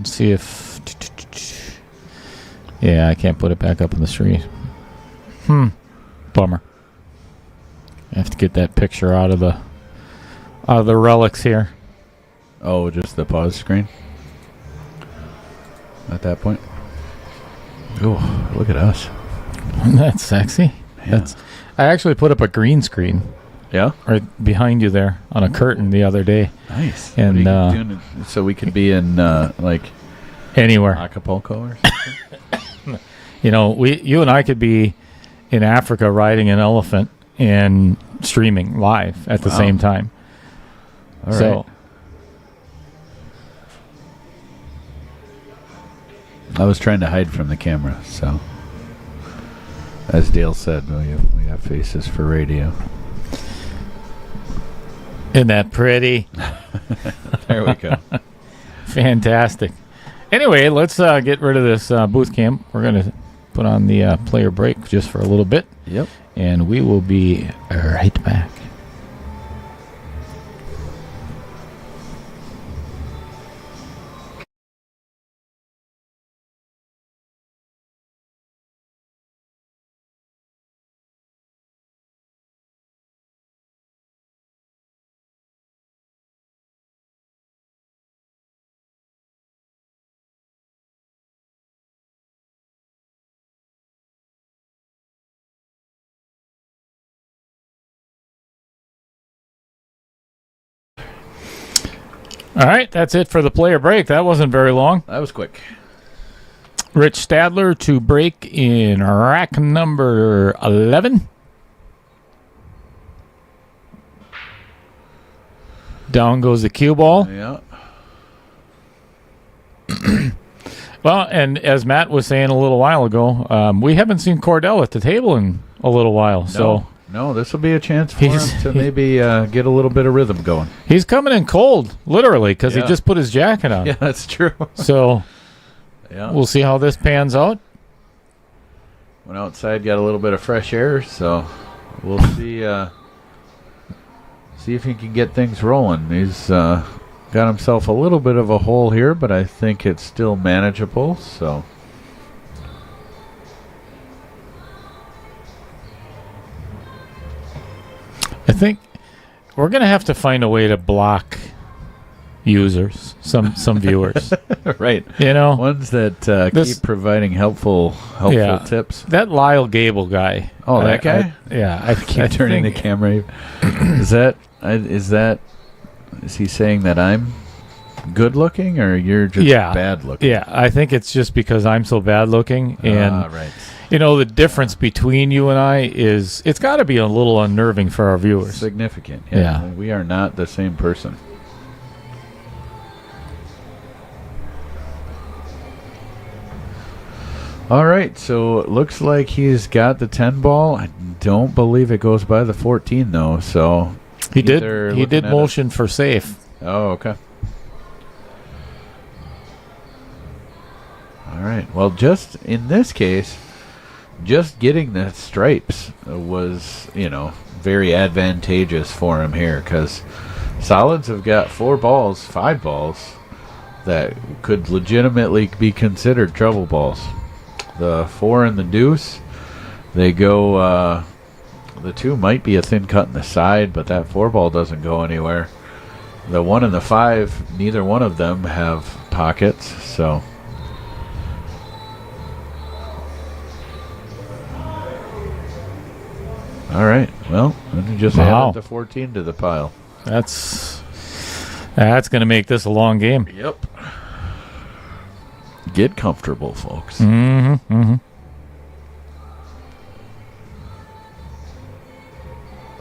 see if... Yeah, I can't put it back up on the screen. Bummer. I have to get that picture out of the relics here. Oh, just the pause screen at that point. Oh, look at us. Isn't that sexy? Yeah. I actually put up a green screen. Yeah? Right behind you there on a curtain the other day. Nice. And so we could be in anywhere. Acapulco or something. You and I could be in Africa riding an elephant and streaming live at the same time. All right. I was trying to hide from the camera, so as Dale said, we got faces for radio. Isn't that pretty? There we go. Fantastic. Anyway, let's get rid of this booth cam. We're going to put on the player break just for a little bit. Yep. And we will be right back. All right, that's it for the player break. That wasn't very long. That was quick. Rich Stadler to break in rack number 11. Down goes the cue ball. Yeah. Well, and as Matt was saying a little while ago, we haven't seen Kordell at the table in a little while. So no, this will be a chance for him to maybe get a little bit of rhythm going. He's coming in cold, literally, because he just put his jacket on. Yeah, that's true. So we'll see how this pans out. Went outside, got a little bit of fresh air, so we'll see. See if he can get things rolling. He's got himself a little bit of a hole here, but I think it's still manageable. So. I think we're going to have to find a way to block users, some viewers. Right. You know? Ones that keep providing helpful tips. That Lyle Gable guy. Oh, that guy? I keep turning the camera. Is he saying that I'm good looking or you're just bad looking? Yeah, I think it's just because I'm so bad looking. And right. You know, the difference between you and I is it's got to be a little unnerving for our viewers. Significant. Yeah. We are not the same person. All right, so it looks like he's got the 10 ball. I don't believe it goes by the 14, though. So he did motion for safe. Oh, okay. All right. Well, just in this case, just getting the stripes was, very advantageous for him here because solids have got 5 balls that could legitimately be considered trouble balls. The 4 and the deuce, they go, the 2 might be a thin cut in the side, but that 4 ball doesn't go anywhere. The 1 and the 5, neither one of them have pockets, so. All right, well, then you just added the 14 to the pile. That's going to make this a long game. Yep. Get comfortable, folks. Mm-hmm. Mm-hmm.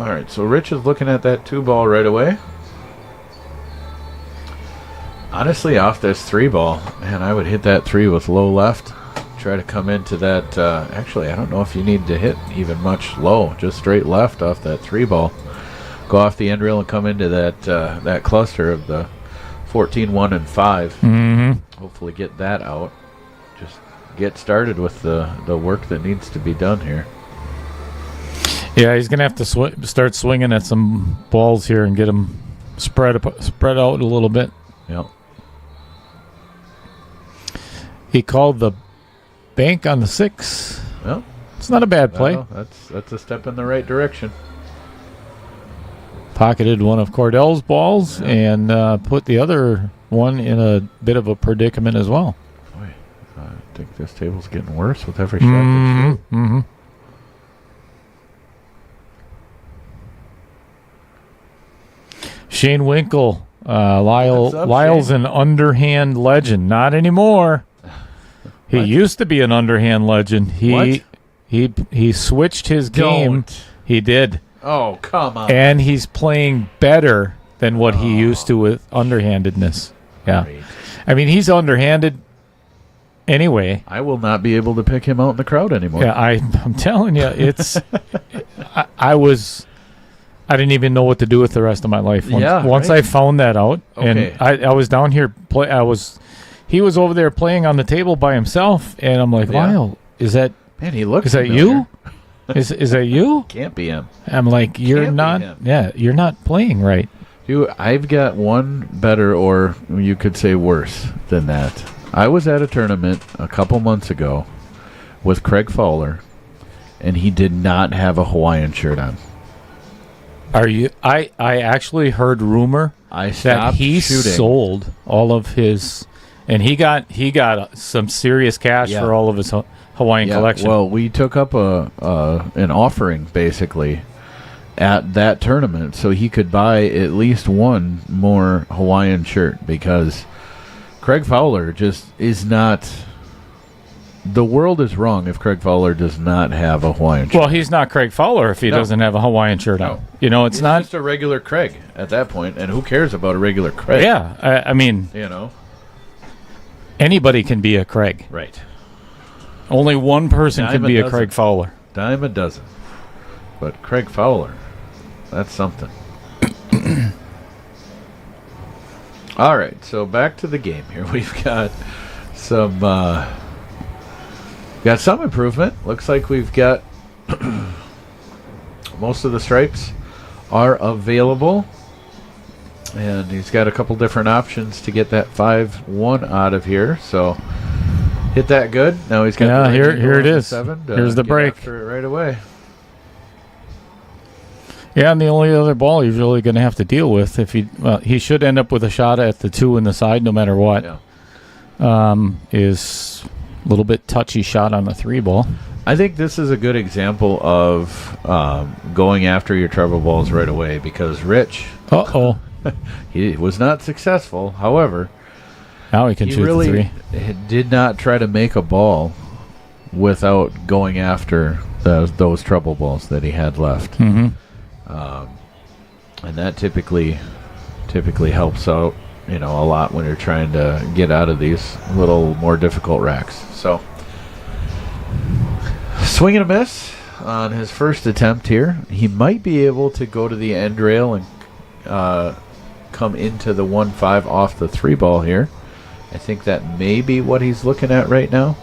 All right, so Rich is looking at that 2 ball right away. Honestly, off this 3 ball, man, I would hit that 3 with low left. Try to come into that. Actually, I don't know if you need to hit even much low. Just straight left off that 3 ball. Go off the end rail and come into that cluster of the 14, 1, and 5. Mm-hmm. Hopefully get that out. Just get started with the work that needs to be done here. Yeah, he's going to have to start swinging at some balls here and get them spread out a little bit. Yep. He called the bank on the 6. Well, it's not a bad play. No, that's a step in the right direction. Pocketed one of Kordell's balls and put the other one in a bit of a predicament as well. Boy, I think this table's getting worse with every shot. Mm-hmm. Shane Winkle, Lyle's an underhand legend. Not anymore. He used to be an underhand legend. He switched his game. Don't. He did. Oh, come on. And he's playing better than what he used to with underhandedness. Yeah. Great. I mean, he's underhanded anyway. I will not be able to pick him out in the crowd anymore. Yeah, I'm telling you, it's. I didn't even know what to do with the rest of my life. Once I found that out, okay. And I was down here. He was over there playing on the table by himself, and I'm like, Lyle, is that? Man, he looks. Is that familiar. you? Is that you? Can't be him. I'm like, you're not. Yeah, you're not playing right. Dude, I've got one better, or you could say worse than that. I was at a tournament a couple months ago with Craig Fowler, and he did not have a Hawaiian shirt on. Are you? I actually heard rumor that he shooting. sold all of his, and he got some serious cash for all of his Hawaiian collection. Well, we took up an offering basically, at that tournament so he could buy at least one more Hawaiian shirt, because Craig Fowler just is not. The world is wrong if Craig Fowler does not have a Hawaiian shirt. Well, he's not Craig Fowler if he doesn't have a Hawaiian shirt on. You know, it's He's not just a regular Craig at that point, and who cares about a regular Craig? Yeah, I mean, anybody can be a Craig. Right. Only one person can be a Craig Fowler. Dime a dozen. But Craig Fowler, that's something. All right, so back to the game here. We've got some improvement. Looks like we've got most of the stripes are available, and he's got a couple different options to get that 5-1 out of here. So hit that good. Now he's got the here it is. 7 Here's the break. After it right away. Yeah, and the only other ball he's really going to have to deal with, if he should end up with a shot at the 2 in the side no matter what. Yeah. Is a little bit touchy shot on the 3 ball. I think this is a good example of going after your trouble balls right away, because Rich, he was not successful. However, now he can shoot really the 3. Did not try to make a ball without going after those trouble balls that he had left. Mm-hmm. And that typically helps out, a lot when you're trying to get out of these little more difficult racks. So, swing and a miss on his first attempt here. He might be able to go to the end rail and come into the 1-5 off the 3 ball here. I think that may be what he's looking at right now.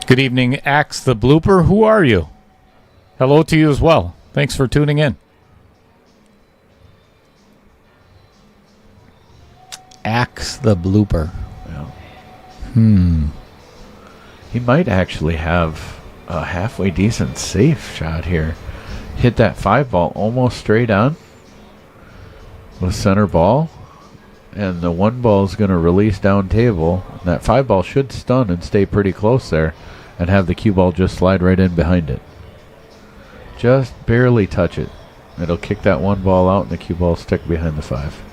Good evening, Axe the Blooper. Who are you? Hello to you as well. Thanks for tuning in. Axe the Blooper. Yeah. He might actually have a halfway decent safe shot here. Hit that 5 ball almost straight on with center ball, and the 1 ball is going to release down table. That 5 ball should stun and stay pretty close there, and have the cue ball just slide right in behind it. Just barely touch it. It'll kick that 1 ball out, and the cue ball stick behind the 5.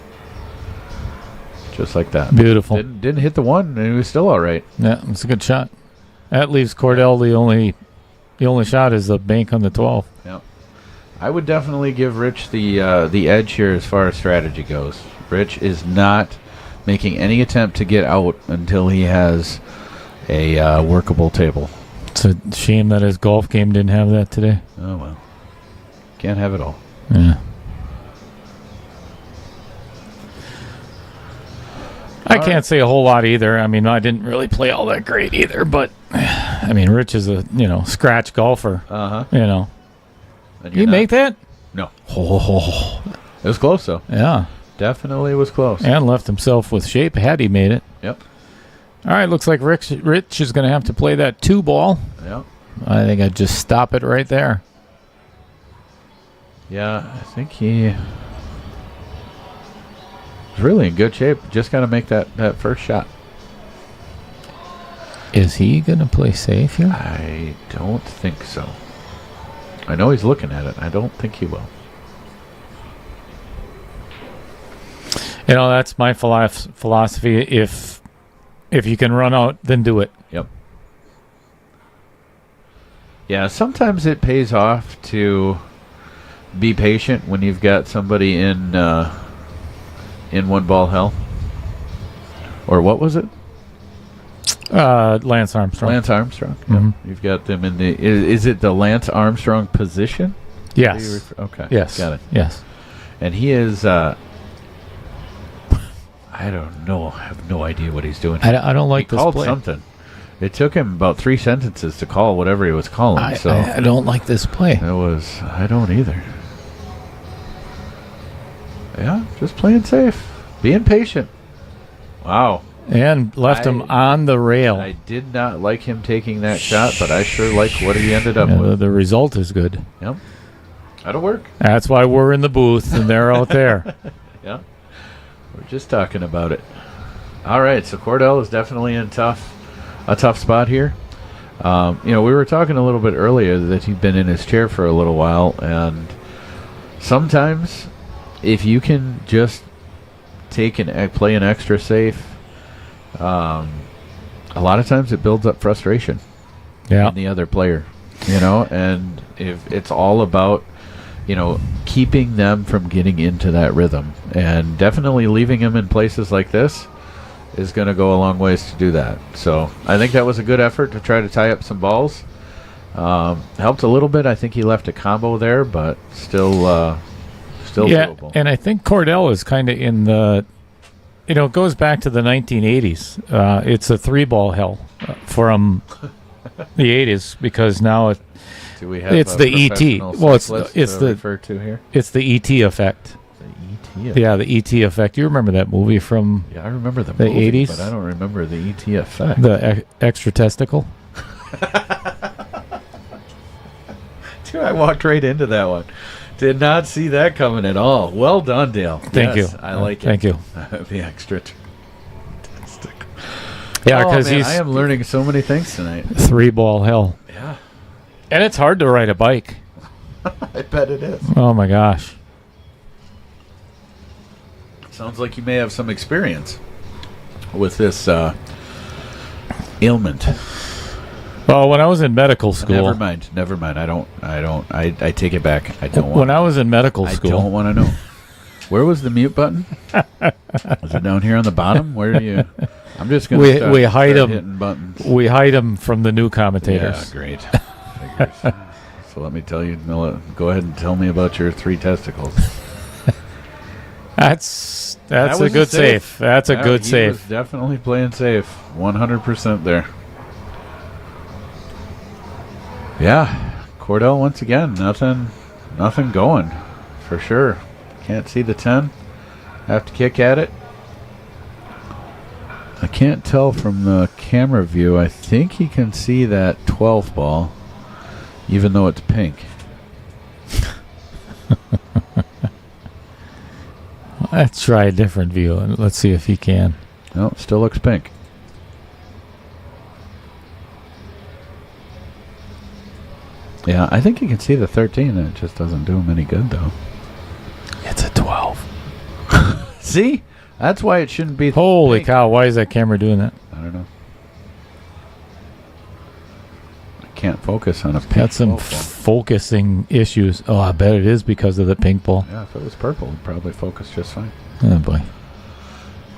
Just like that. Beautiful. Didn't hit the 1, and he was still all right. Yeah, it's a good shot. That leaves Kordell the only shot is the bank on the 12. Yeah, I would definitely give Rich the edge here as far as strategy goes. Rich is not making any attempt to get out until he has a workable table. It's a shame that his golf game didn't have that today. Oh well, can't have it all. Yeah. I can't say a whole lot either. I mean, I didn't really play all that great either, but I mean, Rich is a scratch golfer. You make that? No. Oh. It was close though. Yeah, definitely was close. And left himself with shape had he made it. Yep. All right, looks like Rich is going to have to play that 2 ball. Yep. I think I'd just stop it right there. Yeah, I think he really in good shape. Just got to make that first shot. Is he going to play safe here? I don't think so. I know he's looking at it. I don't think he will. That's my philosophy. If you can run out, then do it. Yep. Yeah, sometimes it pays off to be patient when you've got somebody in 1 ball hell. Or what was it? Lance Armstrong. Lance Armstrong. Mm-hmm. Yep. You've got them in the. Is it the Lance Armstrong position? Yes. Okay. Yes. Got it. Yes. And he is. I don't know. I have no idea what he's doing. I don't like he this called play. Something. It took him about 3 sentences to call whatever he was calling. I don't like this play. It was. I don't either. Yeah, just playing safe, being patient. Wow. And left him on the rail. I did not like him taking that shot, but I sure like what he ended up with. The result is good. Yep. That'll work. That's why we're in the booth and they're out there. Yeah. We're just talking about it. All right, so Kordell is definitely in a tough spot here. We were talking a little bit earlier that he'd been in his chair for a little while, and sometimes if you can just play an extra safe, a lot of times it builds up frustration in the other player, and if it's all about, keeping them from getting into that rhythm, and definitely leaving them in places like this is going to go a long ways to do that. So I think that was a good effort to try to tie up some balls. Helped a little bit. I think he left a combo there, but still doable. And I think Kordell is kind of in the, it goes back to the 1980s. It's a 3-ball hell from the 80s, because now do we have it's the ET. Well, it's the refer to here. It's the ET effect. The ET. Yeah, the ET effect. You remember that movie from? Yeah, I remember the movie, 80s, but I don't remember the ET effect. The extra testicle. Dude, I walked right into that one. Did not see that coming at all. Well done, Dale. Thank you. I like it. Thank you. The extra testicle. Yeah, because I am learning so many things tonight. 3-ball hell. Yeah. And it's hard to ride a bike. I bet it is. Oh my gosh. Sounds like you may have some experience with this ailment. Well, when I was in medical school. Never mind. I take it back. I don't want. When I was in medical school. I don't want to know. Where was the mute button? Was it down here on the bottom? Where do you? I'm just going to we hide them. Hitting buttons. We hide them from the new commentators. Yeah, great. Figures. So let me tell you. Go ahead and tell me about your 3 testicles. That's a good safe. That's a good he safe. Was definitely playing safe. 100% there. Yeah, Kordell once again. Nothing going for sure. Can't see the 10. Have to kick at it. I can't tell from the camera view. I think he can see that 12th ball, even though it's pink. Let's try a different view and let's see if he can. No, it still looks pink. Yeah, I think you can see the 13. It just doesn't do him any good, though. It's a 12. See? That's why it shouldn't be. Holy pink. cow, why is that camera doing that? I don't know. I can't focus on a pink Got some ball. focusing issues. Oh, I bet it is because of the pink ball. Yeah, if it was purple, it'd probably focus just fine. Oh, boy.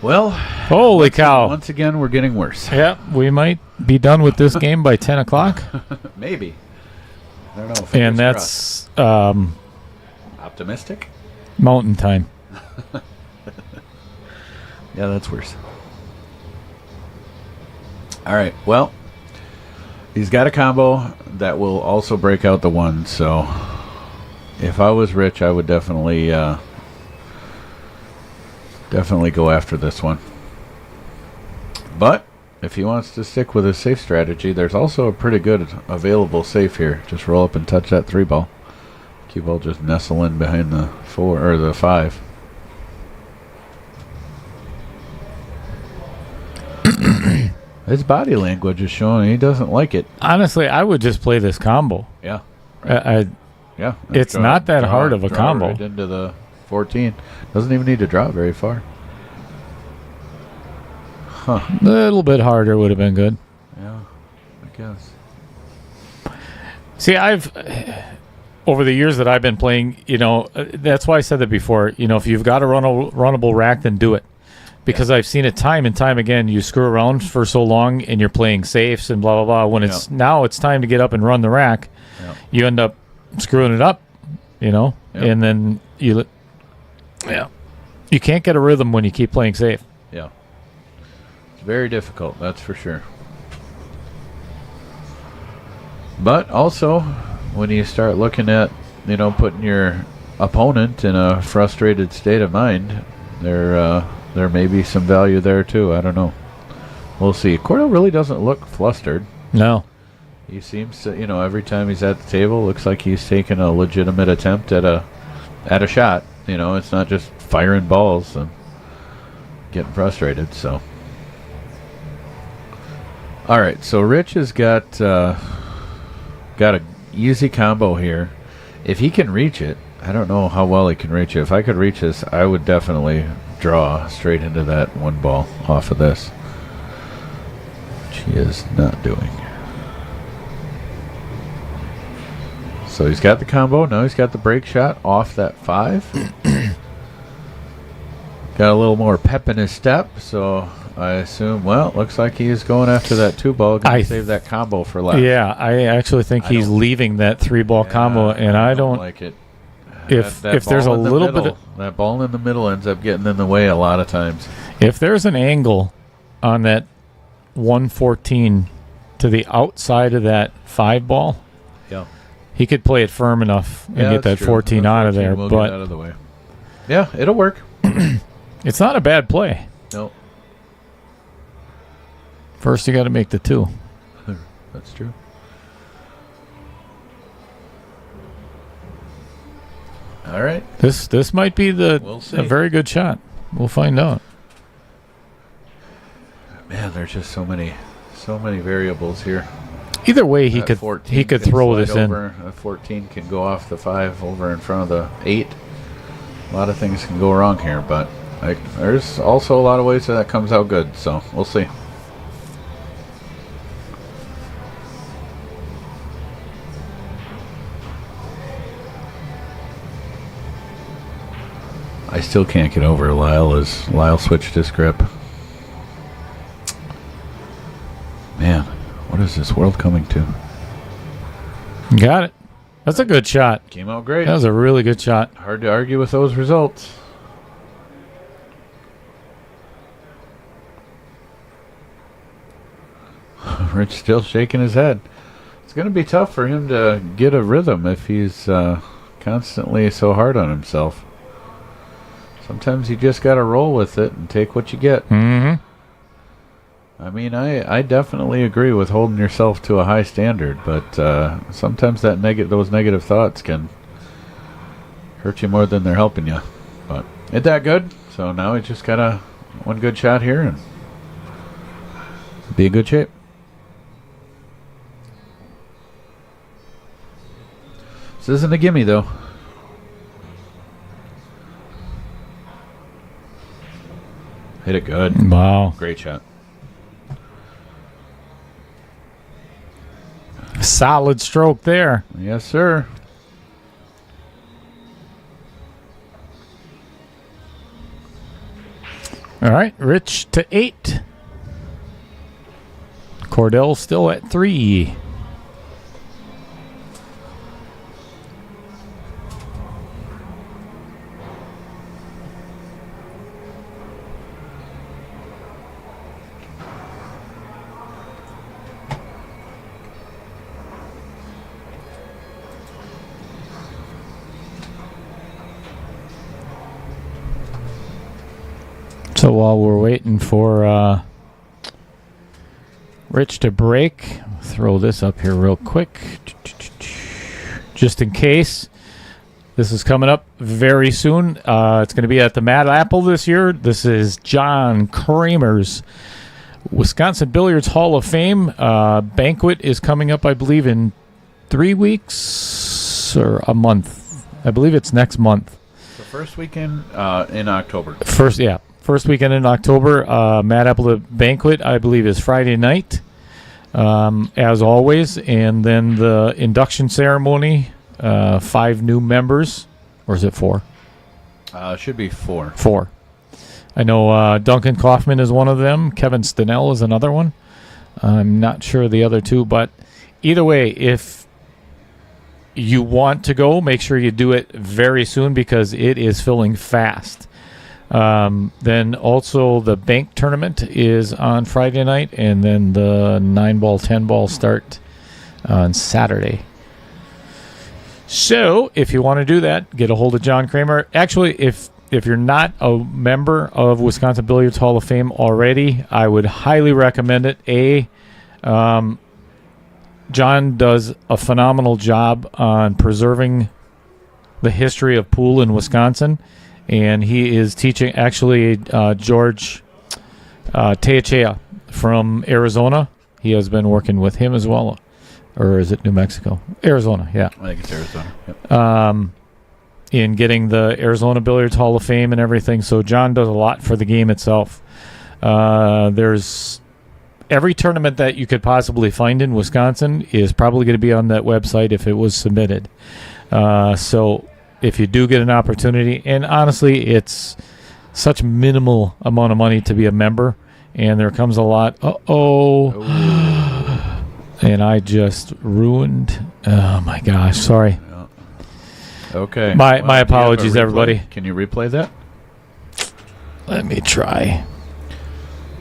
Well, holy cow. Once again, we're getting worse. Yeah, we might be done with this game by 10 o'clock. Maybe. I don't know. And that's optimistic? Mountain time. Yeah, that's worse. All right. Well, he's got a combo that will also break out the 1. So if I was Rich, I would definitely go after this one. But if he wants to stick with his safe strategy, there's also a pretty good available safe here. Just roll up and touch that 3-ball. Cue ball just nestle in behind the 4 or the 5. His body language is showing he doesn't like it. Honestly, I would just play this combo. Yeah. Yeah. It's not that hard of a combo. Right into the 14. Doesn't even need to draw very far. Huh. A little bit harder would have been good. Yeah, I guess. See, I've over the years that I've been playing, that's why I said that before. If you've got a runnable rack, then do it. Because I've seen it time and time again. You screw around for so long, and you're playing safes and blah blah blah. When now it's time to get up and run the rack, you end up screwing it up, and then you can't get a rhythm when you keep playing safe. Yeah, it's very difficult. That's for sure. But also, when you start looking at putting your opponent in a frustrated state of mind, there may be some value there too. I don't know. We'll see. Kordell really doesn't look flustered. No. He seems to, every time he's at the table, looks like he's taking a legitimate attempt at a shot. It's not just firing balls and getting frustrated. So, all right. So Rich has got a easy combo here. If he can reach it, I don't know how well he can reach it. If I could reach this, I would definitely draw straight into that one ball off of this, which he is not doing. So he's got the combo. Now he's got the break shot off that 5. Got a little more pep in his step, so I assume, well, looks like he is going after that 2 ball. Going to save that combo for last. Yeah, I actually think he's leaving that 3-ball combo, and I don't like it. If there's a little bit of that ball in the middle ends up getting in the way a lot of times. If there's an angle on that 114 to the outside of that 5 ball, yeah, he could play it firm enough and get that 14 out of there. We'll but get out of the way. Yeah, it'll work. It's not a bad play. No. First, you got to make the 2. That's true. All right. This might be We'll see. a very good shot. We'll find out. Man, there's just so many variables here. Either way, he That could throw this in. A 14 can go off the 5 over in front of the 8. A lot of things can go wrong here, but there's also a lot of ways that comes out good. So we'll see. I still can't get over Lyle as Lyle switched his grip. Man, what is this world coming to? Got it. That's a good shot. Came out great. That was a really good shot. Hard to argue with those results. Rich still shaking his head. It's going to be tough for him to get a rhythm if he's constantly so hard on himself. Sometimes you just got to roll with it and take what you get. Mm-hmm. I mean, I definitely agree with holding yourself to a high standard, but sometimes those negative thoughts can hurt you more than they're helping you. But ain't that good? So now we just got one good shot here and be in good shape. This isn't a gimme, though. Hit it good. Wow. Great shot. Solid stroke there. Yes, sir. All right, Rich to 8. Kordell still at 3. So while we're waiting for Rich to break, I'll throw this up here real quick. Just in case. This is coming up very soon. It's going to be at the Mad Apple this year. This is John Kramer's Wisconsin Billiards Hall of Fame. Banquet is coming up, I believe, in 3 weeks or a month. I believe it's next month. The first weekend in October. First weekend in October. Mad Apple Banquet, I believe, is Friday night, as always. And then the induction ceremony, 5 new members. Or is it 4? Should be 4. 4. I know Duncan Kaufman is one of them. Kevin Stenell is another one. I'm not sure the other 2. But either way, if you want to go, make sure you do it very soon because it is filling fast. Then also the bank tournament is on Friday night, and then the 9-ball, 10-ball start on Saturday. So if you want to do that, get a hold of John Kramer. Actually, if you're not a member of Wisconsin Billiards Hall of Fame already, I would highly recommend it. John does a phenomenal job on preserving the history of pool in Wisconsin. And he is teaching, actually, George Teachea from Arizona. He has been working with him as well. Or is it New Mexico? Arizona, yeah. I think it's Arizona. Yep. in getting the Arizona Billiards Hall of Fame and everything. So John does a lot for the game itself. There's every tournament that you could possibly find in Wisconsin is probably going to be on that website if it was submitted. So if you do get an opportunity, and honestly, it's such minimal amount of money to be a member, and there comes a lot. And I just ruined. Oh my gosh, sorry. Okay. My apologies, everybody. Can you replay that? Let me try.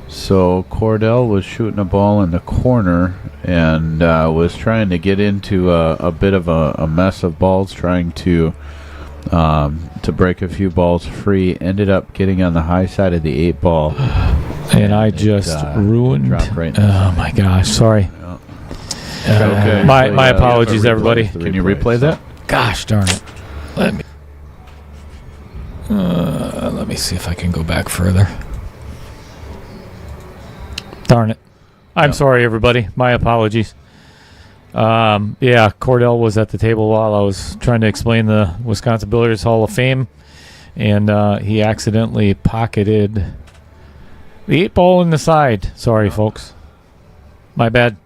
So Kordell was shooting a ball in the corner and was trying to get into a bit of a mess of balls, trying to break a few balls free. Ended up getting on the high side of the 8-ball. And I just ruined. Dropped right Oh my gosh, sorry. Okay. My apologies, everybody. Can you replay that? Gosh darn it. Let me see if I can go back further. Darn it. I'm sorry, everybody. My apologies. Kordell was at the table while I was trying to explain the Wisconsin Billiards Hall of Fame, and he accidentally pocketed the 8-ball in the side. Sorry, folks. My bad.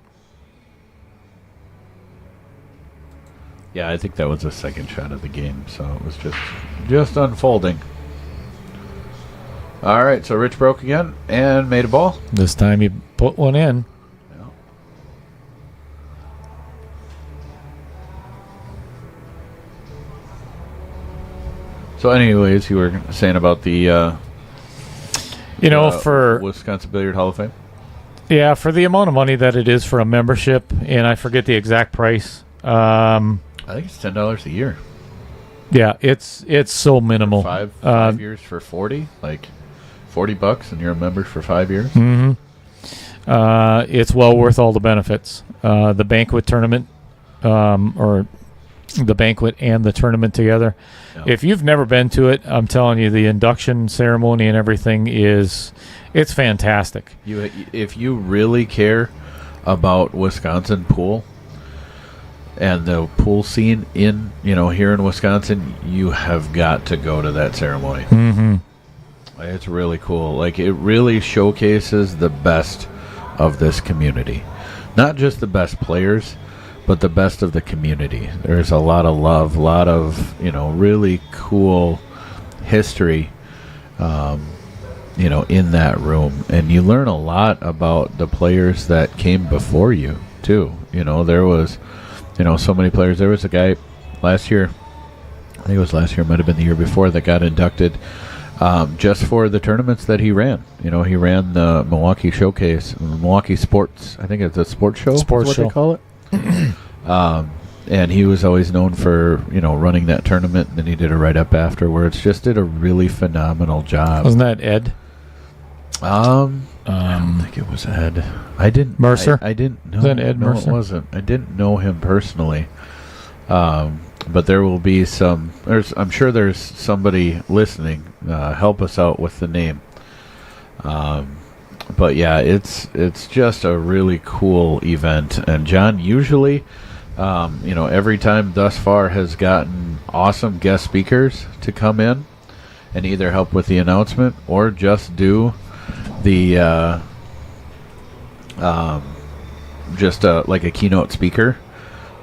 Yeah, I think that was the second shot of the game, so it was just unfolding. All right, so Rich broke again and made a ball. This time he put one in. Yeah. So anyways, you were saying about the for Wisconsin Billiard Hall of Fame? Yeah, for the amount of money that it is for a membership, and I forget the exact price. I think it's $10 a year. Yeah, it's so minimal. Five years for 40, like $40, and you're a member for 5 years. Mm-hmm. It's well worth all the benefits. The banquet tournament, or the banquet and the tournament together. Yeah. If you've never been to it, I'm telling you, the induction ceremony and everything it's fantastic. If you really care about Wisconsin pool and the pool scene in here in Wisconsin, you have got to go to that ceremony. Mm-hmm. It's really cool. Like, it really showcases the best of this community, not just the best players, but the best of the community. There's a lot of love, a lot of really cool history in that room, and you learn a lot about the players that came before you too. There was so many players. There was a guy last year, I think it was last year, might have been the year before, that got inducted just for the tournaments that he ran. He ran the Milwaukee Showcase, Milwaukee Sports, I think it's a sports show. Sports is what show. They call it. And he was always known for running that tournament, and then he did a write-up afterwards. Just did a really phenomenal job. Wasn't that Ed? I don't think it was Ed. I didn't. Mercer? I didn't know. Was that Ed Mercer? No, it wasn't. I didn't know him personally. But there will be some. I'm sure there's somebody listening. Help us out with the name. But yeah, it's just a really cool event. And John usually, every time thus far has gotten awesome guest speakers to come in and either help with the announcement or just do the like a keynote speaker.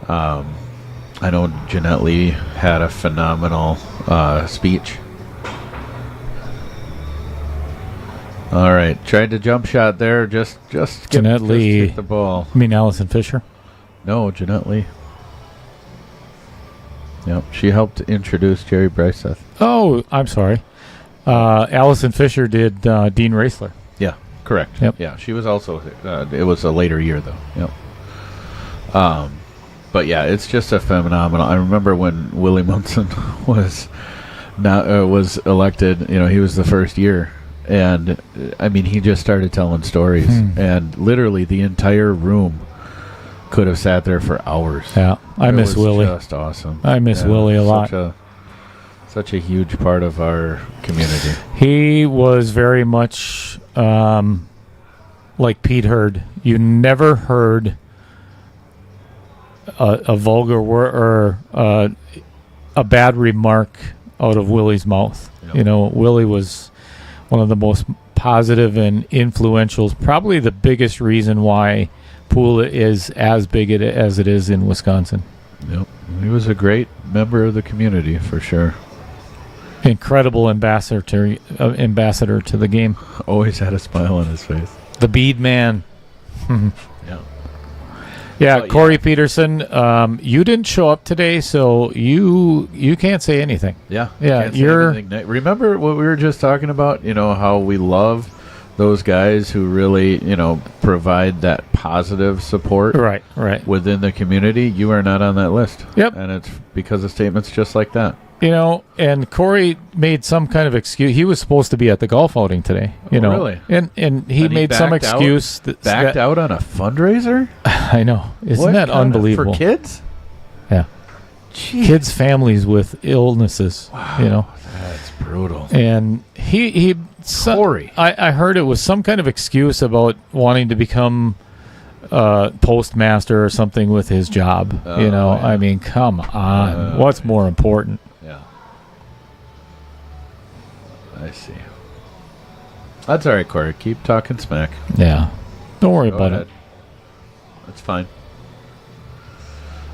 I know Jeanette Lee had a phenomenal speech. All right, tried to jump shot there. Just Jeanette Lee. hit the ball. I mean Allison Fisher. No, Jeanette Lee. Yep, she helped introduce Jerry Bryseth. Oh, I'm sorry. Allison Fisher did Dean Raisler. Yeah, correct. Yep. Yeah, she was also. It was a later year though. Yep. But yeah, it's just a phenomenal. I remember when Willie Munson was elected. He was the first year, and I mean, he just started telling stories, and literally the entire room could have sat there for hours. Yeah, I miss Willie. Just awesome. I miss Willie a lot. Such a huge part of our community. He was very much like Pete Hurd. You never heard a vulgar word or a bad remark out of Willie's mouth. Yep. You know, Willie was one of the most positive and influential, probably the biggest reason why pool is as big as it is in Wisconsin. Yep. He was a great member of the community for sure. Incredible ambassador to the game. Always had a smile on his face. The bead man. Yeah. Yeah, Well, Corey Peterson, you didn't show up today, so you can't say anything. Yeah. Yeah, Can't say you're- anything. Remember what we were just talking about? You know, how we love those guys who really, you know, provide that positive support Right. within the community. You are not on that list. Yep. And it's because of statements just like that. You know, and Corey made some kind of excuse. He was supposed to be at the golf outing today. You Oh, know, really? And he And he made some backed out? excuse. Backed out on a fundraiser? I know. Isn't What that kind of- unbelievable? For kids? Yeah. Jeez. Kids' families with illnesses. You know, That's brutal. and he Corey. I heard it was some kind of excuse about wanting to become postmaster or something with his job. You know, yeah. I mean, come on. What's more important? Yeah. I see. That's all right, Corey. Keep talking smack. Yeah. Don't worry Go about ahead. it. That's fine.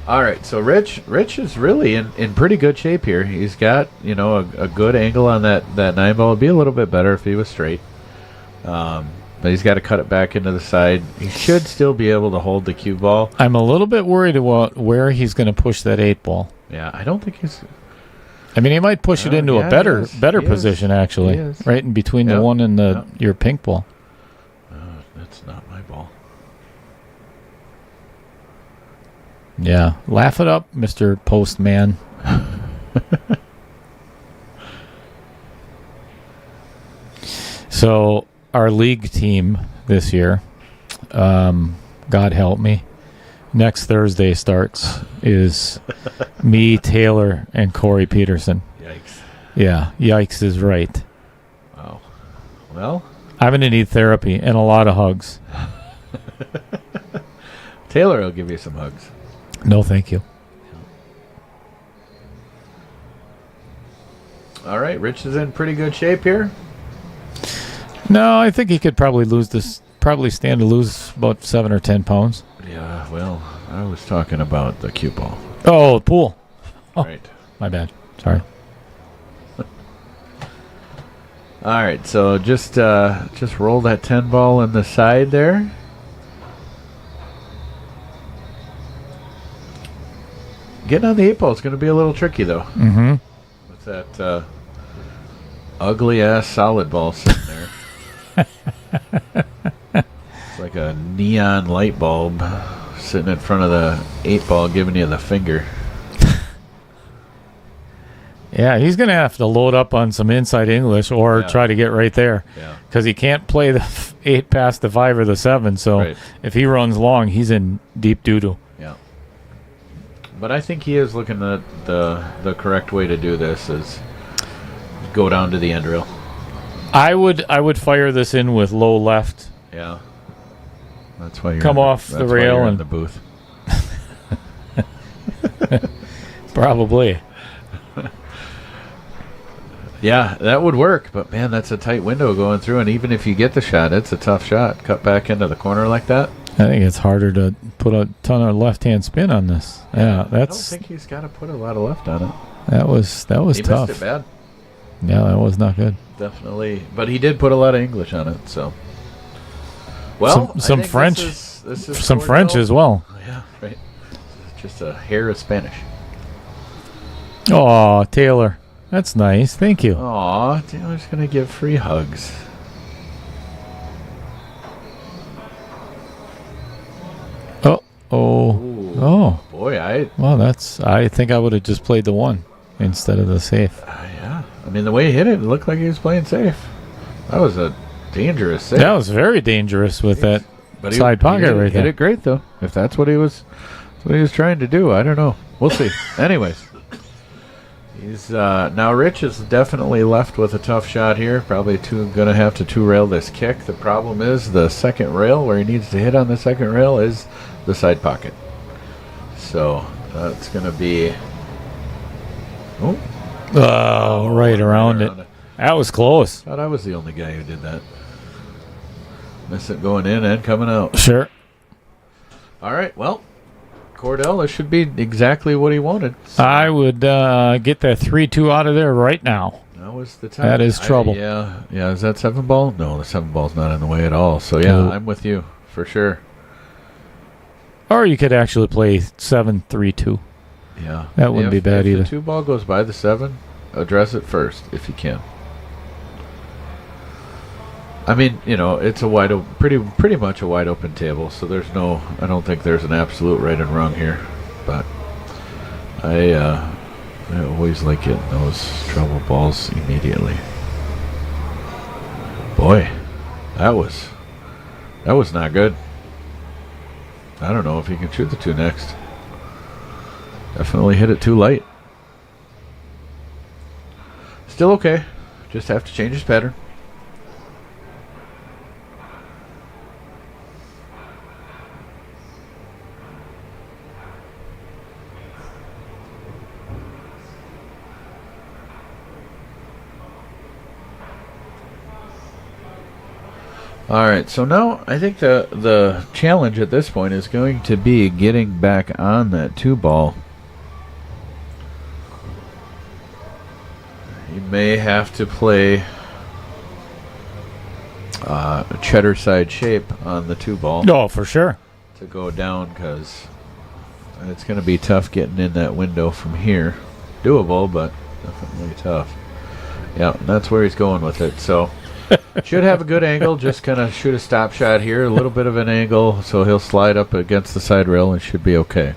All right, so Rich is really in pretty good shape here. He's got, you know, a good angle on that 9 ball. It'd be a little bit better if he was straight. But he's got to cut it back into the side. He should still be able to hold the cue ball. I'm a little bit worried about where he's going to push that 8 ball. Yeah, I don't think he's... I mean, he might push it into yeah, a better he is. position, actually. He is. Right in between Yep. the one and Yep. your pink ball. That's not my ball. Yeah. Laugh it up, Mr. Postman. So, our league team this year, God help me, next Thursday starts, is me, Taylor, and Corey Peterson. Yikes. Yeah, yikes is right. Wow. Well, I'm going to need therapy and a lot of hugs. Taylor will give you some hugs. No, thank you. All right, Rich is in pretty good shape here. No, I think he could probably stand to lose about 7 or 10 pounds. Yeah, well, I was talking about the cue ball. Oh, pool. Oh. Right. My bad. Sorry. All right, so just roll that 10 ball in the side there. Getting on the 8 ball is going to be a little tricky, though. Mm-hmm. With that ugly-ass solid ball sitting there. It's like a neon light bulb sitting in front of the 8 ball giving you the finger. Yeah, he's going to have to load up on some inside English or Yeah. try to get right there. Yeah. Because he can't play the 8 past the 5 or the 7. So Right. if he runs long, he's in deep doo-doo. Yeah. But I think he is looking at the correct way to do this is go down to the end rail. I would fire this in with low left. Yeah. That's why you're Come off the that's why rail you're in and- the booth. Probably. Yeah, that would work, but man, that's a tight window going through, and even if you get the shot, it's a tough shot. Cut back into the corner like that. I think it's harder to put a ton of left-hand spin on this. Yeah, I don't think he's got to put a lot of left on it. that was He tough. missed it bad, Yeah, that was not good. definitely. But he did put a lot of English on it, so. Well, I Some think French. this is Some French Kordell. as well. Yeah, right. Just a hair of Spanish. Oh, Taylor. That's nice. Thank you. Aw, Taylor's gonna give free hugs. Oh. Ooh. Oh. Boy, Well, I think I would have just played the 1 instead of the safe. yeah. I mean, the way he hit it looked like he was playing safe. That was a dangerous save. That was very dangerous with that But side pocket right hit there. it great though. If that's what he was trying to do, I don't know. We'll see. Anyways, he's now Rich is definitely left with a tough shot here. Probably gonna have to 2-rail this kick. The problem is the second rail where he needs to hit on the second rail is the side pocket. So that's gonna be Oh, right around it. That was close. Thought I was the only guy who did that. Miss it going in and coming out. Sure. All right, well, Kordell, this should be exactly what he wanted. So I would get that 3-2 out of there right now. that was the time. That is trouble. Yeah. Is that 7 ball? No, the 7 ball's not in the way at all. So, yeah, Nope. I'm with you for sure. Or you could actually play 7-3-2. Yeah. That wouldn't be bad if either. the 2 ball goes by the 7, address it first if you can. I mean, it's a wide open, pretty much a wide open table, so I don't think there's an absolute right and wrong here, but I always like getting those trouble balls immediately. Boy, that was not good. I don't know if he can shoot the 2 next. Definitely hit it too light. Still okay. Just have to change his pattern. All right, so now I think the challenge at this point is going to be getting back on that 2 ball. You may have to play cheddar side shape on the 2 ball No, for sure. to go down, because it's going to be tough getting in that window from here. Doable, but definitely tough. Yeah, that's where he's going with it. So should have a good angle. Just kind of shoot a stop shot here. A little bit of an angle, so he'll slide up against the side rail and should be okay.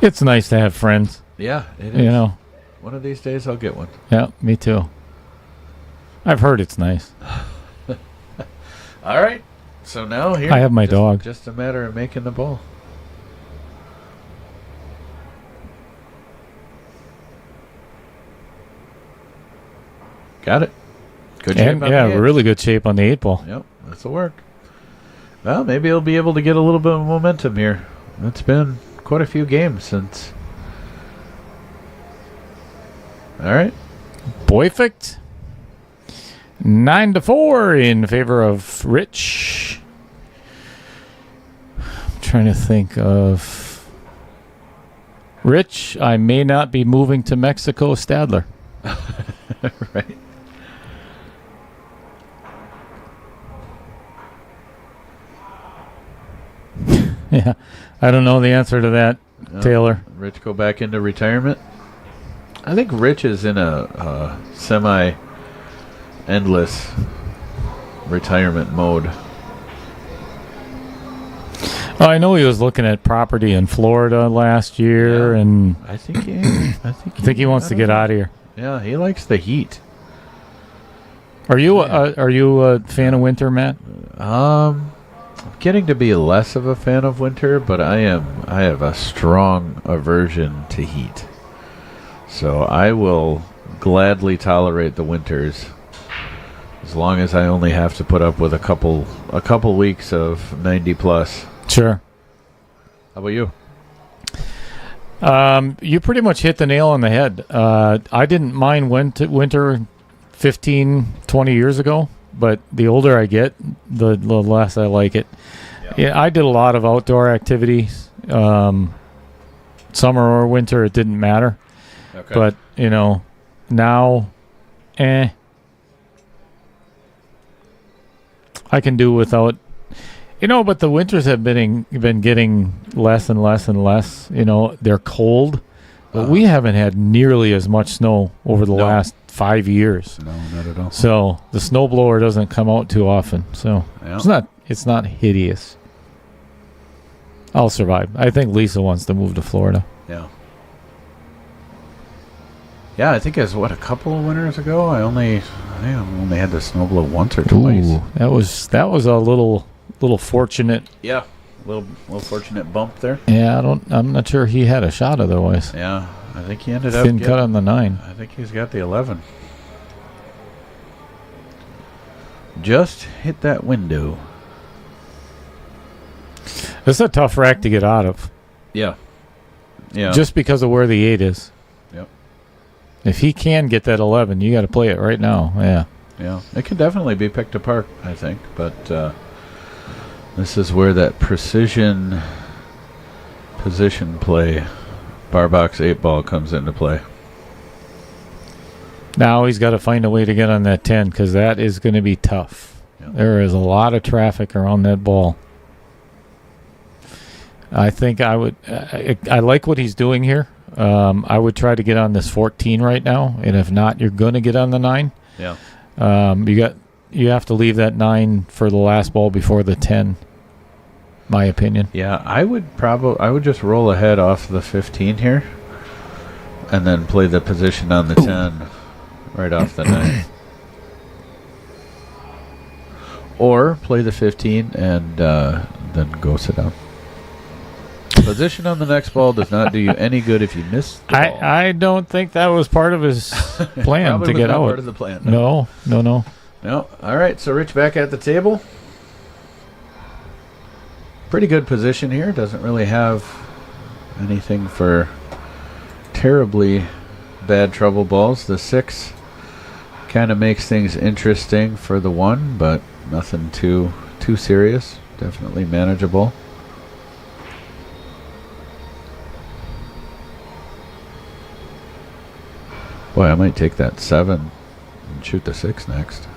It's nice to have friends. Yeah, it is. One of these days I'll get one. Yeah, me too. I've heard it's nice. All right. So now here I have my dog. Just a matter of making the ball. Got it. Good shape And, on yeah, the 8. really good shape on the 8 ball. Yep, this'll work. Well, maybe he'll be able to get a little bit of momentum here. It's been quite a few games since. All right. Perfect. 9-4 in favor of Rich. I'm trying to think of Rich. I may not be moving to Mexico. Stadler. Right. Yeah, I don't know the answer to that, Taylor. Rich go back into retirement. I think Rich is in a semi-endless retirement mode. Oh, I know he was looking at property in Florida last year, Yeah. and I think I think he wants to get out of here. Yeah, he likes the heat. Are you a fan of winter, Matt? I'm getting to be less of a fan of winter, but I have a strong aversion to heat. So I will gladly tolerate the winters as long as I only have to put up with a couple weeks of 90 plus. Sure. How about you? You pretty much hit the nail on the head. I didn't mind winter 15, 20 years ago, but the older I get, the less I like it. Yeah, I did a lot of outdoor activities. Summer or winter, it didn't matter. Okay. But, now, I can do without. But the winters have been getting less and less and less. They're cold, but we haven't had nearly as much snow over the last 5 years. No, not at all. So the snowblower doesn't come out too often. So Yeah. it's not hideous. I'll survive. I think Lisa wants to move to Florida. Yeah. Yeah, I think it was a couple of winters ago. I only had the snowblow once or twice. Ooh, that was a little fortunate. Yeah, little fortunate bump there. Yeah, I'm not sure he had a shot otherwise. Yeah, I think he ended up Thin cut on the 9. I think he's got the 11. Just hit that window. This is a tough rack to get out of. Yeah. Yeah. Just because of where the 8 is. Yep. If he can get that 11, you got to play it right now. Yeah. Yeah. It can definitely be picked apart, I think. But this is where that precision position play, bar box 8 ball, comes into play. Now he's got to find a way to get on that 10 because that is going to be tough. Yeah. There is a lot of traffic around that ball. I think I would. I like what he's doing here. I would try to get on this 14 right now, and if not, you're going to get on the 9. Yeah. You have to leave that 9 for the last ball before the 10. My opinion. Yeah, I would just roll ahead off the 15 here, and then play the position on the 10 right off the 9. Or play the 15 and then go sit down. Position on the next ball does not do you any good if you miss the ball. I don't think that was part of his plan Probably to was get not out. part of the plan. No. No. All right, so Rich back at the table. Pretty good position here. Doesn't really have anything for terribly bad trouble balls. The 6 kind of makes things interesting for the 1, but nothing too serious. Definitely manageable. Boy, I might take that 7 and shoot the 6 next.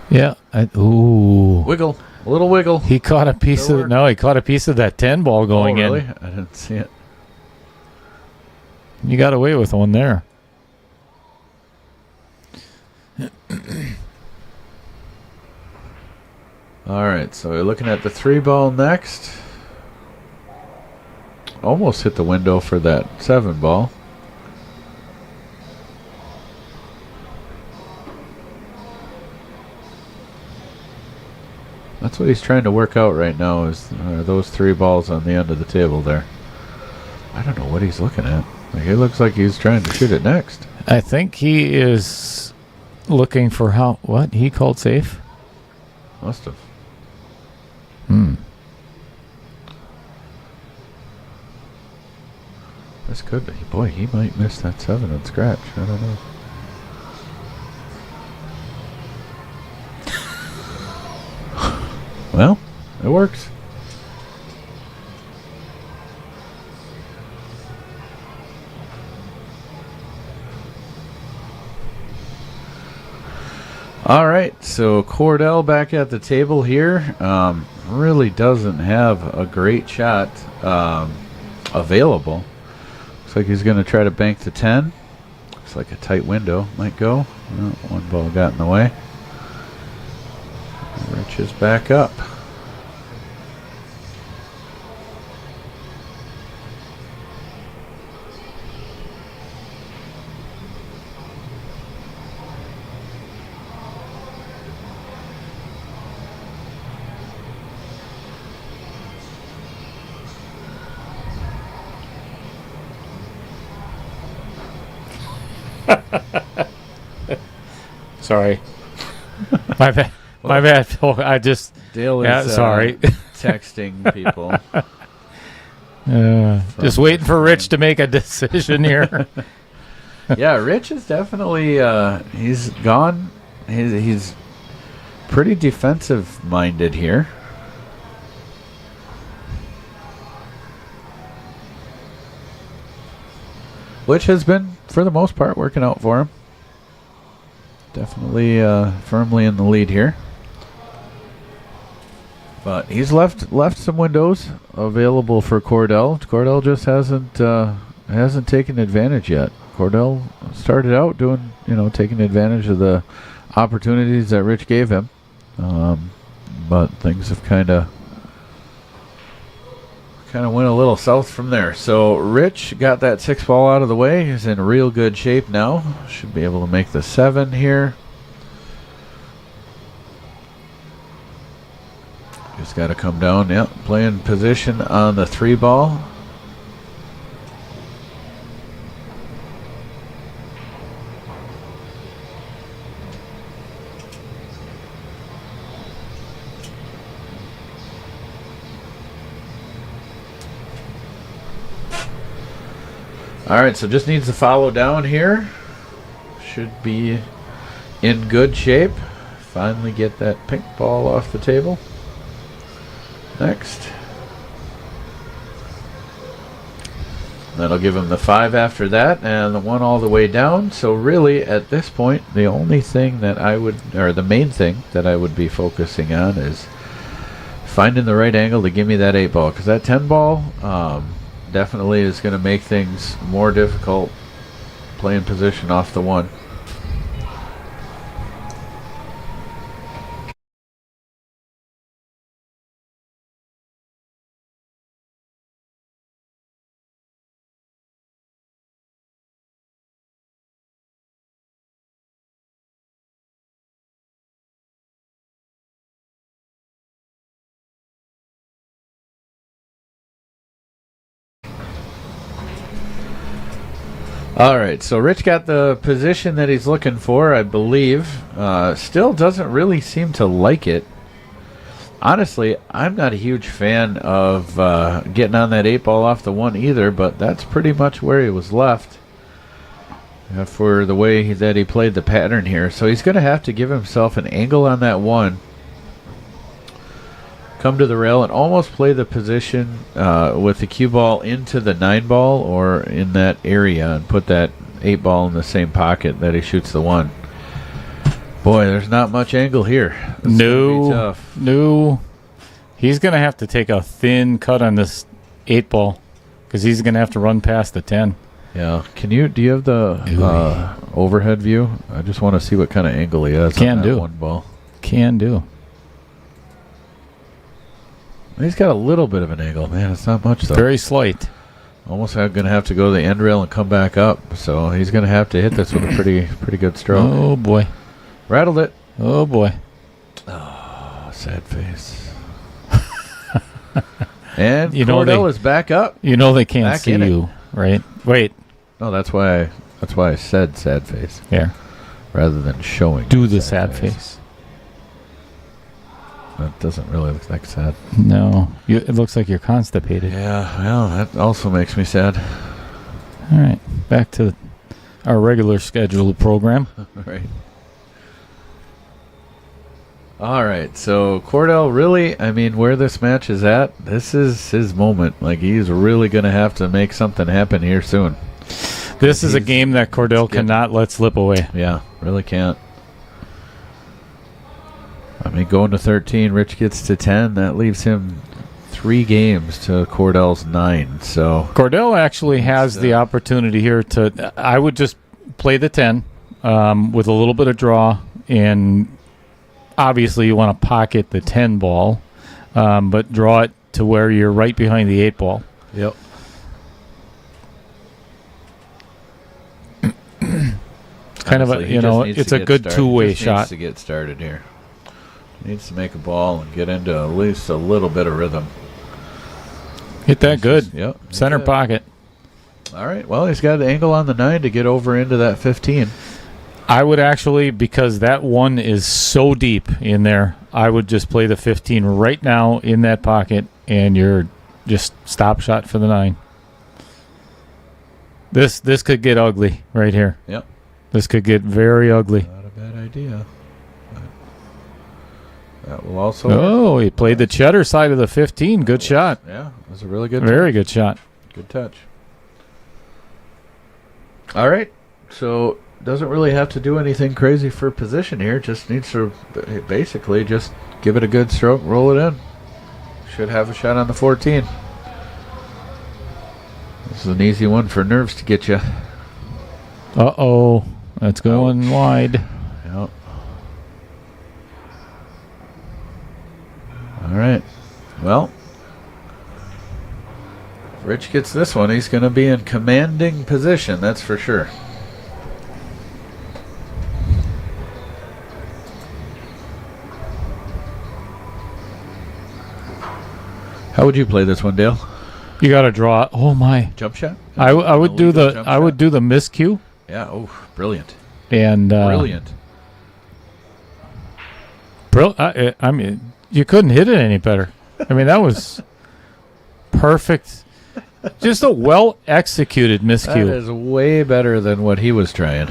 Yeah. Ooh. Wiggle. A little wiggle. He caught a piece of he caught a piece of that 10 ball going really? in. I didn't see it. You got away with one there. All right, so we're looking at the 3 ball next. Almost hit the window for that 7 ball. That's what he's trying to work out right now are those 3 balls on the end of the table there. I don't know what he's looking at. Like, it looks like he's trying to shoot it next. I think he is looking for what he called safe. Must have. This could be. Boy, he might miss that 7 and scratch. I don't know. Well, it works. All right, so Kordell back at the table here. Really doesn't have a great shot available. Looks like he's going to try to bank the 10. Looks like a tight window might go. Well, 1 ball got in the way. Rich is back up. Sorry. My bad. My bad. Oh, I just. Dale is sorry. Texting people. Just waiting for Rich to make a decision here. Yeah, Rich is definitely he's gone. He's pretty defensive minded here. Which has been, for the most part, working out for him. Definitely firmly in the lead here. But he's left some windows available for Kordell. Kordell just hasn't taken advantage yet. Kordell started out taking advantage of the opportunities that Rich gave him. But things have kind of went a little south from there. So Rich got that 6 ball out of the way. He's in real good shape now. Should be able to make the 7 here. Just got to come down. Yep, playing position on the 3 ball. All right, so just needs to follow down here. Should be in good shape. Finally get that pink ball off the table. Next. That'll give him the 5 after that and the 1 all the way down. So really, at this point, the only thing that I would, or the main thing that I would be focusing on is finding the right angle to give me that 8 ball. Because that 10 ball definitely is going to make things more difficult playing position off the 1. All right, so Rich got the position that he's looking for, I believe. Still doesn't really seem to like it. Honestly, I'm not a huge fan of getting on that 8 ball off the 1 either, but that's pretty much where he was left for the way that he played the pattern here. So he's going to have to give himself an angle on that 1. Come to the rail and almost play the position with the cue ball into the 9 ball or in that area and put that 8 ball in the same pocket that he shoots the 1. Boy, there's not much angle here. This is gonna be tough. No. He's going to have to take a thin cut on this 8 ball because he's going to have to run past the 10. Yeah. Do you have the overhead view? I just want to see what kind of angle he has on that 1 ball. Can do. He's got a little bit of an angle, man. It's not much, though. Very slight. Almost going to have to go to the end rail and come back up. So he's going to have to hit this with a pretty good stroke. Oh, boy. Rattled it. Oh, boy. Oh, sad face. And You Kordell know is back up. You know they can't Back see in it. you, right? Wait. No, that's why I said sad face Here. rather than showing. Do the sad face. That doesn't really look like sad. No. It looks like you're constipated. Yeah, well, that also makes me sad. All right. Back to our regular scheduled program. Right. All right, so Kordell really, I mean, where this match is at, this is his moment. Like, he's really going to have to make something happen here soon. This is a game that Kordell cannot let slip away. Yeah, really can't. I mean, going to 13, Rich gets to 10. That leaves him 3 games to Kordell's 9. So Kordell actually has the opportunity here to. I would just play the 10 with a little bit of draw, and obviously you want to pocket the 10 ball, but draw it to where you're right behind the 8 ball. Yep. It's kind of a, it's a good two-way shot. Needs to get started here. Needs to make a ball and get into at least a little bit of rhythm. Hit that good. Yep. Center pocket. All right. Well, he's got an angle on the 9 to get over into that 15. I would actually, because that 1 is so deep in there, I would just play the 15 right now in that pocket, and you're just stop shot for the 9. This could get ugly right here. Yep. This could get very ugly. Not a bad idea. That will also. Oh, he played the cheddar side of the 15. Good shot. Yeah, it was a really good. Very good shot. Good touch. All right, so doesn't really have to do anything crazy for position here. Just needs to basically just give it a good stroke, roll it in. Should have a shot on the 14. This is an easy one for nerves to get you. Uh-oh. That's going wide. Yep. All right. Well, if Rich gets this one, he's going to be in commanding position, that's for sure. How would you play this one, Dale? You got to draw. Oh my! Jump shot? I would do the miscue. Yeah. Oh, brilliant! And Brilliant. I mean, you couldn't hit it any better. I mean, that was perfect. Just a well-executed That miscue. is way better than what he was trying.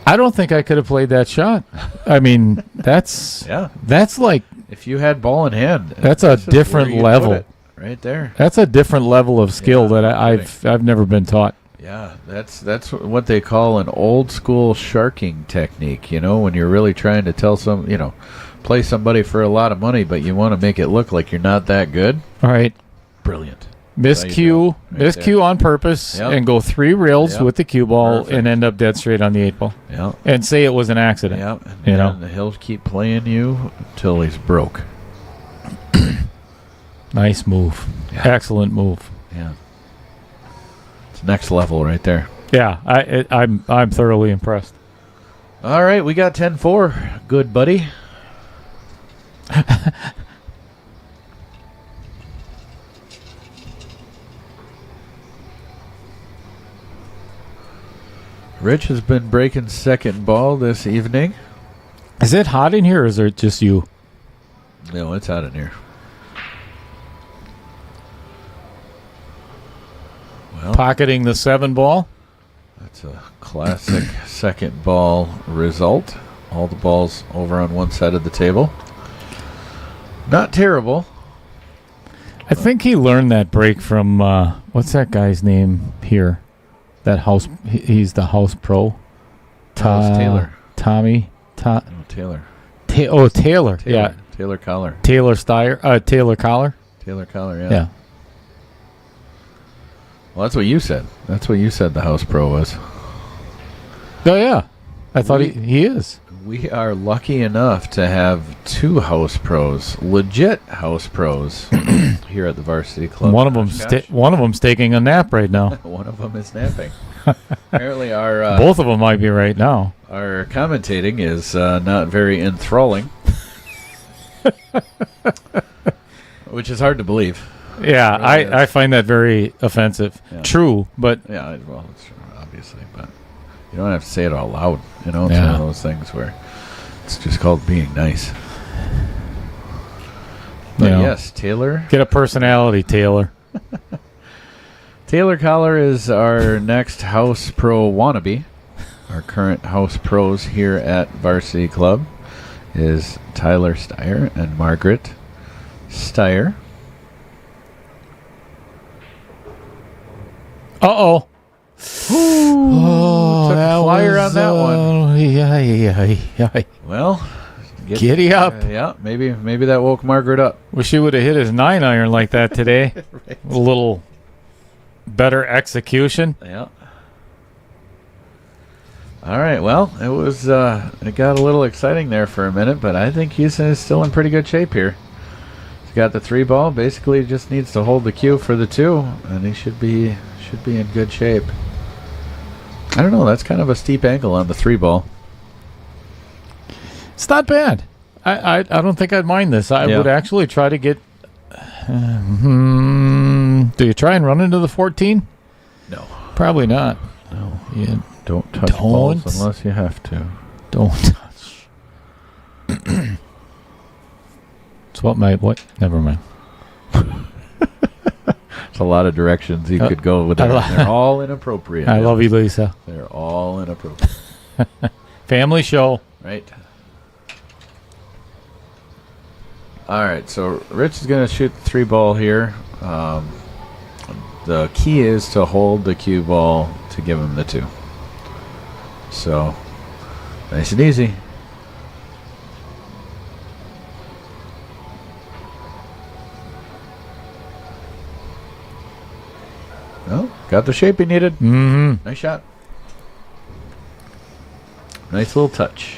I don't think I could have played that shot. I mean, that's like If you had ball in hand, that's a this is where different you level. put it, right there. That's a different level of skill Yeah, that I've never been taught. Yeah, that's what they call an old school sharking technique. You know, when you're really trying to play somebody for a lot of money, but you want to make it look like you're not that good. All right, Brilliant. miscue on purpose, Yep. and go 3 rails Yep. with the cue ball Perfect. and end up dead straight on the 8 ball, Yeah. and say it was an accident. Yeah. You know? And he'll keep playing you until he's broke. Nice move, Yeah. excellent move. Yeah. It's next level right there. Yeah, I'm thoroughly impressed. All right, we got 10-4. Good, buddy. Rich has been breaking second ball this evening. Is it hot in here, or is it just you? No, it's out in here. Well, Pocketing the 7 ball. that's a classic second ball result. All the balls over on one side of the table. Not terrible. I think he learned that break from what's that guy's name here? That house. He's the house pro. That was Taylor. Tommy. No, Taylor. Taylor. Yeah. Taylor Collar. Taylor Steyer. Taylor Collar. Taylor Collar, yeah. Yeah. Well, that's what you said. That's what you said the house pro was. Oh yeah. I thought he is. We are lucky enough to have 2 house pros, legit house pros, here at the Varsity Club. One of them's taking a nap right now. One of them is napping. Apparently, our Both of them might be right now. our commentating is not very enthralling, which is hard to believe. Yeah, It really I is. find that very offensive. Yeah. True, but Yeah, well, it's true, obviously, but you don't have to say it all loud. You know, it's Yeah. one of those things where it's just called being nice. But You know. yes, Taylor. get a personality, Taylor. Taylor Collar is our next house pro wannabe. Our current house pros here at Varsity Club is Tyler Steyer and Margaret Steyer. Uh-oh. Oh, took a flyer on that one. Yeah. Well, Giddy up. Yeah, maybe that woke Margaret up. Wish he would have hit his 9-iron like that today. A little better execution. Yeah. All right. Well, it was it got a little exciting there for a minute, but I think he's still in pretty good shape here. He's got the 3 ball. Basically, just needs to hold the cue for the 2, and he should be in good shape. I don't know. That's kind of a steep angle on the 3 ball. It's not bad. I don't think I'd mind this. I Yeah. would actually try to get... do you try and run into the 14? No. Probably not. No. Yeah, Don't touch balls Don't. unless you have to. don't touch. It's what my... What? Never mind. It's a lot of directions you could go with that. They're all inappropriate. I love you, Lisa. They're all inappropriate. Family show. Right. All right, so Rich is going to shoot the 3 ball here. The key is to hold the cue ball to give him the 2. So, nice and easy. Oh, got the shape he needed. Mm-hmm. Nice shot. Nice little touch.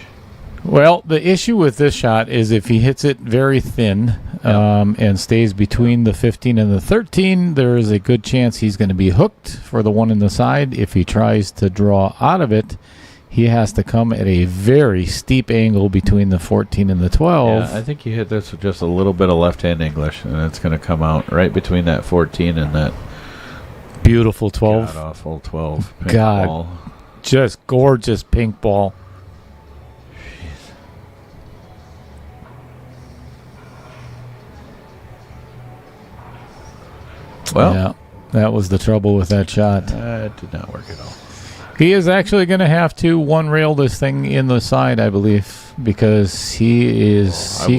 Well, the issue with this shot is if he hits it very thin and stays between the 15 and the 13, there is a good chance he's going to be hooked for the one in the side. If he tries to draw out of it, he has to come at a very steep angle between the 14 and the 12. Yeah, I think you hit this with just a little bit of left-hand English, and it's going to come out right between that 14 and that Beautiful 12. god-awful 12. Pink God. ball. Just gorgeous pink ball. Well, Yeah. That was the trouble with that shot. That did not work at all. He is actually going to have to one-rail this thing in the side, I believe, because he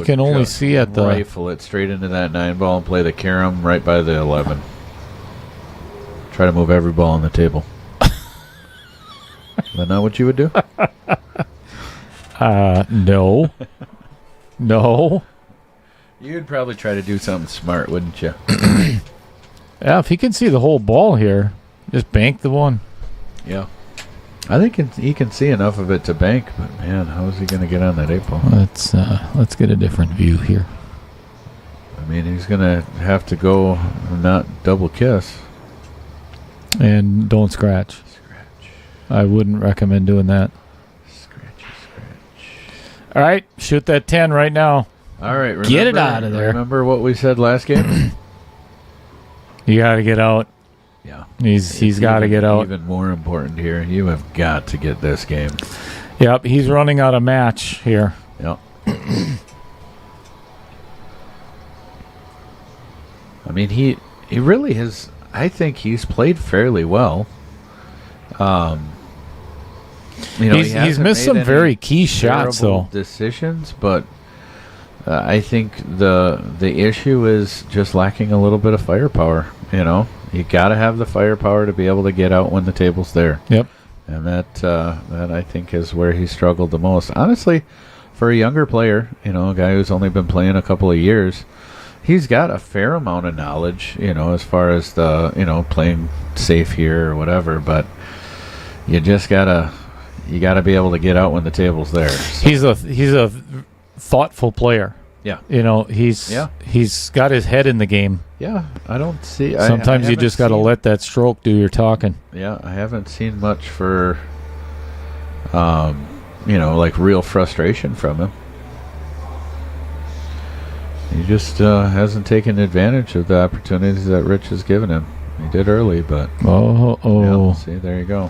can only see at the... Rifle it straight into that 9 ball and play the carom right by the 11. Try to move every ball on the table. Is that not what you would do? No. No. You'd probably try to do something smart, wouldn't you? Yeah, if he can see the whole ball here, just bank the one. Yeah. I think he can see enough of it to bank, but man, how is he going to get on that 8 ball? Let's get a different view here. I mean, he's going to have to go not double kiss. And don't scratch. I wouldn't recommend doing that. Scratch. All right, shoot that 10 right now. All right, get it out of there. Remember what we said last game? You got to get out. Yeah. He's got to get out. Even more important here, you have got to get this game. Yep, he's running out of match here. Yep. I mean, he really has. I think he's played fairly well. He's missed some very key shots, though. Decisions, but I think the issue is just lacking a little bit of firepower. You got to have the firepower to be able to get out when the table's there. Yep. And that I think is where he struggled the most. Honestly, for a younger player, a guy who's only been playing a couple of years, he's got a fair amount of knowledge, as far as the, playing safe here or whatever, but you just gotta be able to get out when the table's there. So. He's a thoughtful player. Yeah. He's got his head in the game. Yeah, I don't see. Sometimes you just got to let that stroke do your talking. Yeah, I haven't seen much for, like real frustration from him. He just hasn't taken advantage of the opportunities that Rich has given him. He did early, but yeah, see, there you go.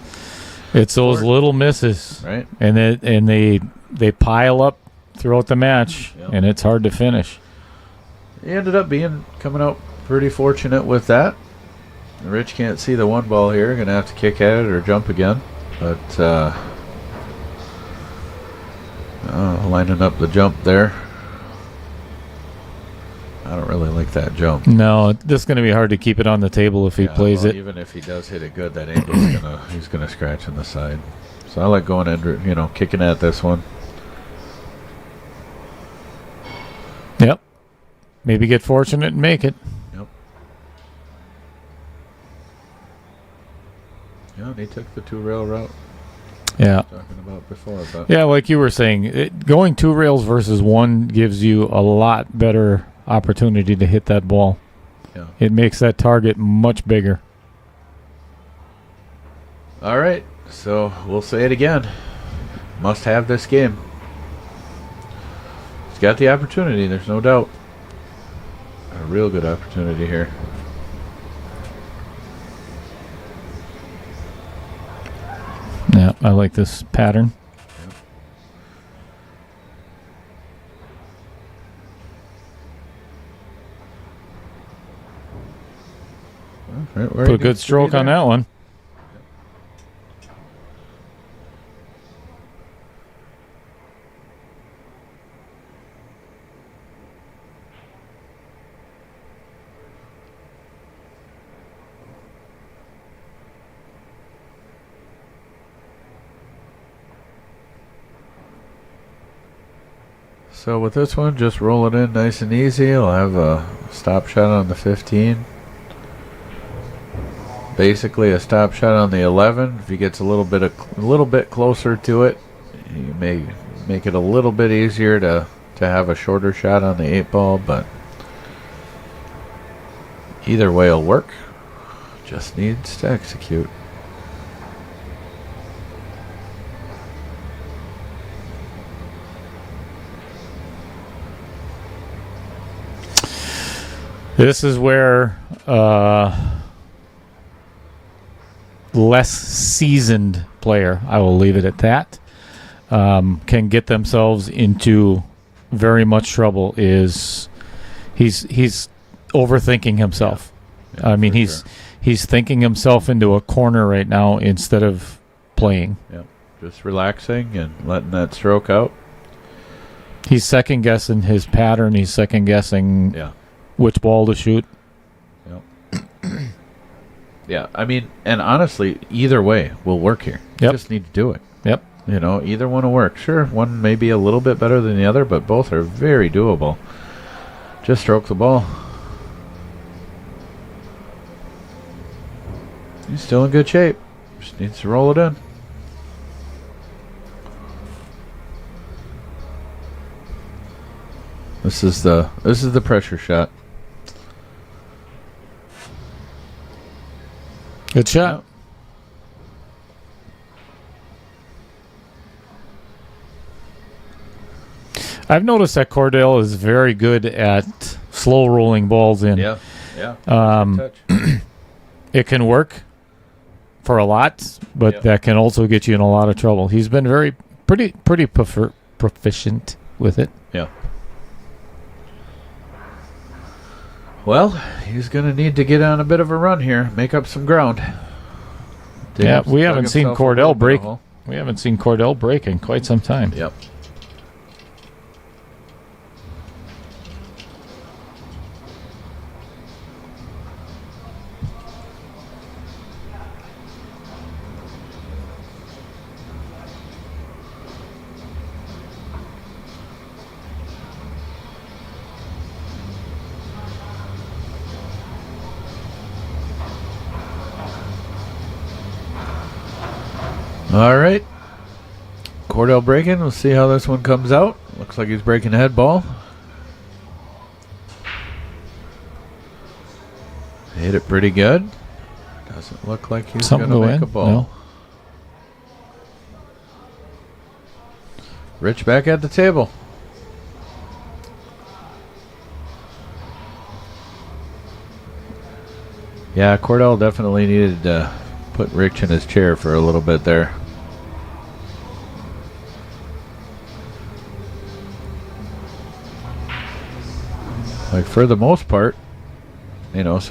It's those little misses, right? And they pile up throughout the match, and it's hard to finish. He ended up coming out pretty fortunate with that. Rich can't see the 1 ball here. Going to have to kick at it or jump again. But lining up the jump there. I don't really like that jump. No, this is going to be hard to keep it on the table if he plays it. Even if he does hit it good, that angle he's gonna scratch on the side. So I like going under, kicking at this one. Yep. Maybe get fortunate and make it. Yep. Yeah, and he took the 2-rail route. Yeah. Talking about before, but yeah, like you were saying, going 2 rails versus 1 gives you a lot better opportunity to hit that ball. Yeah. It makes that target much bigger. All right, so we'll say it again. Must have this game. He's got the opportunity, there's no doubt. A real good opportunity here. Yeah, I like this pattern. Right, put a good stroke on that one. So with this one, just roll it in nice and easy. I'll have a stop shot on the 15. Basically a stop shot on the 11. If he gets a little bit closer to it, you may make it a little bit easier to have a shorter shot on the 8 ball, but either way will work. Just needs to execute. This is where less seasoned player, I will leave it at that, can get themselves into very much trouble. Is he's overthinking himself. Yeah, I mean, he's he's thinking himself into a corner right now instead of playing. Yep. Just relaxing and letting that stroke out. He's second guessing his pattern. He's second guessing which ball to shoot. Yep. Yeah, I mean, and honestly, either way will work here. You just need to do it. Yep. You know, either one will work. Sure, one may be a little bit better than the other, but both are very doable. Just stroke the ball. He's still in good shape. Just needs to roll it in. This is the pressure shot. Good shot. I've noticed that Kordell is very good at slow rolling balls in. Yeah. Touch. It can work for a lot, but that can also get you in a lot of trouble. He's been pretty proficient with it. Yeah. Well, he's going to need to get on a bit of a run here, make up some ground. We haven't seen Kordell break. We haven't seen Kordell break in quite some time. Yep. All right. Kordell breaking. We'll see how this one comes out. Looks like he's breaking a head ball. Hit it pretty good. Doesn't look like he's going to make a ball. No. Rich back at the table. Yeah, Kordell definitely needed to put Rich in his chair for a little bit there. Like, for the most part, we've got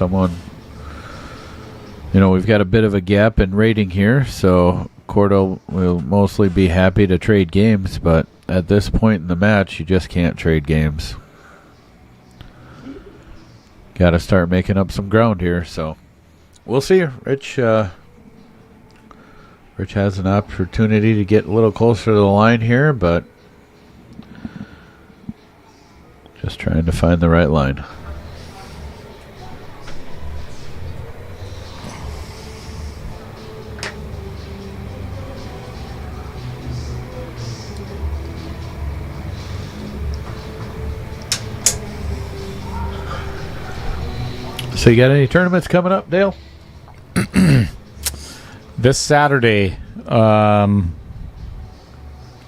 a bit of a gap in rating here, so Kordell will mostly be happy to trade games, but at this point in the match, you just can't trade games. Got to start making up some ground here, so we'll see. Rich has an opportunity to get a little closer to the line here, but just trying to find the right line. So you got any tournaments coming up, Dale? This Saturday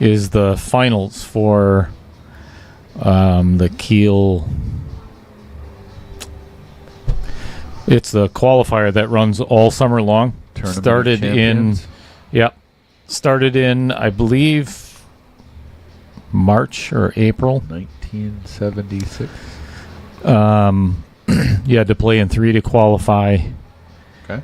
is the finals for the Kiel. It's the qualifier that runs all summer long. Tournament Started in I believe March or April 1976. You had to play in 3 to qualify. Okay.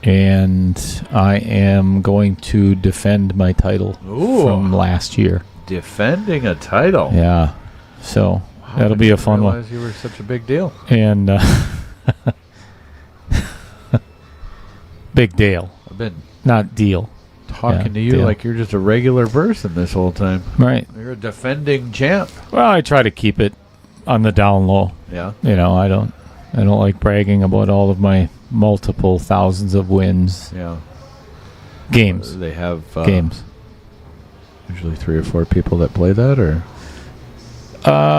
And I am going to defend my title from last year. Defending a title? Yeah. So that'll be a fun one. I didn't realize you were such a big deal. And Big Dale. I've been not deal. Talking to you Dale. like you're just a regular person this whole time. Right. You're a defending champ. Well, I try to keep it on the down low. Yeah. I don't like bragging about all of my multiple thousands of wins. Yeah. Games. They have games. Usually 3 or 4 people that play that, or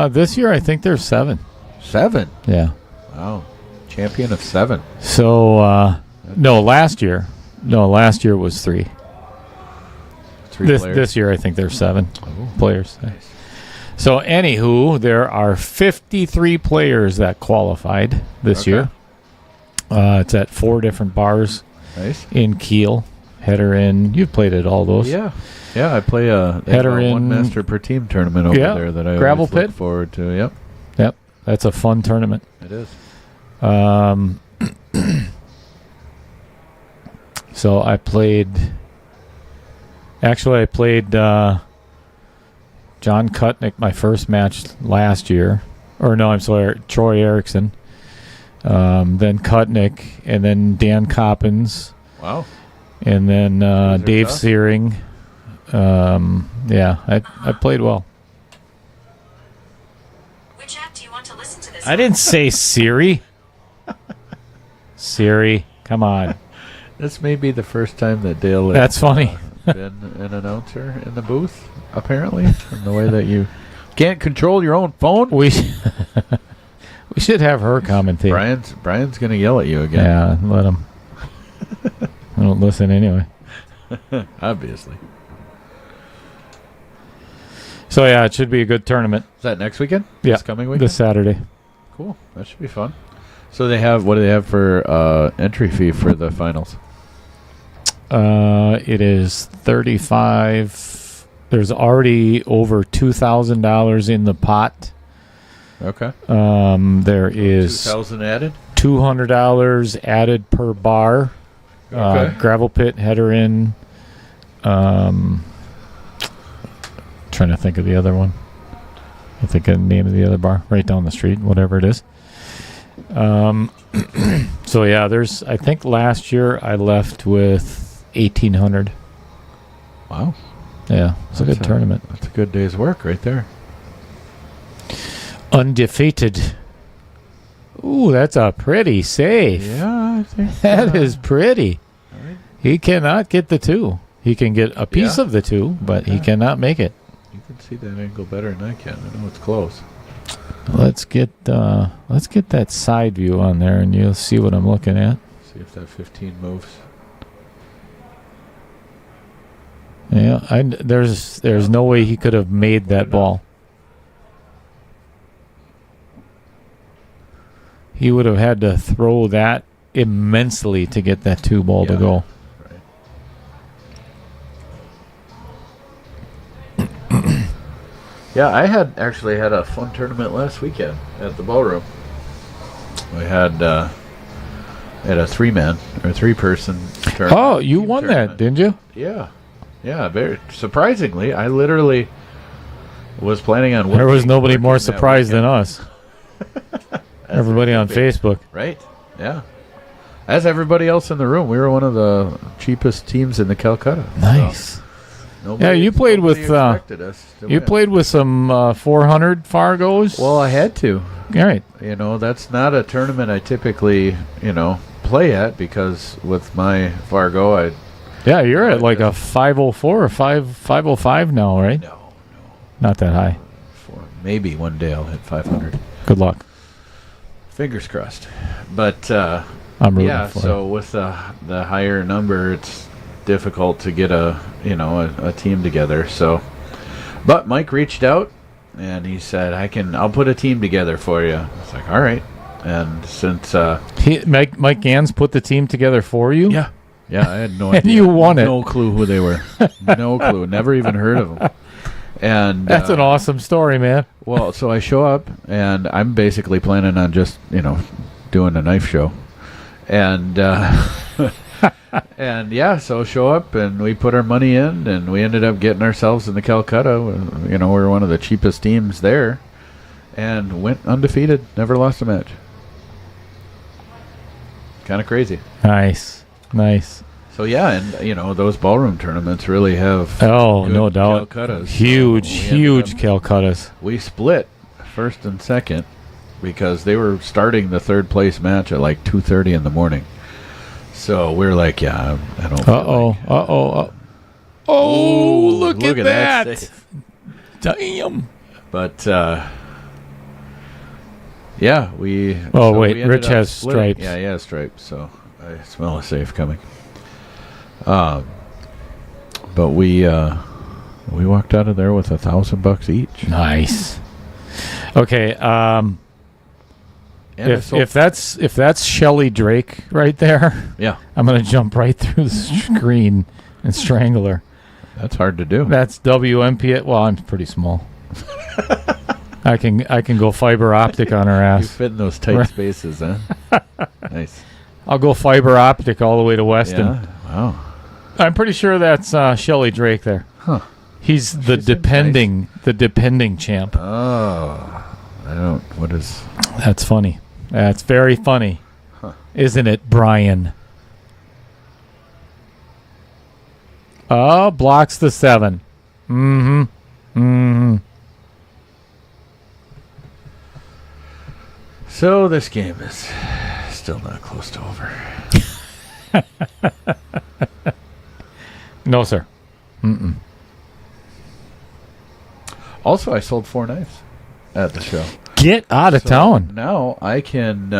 this year I think there's 7. 7? Yeah. Wow. Champion of 7. So last year was 3. 3 players. This year I think there's 7 players. Nice. So anywho, there are 53 players that qualified this year. It's at 4 different bars. Nice. In Kiel. Header in. You've played at all those. Yeah. Yeah, I play header in 1 master per team tournament over there that I gravel always pit. look forward to. Yep. That's a fun tournament. It is. So I played John Kutnick my first match last year. Or no, I'm sorry, Troy Erickson. Then Kutnick, and then Dan Coppins. Wow. And then Dave tough. Searing. I played well. Which app do you want to listen to this I didn't say Siri. Siri, come on. This may be the first time that Dale That's funny. been an announcer in the booth, apparently, in the way that you can't control your own phone. We should have her commentate. Brian's going to yell at you again. Yeah, let him. I don't listen anyway. Obviously. So, yeah, it should be a good tournament. Is that next weekend? Yeah, This coming weekend? this Saturday. Cool. That should be fun. So what do they have for entry fee for the finals? It is 35. There's already over $2,000 in the pot. Okay. There is 2,000 added? $200 added per bar. Okay. Gravel pit, header in. Trying to think of the other one. I think of the name of the other bar. Right down the street, whatever it is. So, yeah, I think last year I left with 1,800. Wow. Yeah, it's a good tournament. That's a good day's work right there. Undefeated. Ooh, that's a pretty save. Yeah, I think That is pretty. All right. He cannot get the 2. He can get a piece Yeah. of the 2, but he Yeah. cannot make it. You can see that angle better than I can. I know it's close. Let's get that side view on there, and you'll see what I'm looking at. See if that 15 moves. Yeah, there's no way he could have made that ball. He would have had to throw that immensely to get that 2 ball to Yeah. go. Yeah, I had a fun tournament last weekend at the ballroom. We had a 3-man or 3-person tournament. Oh, you team won tournament. that, didn't you? Yeah. Very surprisingly, I literally was planning on. There was nobody working more that surprised than weekend. us. Everybody on Facebook. Right? Yeah. As everybody else in the room, we were one of the cheapest teams in the Calcutta. Nice. So Yeah, you played nobody with, expected us to You win. played with some 400 Fargos. Well, I had to. All right. That's not a tournament I typically, play at because with my Fargo, Yeah, you're at like a 504 or 505 now, right? No. Not that high. Maybe one day I'll hit 500. Good luck. Fingers crossed. But I'm rooting yeah, for so with the higher number, it's difficult to get a team together. So, but Mike reached out and he said, I'll put a team together for you. I was like, all right. And since Mike Gans put the team together for you. yeah, I had no And idea. you won it. No clue who they were. No clue. Never even heard of them. And That's an awesome story, man. well, so I show up, and I'm basically planning on just, doing a knife show. And, and yeah, so show up, and we put our money in, and we ended up getting ourselves in the Calcutta. We were one of the cheapest teams there, and went undefeated, never lost a match. Kind of crazy. Nice. So yeah, and those ballroom tournaments really have Oh, good no doubt. Calcuttas. Huge So we ended up- Calcuttas. We split first and second because they were starting the third place match at like 2:30 in the morning. So we're like, yeah, I don't. feel like- Oh, look at that that. save. Damn. But yeah, we. Oh, so wait, we ended Rich up has splitting. stripes. Yeah, he has stripes. So I smell a safe coming. But we walked out of there with $1,000 each. Nice. Okay. And If that's Shelley Drake right there, yeah, I'm gonna jump right through the screen and strangle her. that's hard to do. That's WMP. Well, I'm pretty small. I can go fiber optic on her You ass. fit in those tight spaces, huh? Nice. I'll go fiber optic all the way to Weston. Yeah. Wow. I'm pretty sure that's Shelley Drake there. Huh. He's the She seems depending champ. Oh. I don't. What is? That's funny. That's very funny. Huh. Isn't it, Brian? Oh, blocks the 7. Mm-hmm. Mm-hmm. So this game is still not close to over. No, sir. Mm-mm. Also, I sold 4 knives at the show. Get out of town. Now I can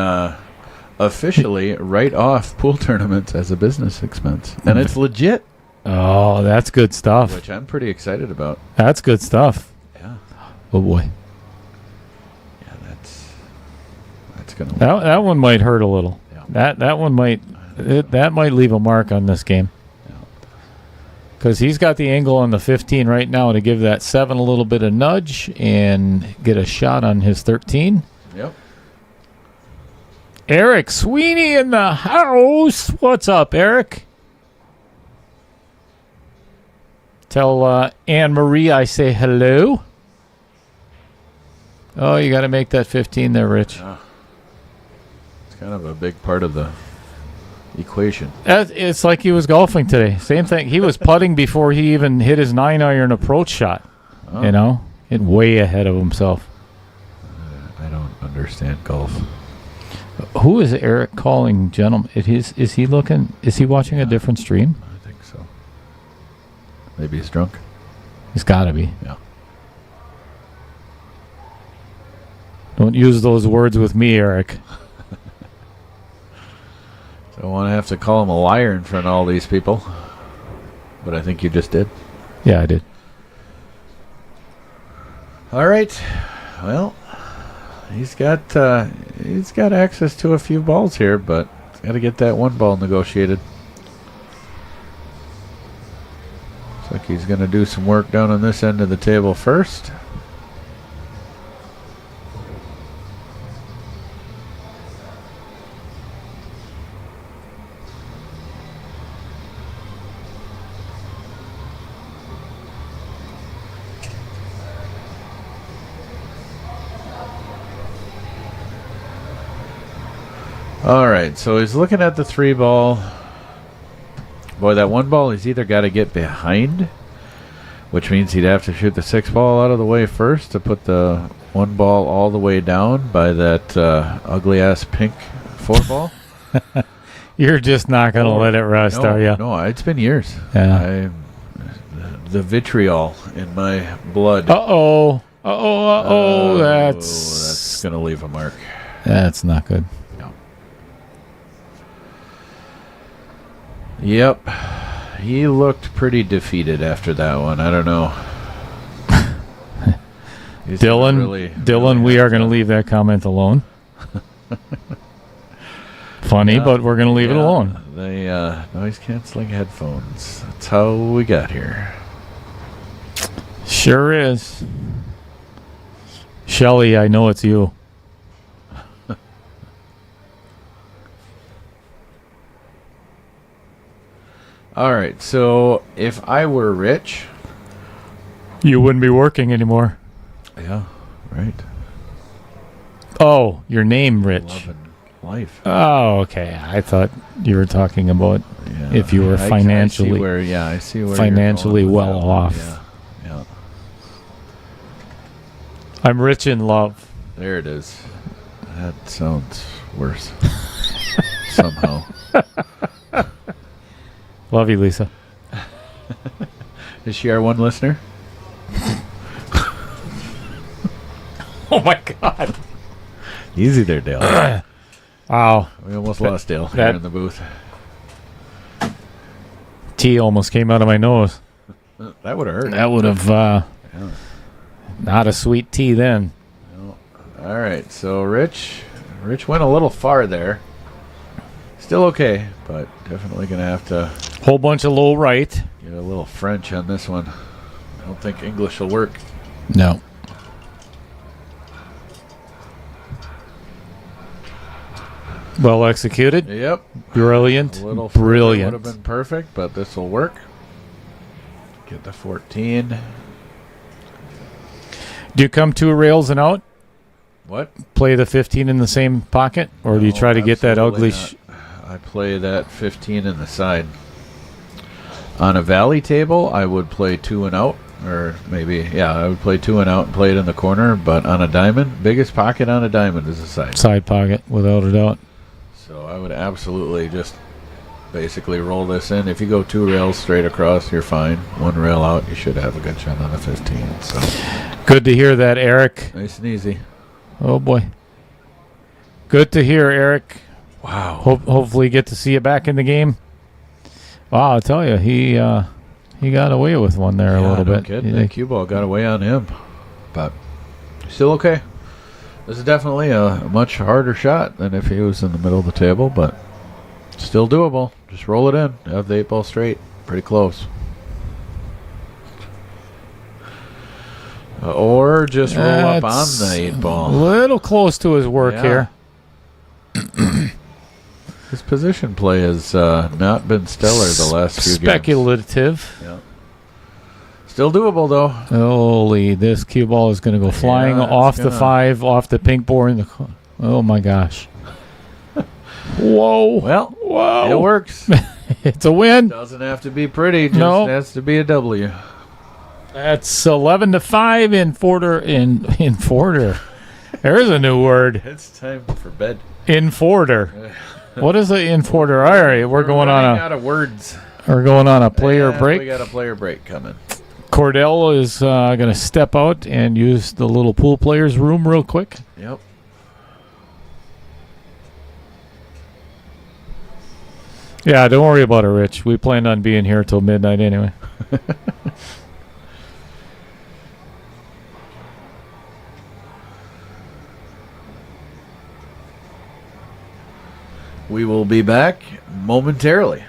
officially write off pool tournaments as a business expense, and it's legit, Oh, that's good stuff. which I'm pretty excited about. That's good stuff. Yeah, Oh, boy. yeah, that's gonna. That one might hurt a little. Yeah. That one might that might leave a mark on this game. Because he's got the angle on the 15 right now to give that 7 a little bit of nudge and get a shot on his 13. Yep. Eric Sweeney in the house. What's up, Eric? Tell Anne Marie I say hello. Oh, you got to make that 15 there, Rich. It's kind of a big part of the equation. It's like he was golfing today. Same thing. He was putting before he even hit his 9-iron approach shot. Oh. You know, it way ahead of himself. I don't understand golf. Who is Eric calling, gentlemen? Is he looking? Is he watching a different stream? I think so. Maybe he's drunk. He's got to be. Yeah. Don't use those words with me, Eric. I don't want to have to call him a liar in front of all these people, but I think you just did. Yeah, I did. All right. Well, he's got access to a few balls here, but he's got to get that one ball negotiated. Looks like he's going to do some work down on this end of the table first. All right, so he's looking at the 3 ball. Boy, that 1 ball he's either got to get behind, which means he'd have to shoot the 6 ball out of the way first to put the 1 ball all the way down by that ugly-ass pink 4 ball. You're just not going to let it rest, are you? No, it's been years. Yeah. The vitriol in my blood. Uh-oh. That's going to leave a mark. That's not good. Yep. He looked pretty defeated after that one. I don't know. Dylan, we are going to leave that comment alone. Funny, but we're going to leave it alone. They noise-canceling headphones. That's how we got here. Sure is. Shelly, I know it's you. All right, so if I were rich... You wouldn't be working anymore. Yeah, right. Oh, your name, Rich. Love and life. Oh, okay. I thought you were talking about if you were financially I see where financially you're going with well that one. off. Yeah. I'm rich in love. There it is. That sounds worse. Somehow. Love you, Lisa. Is she our one listener? Oh my God. Easy there, Dale. Wow. We almost lost Dale here in the booth. Tea almost came out of my nose. That would have hurt. That would have not a sweet tea then. No. All right, so Rich went a little far there. Still okay, but definitely going to have to Whole bunch of low right. get a little French on this one. I don't think English will work. No. Well executed. Yep. Brilliant. A little further Brilliant. would have been perfect, but this will work. Get the 14. Do you come 2 rails and out? What? Play the 15 in the same pocket? Or do you No, try to get that absolutely ugly... not. I play that 15 in the side. On a valley table, I would play 2 and out. Or maybe, yeah, I would play 2 and out and play it in the corner. But on a diamond, biggest pocket on a diamond is the side. Side pocket, without a doubt. So I would absolutely just basically roll this in. If you go 2 rails straight across, you're fine. 1 rail out, you should have a good shot on a 15. So Good to hear that, Eric. nice and easy. Oh, boy. Good to hear, Eric. Wow. Hopefully get to see you back in the game. Wow, I'll tell you, he got away with one there a little bit. Kidding. That cue ball got away on him. But still okay. This is definitely a much harder shot than if he was in the middle of the table, but still doable. Just roll it in. Have the 8 ball straight. Pretty close. Or just roll up on the 8 ball. A little close to his work here. His position play has not been stellar the last few games. Speculative. Yeah. Still doable, though. Holy, this cue ball is going to go flying off the 5, off the pink board. Oh, my gosh. Whoa. Well, whoa. It works. It's a win. Doesn't have to be pretty. Just has to be a W. That's 11-5 in Forder. In Forder. There's a new word. It's time for bed. In Forder. What is it in Forder? All right, we're going on out of words. We're going on a player break. We got a player break coming. Kordell is going to step out and use the little pool players room real quick. Yep. Yeah, don't worry about it, Rich. We planned on being here till midnight anyway. We will be back momentarily.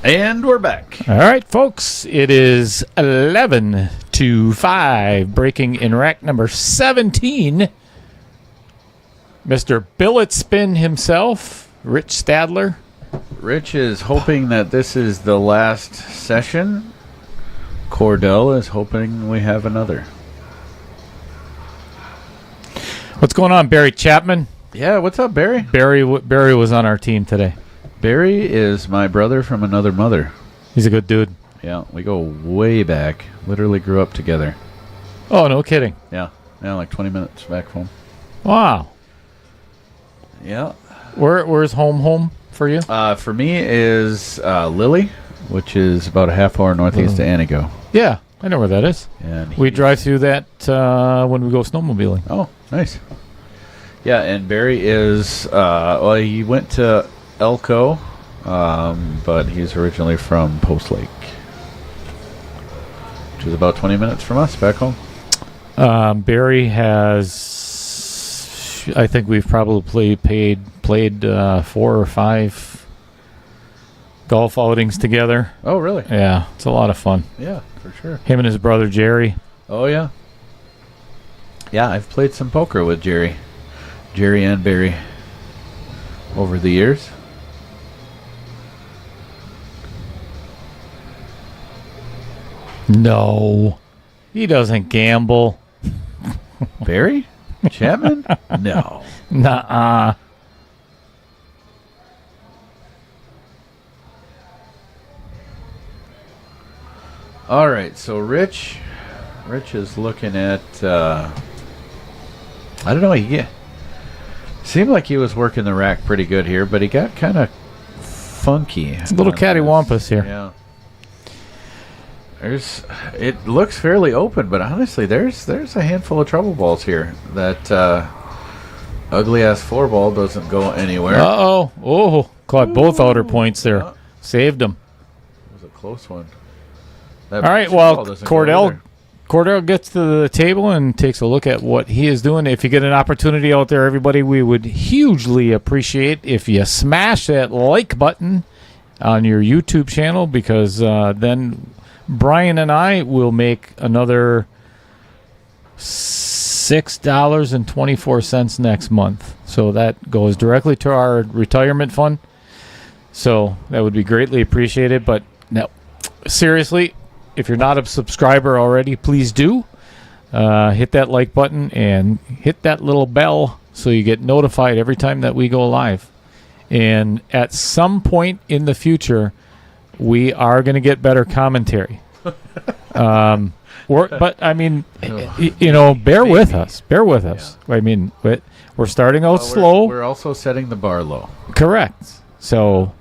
And we're back. All right, folks. It is 11-5. Breaking in rack number 17. Mr. Billet Spin himself, Rich Stadler. Rich is hoping that this is the last session. Kordell is hoping we have another. What's going on, Barry Chapman? Yeah, what's up, Barry? Barry was on our team today. Barry is my brother from another mother. He's a good dude. Yeah, we go way back. Literally grew up together. Oh, no kidding. Yeah, like 20 minutes back home. Wow. Yeah. Where's home for you? For me is Lily, which is about a half hour northeast of Anigo. Yeah, I know where that is. And We drive through that when we go snowmobiling. Oh, nice. Yeah, and Barry is, he went to Elko, but he's originally from Post Lake, which is about 20 minutes from us back home. Barry has, I think we've probably played 4 or 5 golf outings together. Oh, really? Yeah, it's a lot of fun. Yeah, for sure. Him and his brother Jerry. Oh, yeah. Yeah, I've played some poker with Jerry and Barry over the years. No, he doesn't gamble. Barry? Chapman? No. Nuh-uh. All right, so Rich is looking at, I don't know, seemed like he was working the rack pretty good here, but he got kind of funky. It's a little cattywampus here. Yeah. It looks fairly open, but honestly, there's a handful of trouble balls here. That ugly ass 4-ball doesn't go anywhere. Uh-oh. Oh, caught both outer points there. Saved them. It was a close one. All right, well, Kordell gets to the table and takes a look at what he is doing. If you get an opportunity out there, everybody, we would hugely appreciate if you smash that like button on your YouTube channel, because then Brian and I will make another $6.24 next month. So that goes directly to our retirement fund. So that would be greatly appreciated. But no, seriously, if you're not a subscriber already, please do. Hit that like button and hit that little bell so you get notified every time that we go live. And at some point in the future, we are going to get better commentary. But I mean, bear with us. Bear with us. I mean, we're starting out slow. We're also setting the bar low. Correct. So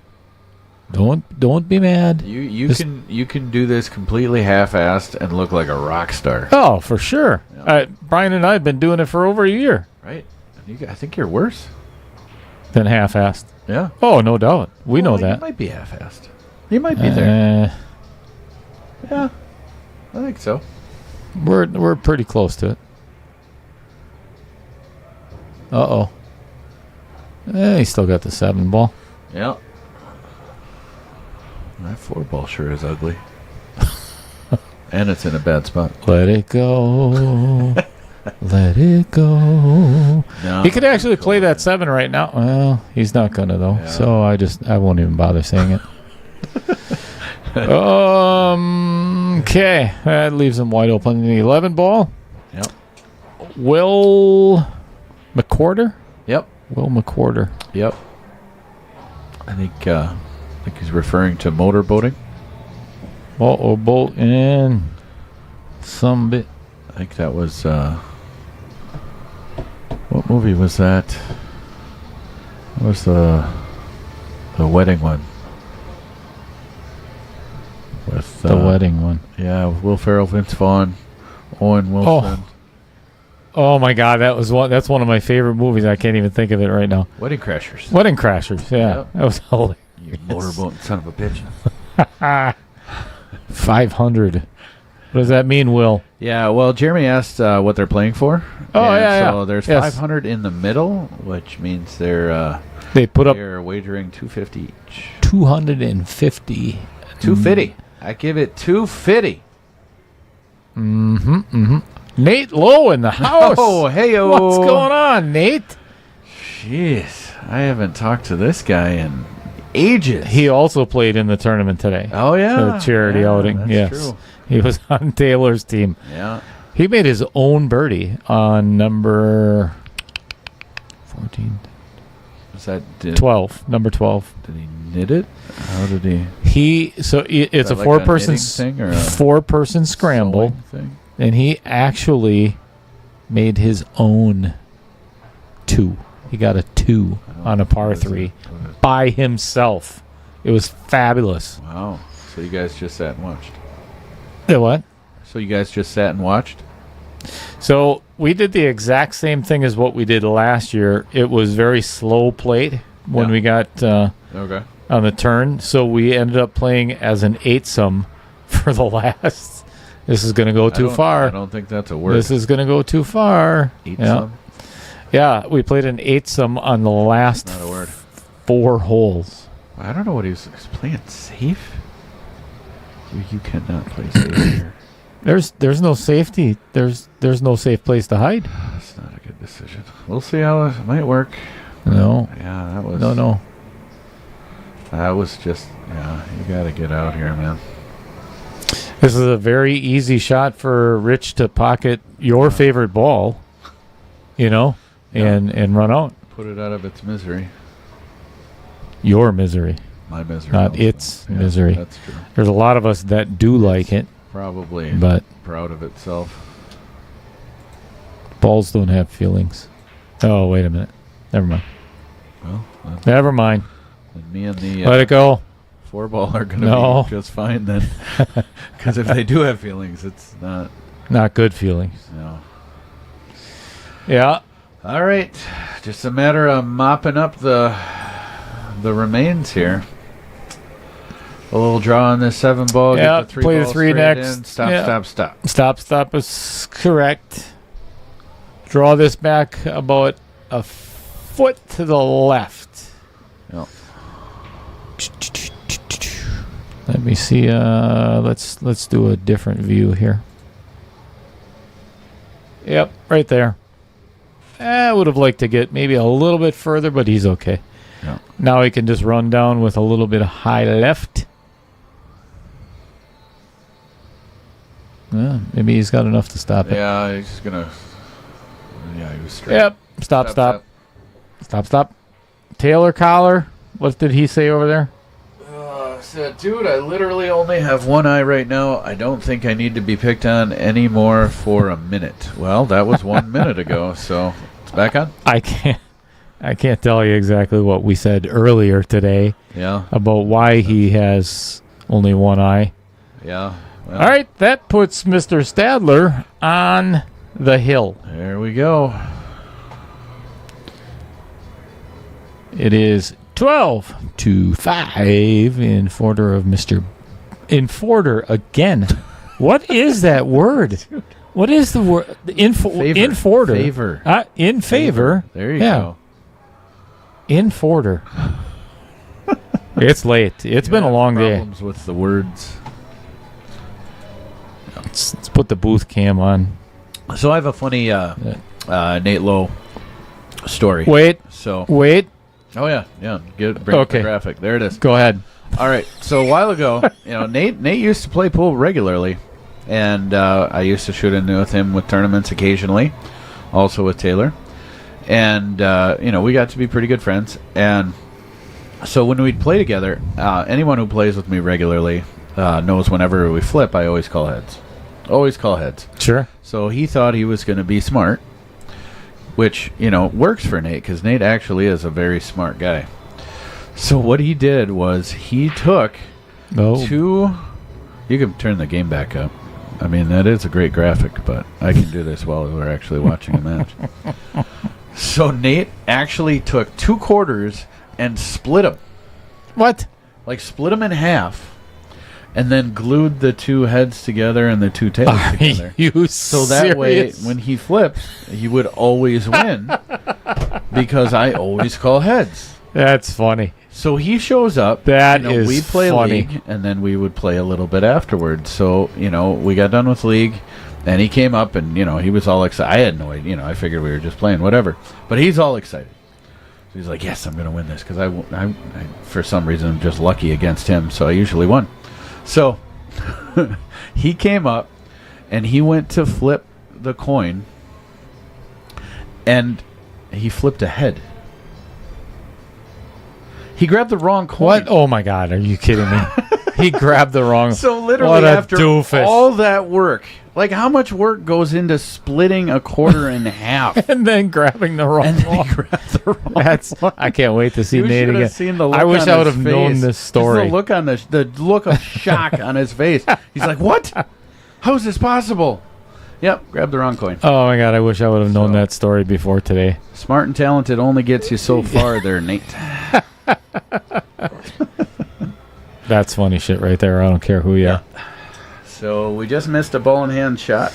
don't be mad. You can do this completely half-assed and look like a rock star. Oh, for sure. Yeah. Brian and I have been doing it for over a year. Right. I think you're worse than half-assed. Yeah. Oh, no doubt. We know that. You might be half-assed. You might be there. Yeah, I think so. We're pretty close to it. Uh-oh. He still got the 7-ball. Yeah. That 4-ball sure is ugly. And it's in a bad spot. Let it go. Let it go. No, he could actually play that 7 right now. Well, he's not going to, though. Yeah. So I won't even bother saying it. Okay. That leaves him wide open in the 11-ball. Yep. Will McWhorter? Yep. Will McWhorter. Yep. I think he's referring to motorboating. Boat in some bit. I think that was what movie was that? It was the wedding one. With the wedding one. Yeah, with Will Ferrell, Vince Vaughn, Owen Wilson. Oh my God, that's one of my favorite movies. I can't even think of it right now. Wedding Crashers. Wedding Crashers. Yeah, yep. That was hilarious. You motorboat son of a bitch. 500. What does that mean, Will? Yeah, well, Jeremy asked what they're playing for. Oh, yeah. So there's 500 in the middle, which means they're wagering $250 each. 250 250. I give it 250. Nate Lowe in the house. Oh, hey-o. What's going on, Nate? Jeez, I haven't talked to this guy in ages. He also played in the tournament today. Oh, yeah. The charity outing. That's Yes. true. He was on Taylor's team. Yeah. He made his own birdie on number 14. Was that 12. Number 12. Did he knit it? How did he? It's a like four-person a knitting thing or a four-person scramble, sewing thing? and he actually made his own 2. He got a 2 on a par 3 by himself. It was fabulous. Wow. So you guys just sat and watched. What? So you guys just sat and watched? So we did the exact same thing as what we did last year. It was very slow plate when we got Okay. on the turn. So we ended up playing as an 8-some for the last. This is going to go too far. I don't think that's a word. This is going to go too far. Eight-some? Yeah, we played an 8-some on the last Not a word. 4 holes. I don't know what he's playing safe. You cannot play safe here. There's no safety. There's no safe place to hide. That's not a good decision. We'll see how it might work. No. Yeah, that was. No. That was just. Yeah, you got to get out here, man. This is a very easy shot for Rich to pocket your favorite ball, and run out. Put it out of its misery. Your misery, My misery. not also. its Yeah, misery. That's true. There's a lot of us that do like it, Probably but proud of itself. balls don't have feelings. Oh, wait a minute. Never mind. Well, Never mind. then me and the Let it go. 4-ball are going to No. be just fine then. Because if they do have feelings, it's not. Not good feelings. No. Yeah. All right, just a matter of mopping up the remains here. A little draw on this 7-ball. Yeah, Get the 3 play the ball 3 straight next. in. Stop, Yeah. stop. Stop is correct. Draw this back about a foot to the left. Yep. Let me see. Let's do a different view here. Yep, right there. I would have liked to get maybe a little bit further, but he's okay. Yeah. Now he can just run down with a little bit of high left. Maybe he's got enough to stop it. Yeah, he's going to. Yeah, he was straight. Yep. Stop. Taylor Collar. What did he say over there? Said, dude, I literally only have one eye right now. I don't think I need to be picked on anymore for a minute. Well, that was 1 minute ago, so it's back on. I can't tell you exactly what we said earlier today Yeah, about why he has only one eye. yeah. Well, All right, that puts Mr. Stadler on the hill. there we go. It is 12-5 in favor of Mr. In favor again. What is that word? What is the word? In favor. Favor. In favor. There you Yeah. go. In favor. It's late. It's been a long day. Problems with the words. Let's put the booth cam on. So I have a funny Nate Lowe story. Wait. So. Wait. Oh yeah. Bring up the Okay. graphic. There it is. Go ahead. All right. So a while ago, Nate used to play pool regularly, and I used to shoot in with him with tournaments occasionally, also with Taylor, and we got to be pretty good friends. And so when we'd play together, anyone who plays with me regularly knows whenever we flip, I always call heads. Always call heads. Sure. So he thought he was going to be smart, which works for Nate because Nate actually is a very smart guy. So what he did was he took two. You can turn the game back up. I mean, that is a great graphic, but I can do this while we're actually watching a match. So Nate actually took 2 quarters and split them. What? Like split them in half, and then glued the 2 heads together and the 2 tails together. You So that way, when he flips, he would always win because I always call heads. That's funny. So he shows up. That is we play funny. league, and then we would play a little bit afterwards. So, we got done with league, and he came up, and, he was all excited. I had no idea. I figured we were just playing, whatever. But he's all excited. So he's like, yes, I'm going to win this, because I, for some reason, I'm just lucky against him, so I usually won. So he came up, and he went to flip the coin, and he flipped a head. He grabbed the wrong coin. What? Oh my God! Are you kidding me? He grabbed the wrong. So literally, what a after doofus. all that work, like how much work goes into splitting a quarter in half, and then grabbing the wrong. and then one. he grabbed the wrong. That's. I can't wait to see You Nate should again. have seen the look I wish on I would his have known face. this Just story. the look on the look of shock on his face. He's like, "What? How is this possible?" Yep, grabbed the wrong coin. Oh my God! I wish I would have known that story before today. Smart and talented only gets you so far, there, Nate. That's funny shit right there. I don't care who you are. So we just missed a ball in hand shot.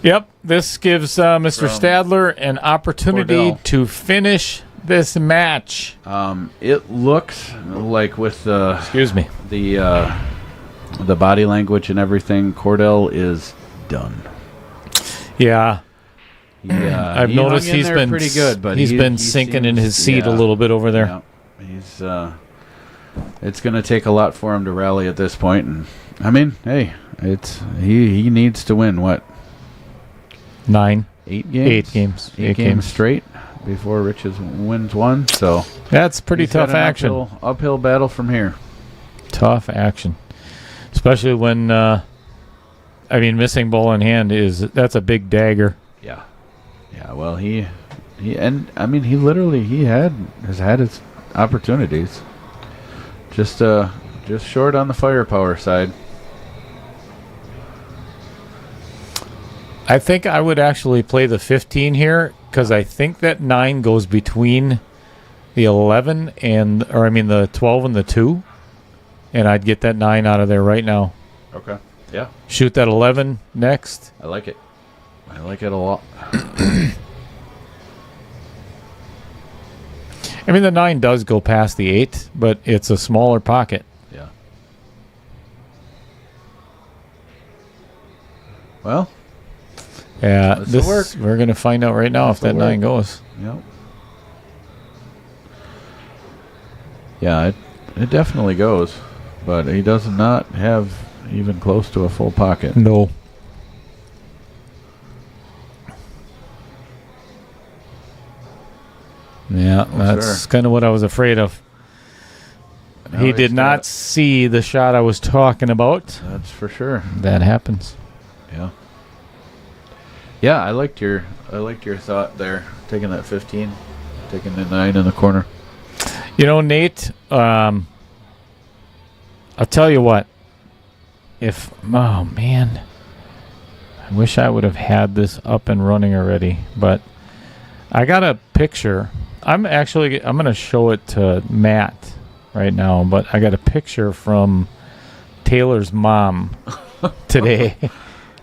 Yep. This gives Mr. From Stadler an opportunity Kordell. to finish this match. It looks like with the Excuse me. the body language and everything, Kordell is done. Yeah. Yeah, I've he noticed hung in he's there been pretty good, but he's he been sinking in seems- his seat a yeah, little bit over there. yeah. He's it's going to take a lot for him to rally at this point, and I mean, hey, it's he needs to win what 9. 8 games, 8 games. games straight before Riches wins one. So That's pretty he's got tough an action. uphill battle from here. Tough action, especially when missing ball in hand that's a big dagger. Yeah. Well, he and I mean he literally has had his opportunities. Just short on the firepower side. I think I would actually play the 15 here because I think that 9 goes between the 11 the 12 and the 2, and I'd get that 9 out of there right now. Okay. Yeah. Shoot that 11 next. I like it. I like it a lot. I mean, the 9 does go past the 8, but it's a smaller pocket. Yeah. Well. Yeah, This'll work. we're going to find out right now if that This'll 9 work. goes. Yep. Yeah, it definitely goes, but he does not have even close to a full pocket. No. Yeah, that's kind of what I was afraid of. Now He he's did not got- see the shot I was talking about. That's for sure. That happens. Yeah. Yeah, I liked your thought there, taking that 15, taking the 9 in the corner. You know, Nate, I'll tell you what. Oh, man. I wish I would have had this up and running already, but I got a picture. I'm going to show it to Matt right now, but I got a picture from Taylor's mom today.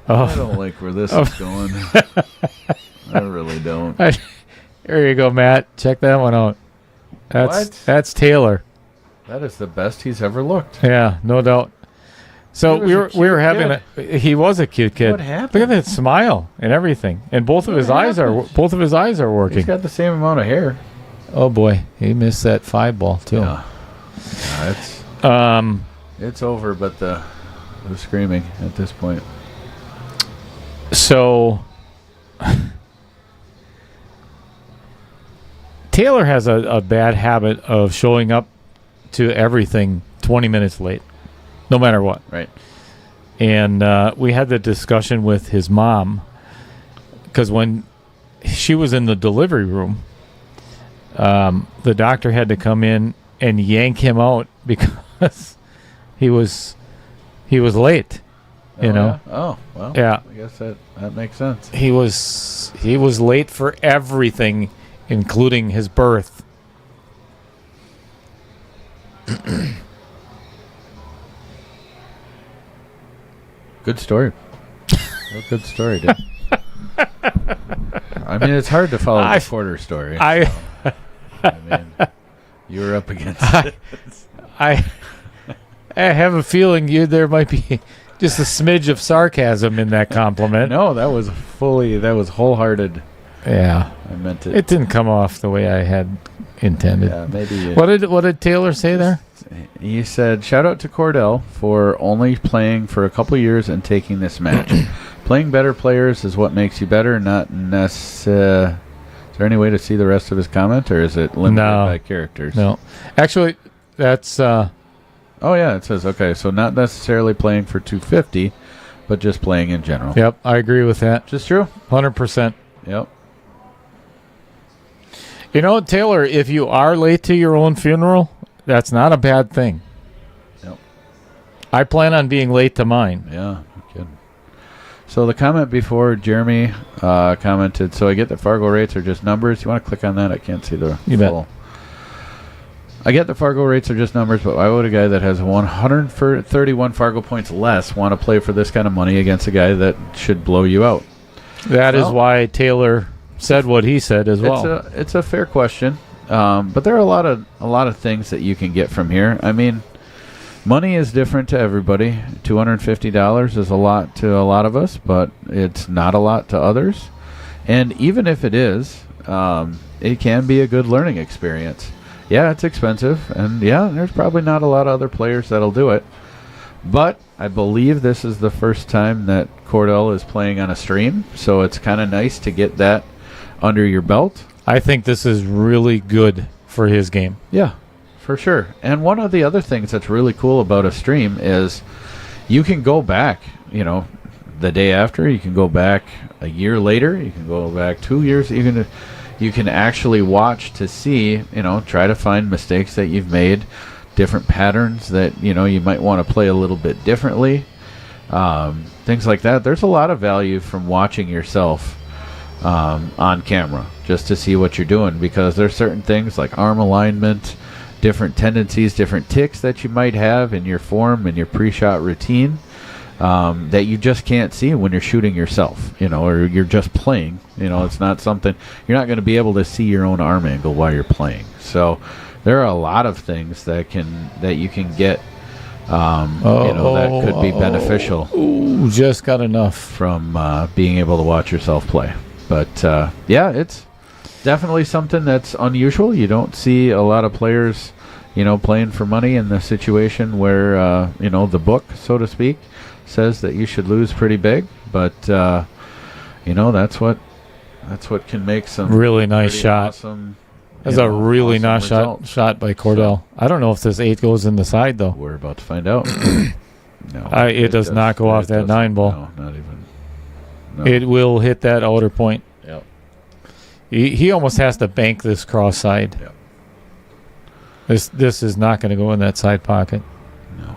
I don't like where this is going. I really don't. There you go, Matt. Check that one out. That's Taylor. That is the best he's ever looked. Yeah, no doubt. So He was a we were cute having he was a cute kid. What happened? Look at that smile and everything, and both of his eyes are working. He's got the same amount of hair. Oh boy, he missed that 5 ball too. Yeah. It's over, but the screaming at this point. So Taylor has a bad habit of showing up to everything 20 minutes late, no matter what. Right. And we had the discussion with his mom because when she was in the delivery room, the doctor had to come in and yank him out because he was late. You know. Yeah? Oh well. Yeah. I guess that makes sense. He was late for everything, including his birth. Good story. Good story, dude. I mean, it's hard to follow the Porter story. I mean, You were up against it. I have a feeling there might be just a smidge of sarcasm in that compliment. No, that was wholehearted. Yeah. I meant it. It didn't come off the way I had intended. Yeah, maybe. What did Taylor say there? He said, shout out to Kordell for only playing for a couple years and taking this match. Playing better players is what makes you better, not necessarily. Is there any way to see the rest of his comment, or is it limited by characters? No. Actually, that's... oh, yeah, it says, okay, so not necessarily playing for 250, but just playing in general. Yep, I agree with that. Just true. 100%. Yep. You know, Taylor, if you are late to your own funeral, that's not a bad thing. Yep. I plan on being late to mine. Yeah, no kidding. So the comment before, Jeremy commented, so I get that Fargo rates are just numbers. You want to click on that? I can't see the full. I get the Fargo rates are just numbers, but why would a guy that has 131 Fargo points less want to play for this kind of money against a guy that should blow you out? That is why Taylor said what he said as well. It's a fair question, but there are a lot of things that you can get from here. I mean, money is different to everybody. $250 is a lot to a lot of us, but it's not a lot to others. And even if it is, it can be a good learning experience. Yeah, it's expensive, and yeah, there's probably not a lot of other players that'll do it. But I believe this is the first time that Kordell is playing on a stream, so it's kind of nice to get that under your belt. I think this is really good for his game. Yeah, for sure. And one of the other things that's really cool about a stream is you can go back, the day after, you can go back a year later, you can go back 2 years, you can actually watch to see, try to find mistakes that you've made, different patterns that, you might want to play a little bit differently, things like that. There's a lot of value from watching yourself on camera just to see what you're doing, because there's certain things like arm alignment, different tendencies, different ticks that you might have in your form and your pre-shot routine that you just can't see when you're shooting yourself, or you're just playing. It's not something you're not going to be able to see your own arm angle while you're playing. So there are a lot of things that you can get that could be beneficial. Just got enough from being able to watch yourself play. But yeah, it's definitely something that's unusual. You don't see a lot of players, playing for money in the situation where the book, so to speak, says that you should lose pretty big. But that's what can make some really nice shot. Awesome, that's a really awesome nice result. shot by Cordell. So, I don't know if this 8 goes in the side though. We're about to find out. No, it does not go off that 9 ball. No, not even. No. It will hit that outer point. Yep. He almost has to bank this cross side. Yep. This is not going to go in that side pocket. No.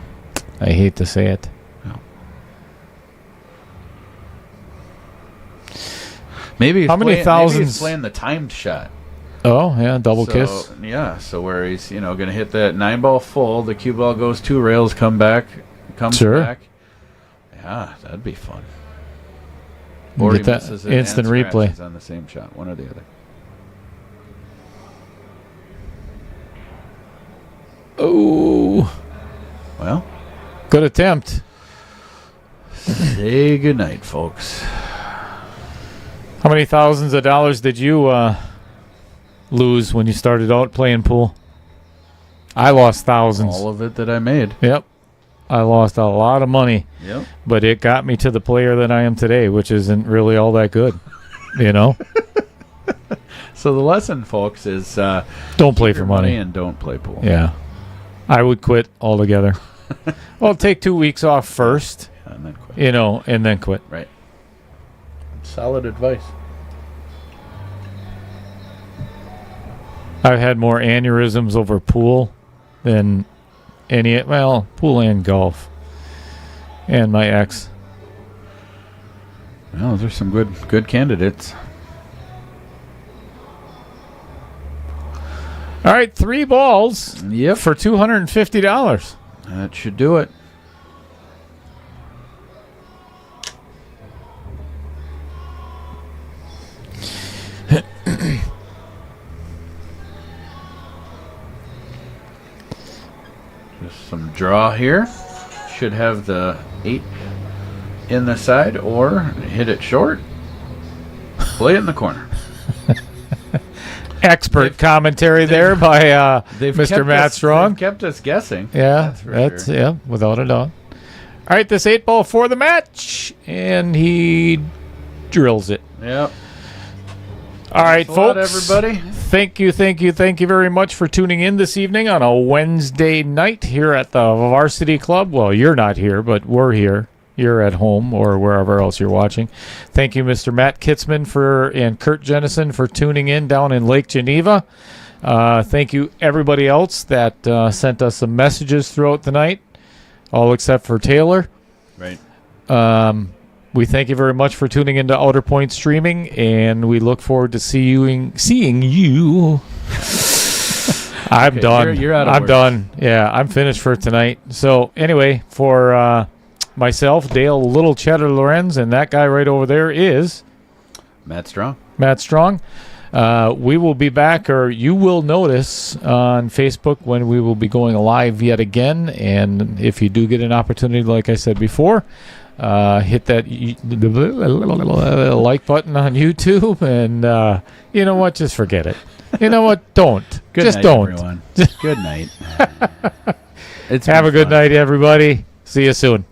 I hate to say it. No. Maybe he's playing the timed shot. Oh, yeah, double kiss. Yeah, so where he's, going to hit that 9 ball full, the cue ball goes 2 rails, comes back. Yeah, that'd be fun. Or get that instant replay on the same shot, one or the other. Oh. Well, good attempt. Say goodnight, folks. How many thousands of dollars did you lose when you started out playing pool? I lost thousands. All of it that I made. Yep. I lost a lot of money. Yep. But it got me to the player that I am today, which isn't really all that good. So the lesson, folks, is don't play for money and don't play pool. Yeah. I would quit altogether. Well, take 2 weeks off first. Yeah, and then quit. And then quit. Right. Solid advice. I've had more aneurysms over pool than pool and golf. And my ex. Well, those are some good candidates. All right, 3 balls. Yep. For $250. That should do it. draw here. Should have the 8 in the side or hit it short. Play it in the corner. Expert commentary there by Mr. Matt Strong. They've kept us guessing. Yeah, that's sure. yeah, without a doubt. All right, this 8-ball for the match, and he drills it. Yep. All right, Thanks a lot, folks. everybody. Thank you very much for tuning in this evening on a Wednesday night here at the Varsity Club. Well, you're not here, but we're here. You're at home or wherever else you're watching. Thank you, Mr. Matt Kitzman and Kurt Jennison for tuning in down in Lake Geneva. Thank you, everybody else that sent us some messages throughout the night, all except for Taylor. Right. We thank you very much for tuning into Outer Point Streaming, and we look forward to seeing you. I'm done. You're out of I'm words. done. Yeah, I'm finished for tonight. So anyway, for myself, Dale Little Cheddar Lorenz, and that guy right over there is Matt Strong. Matt Strong. We will be back, or you will notice on Facebook when we will be going live yet again. And if you do get an opportunity, like I said before, hit that like button on YouTube, and you know what? Just forget it. You know what? Don't. Good night, don't. everyone. Good night. Have a good night, everybody. See you soon.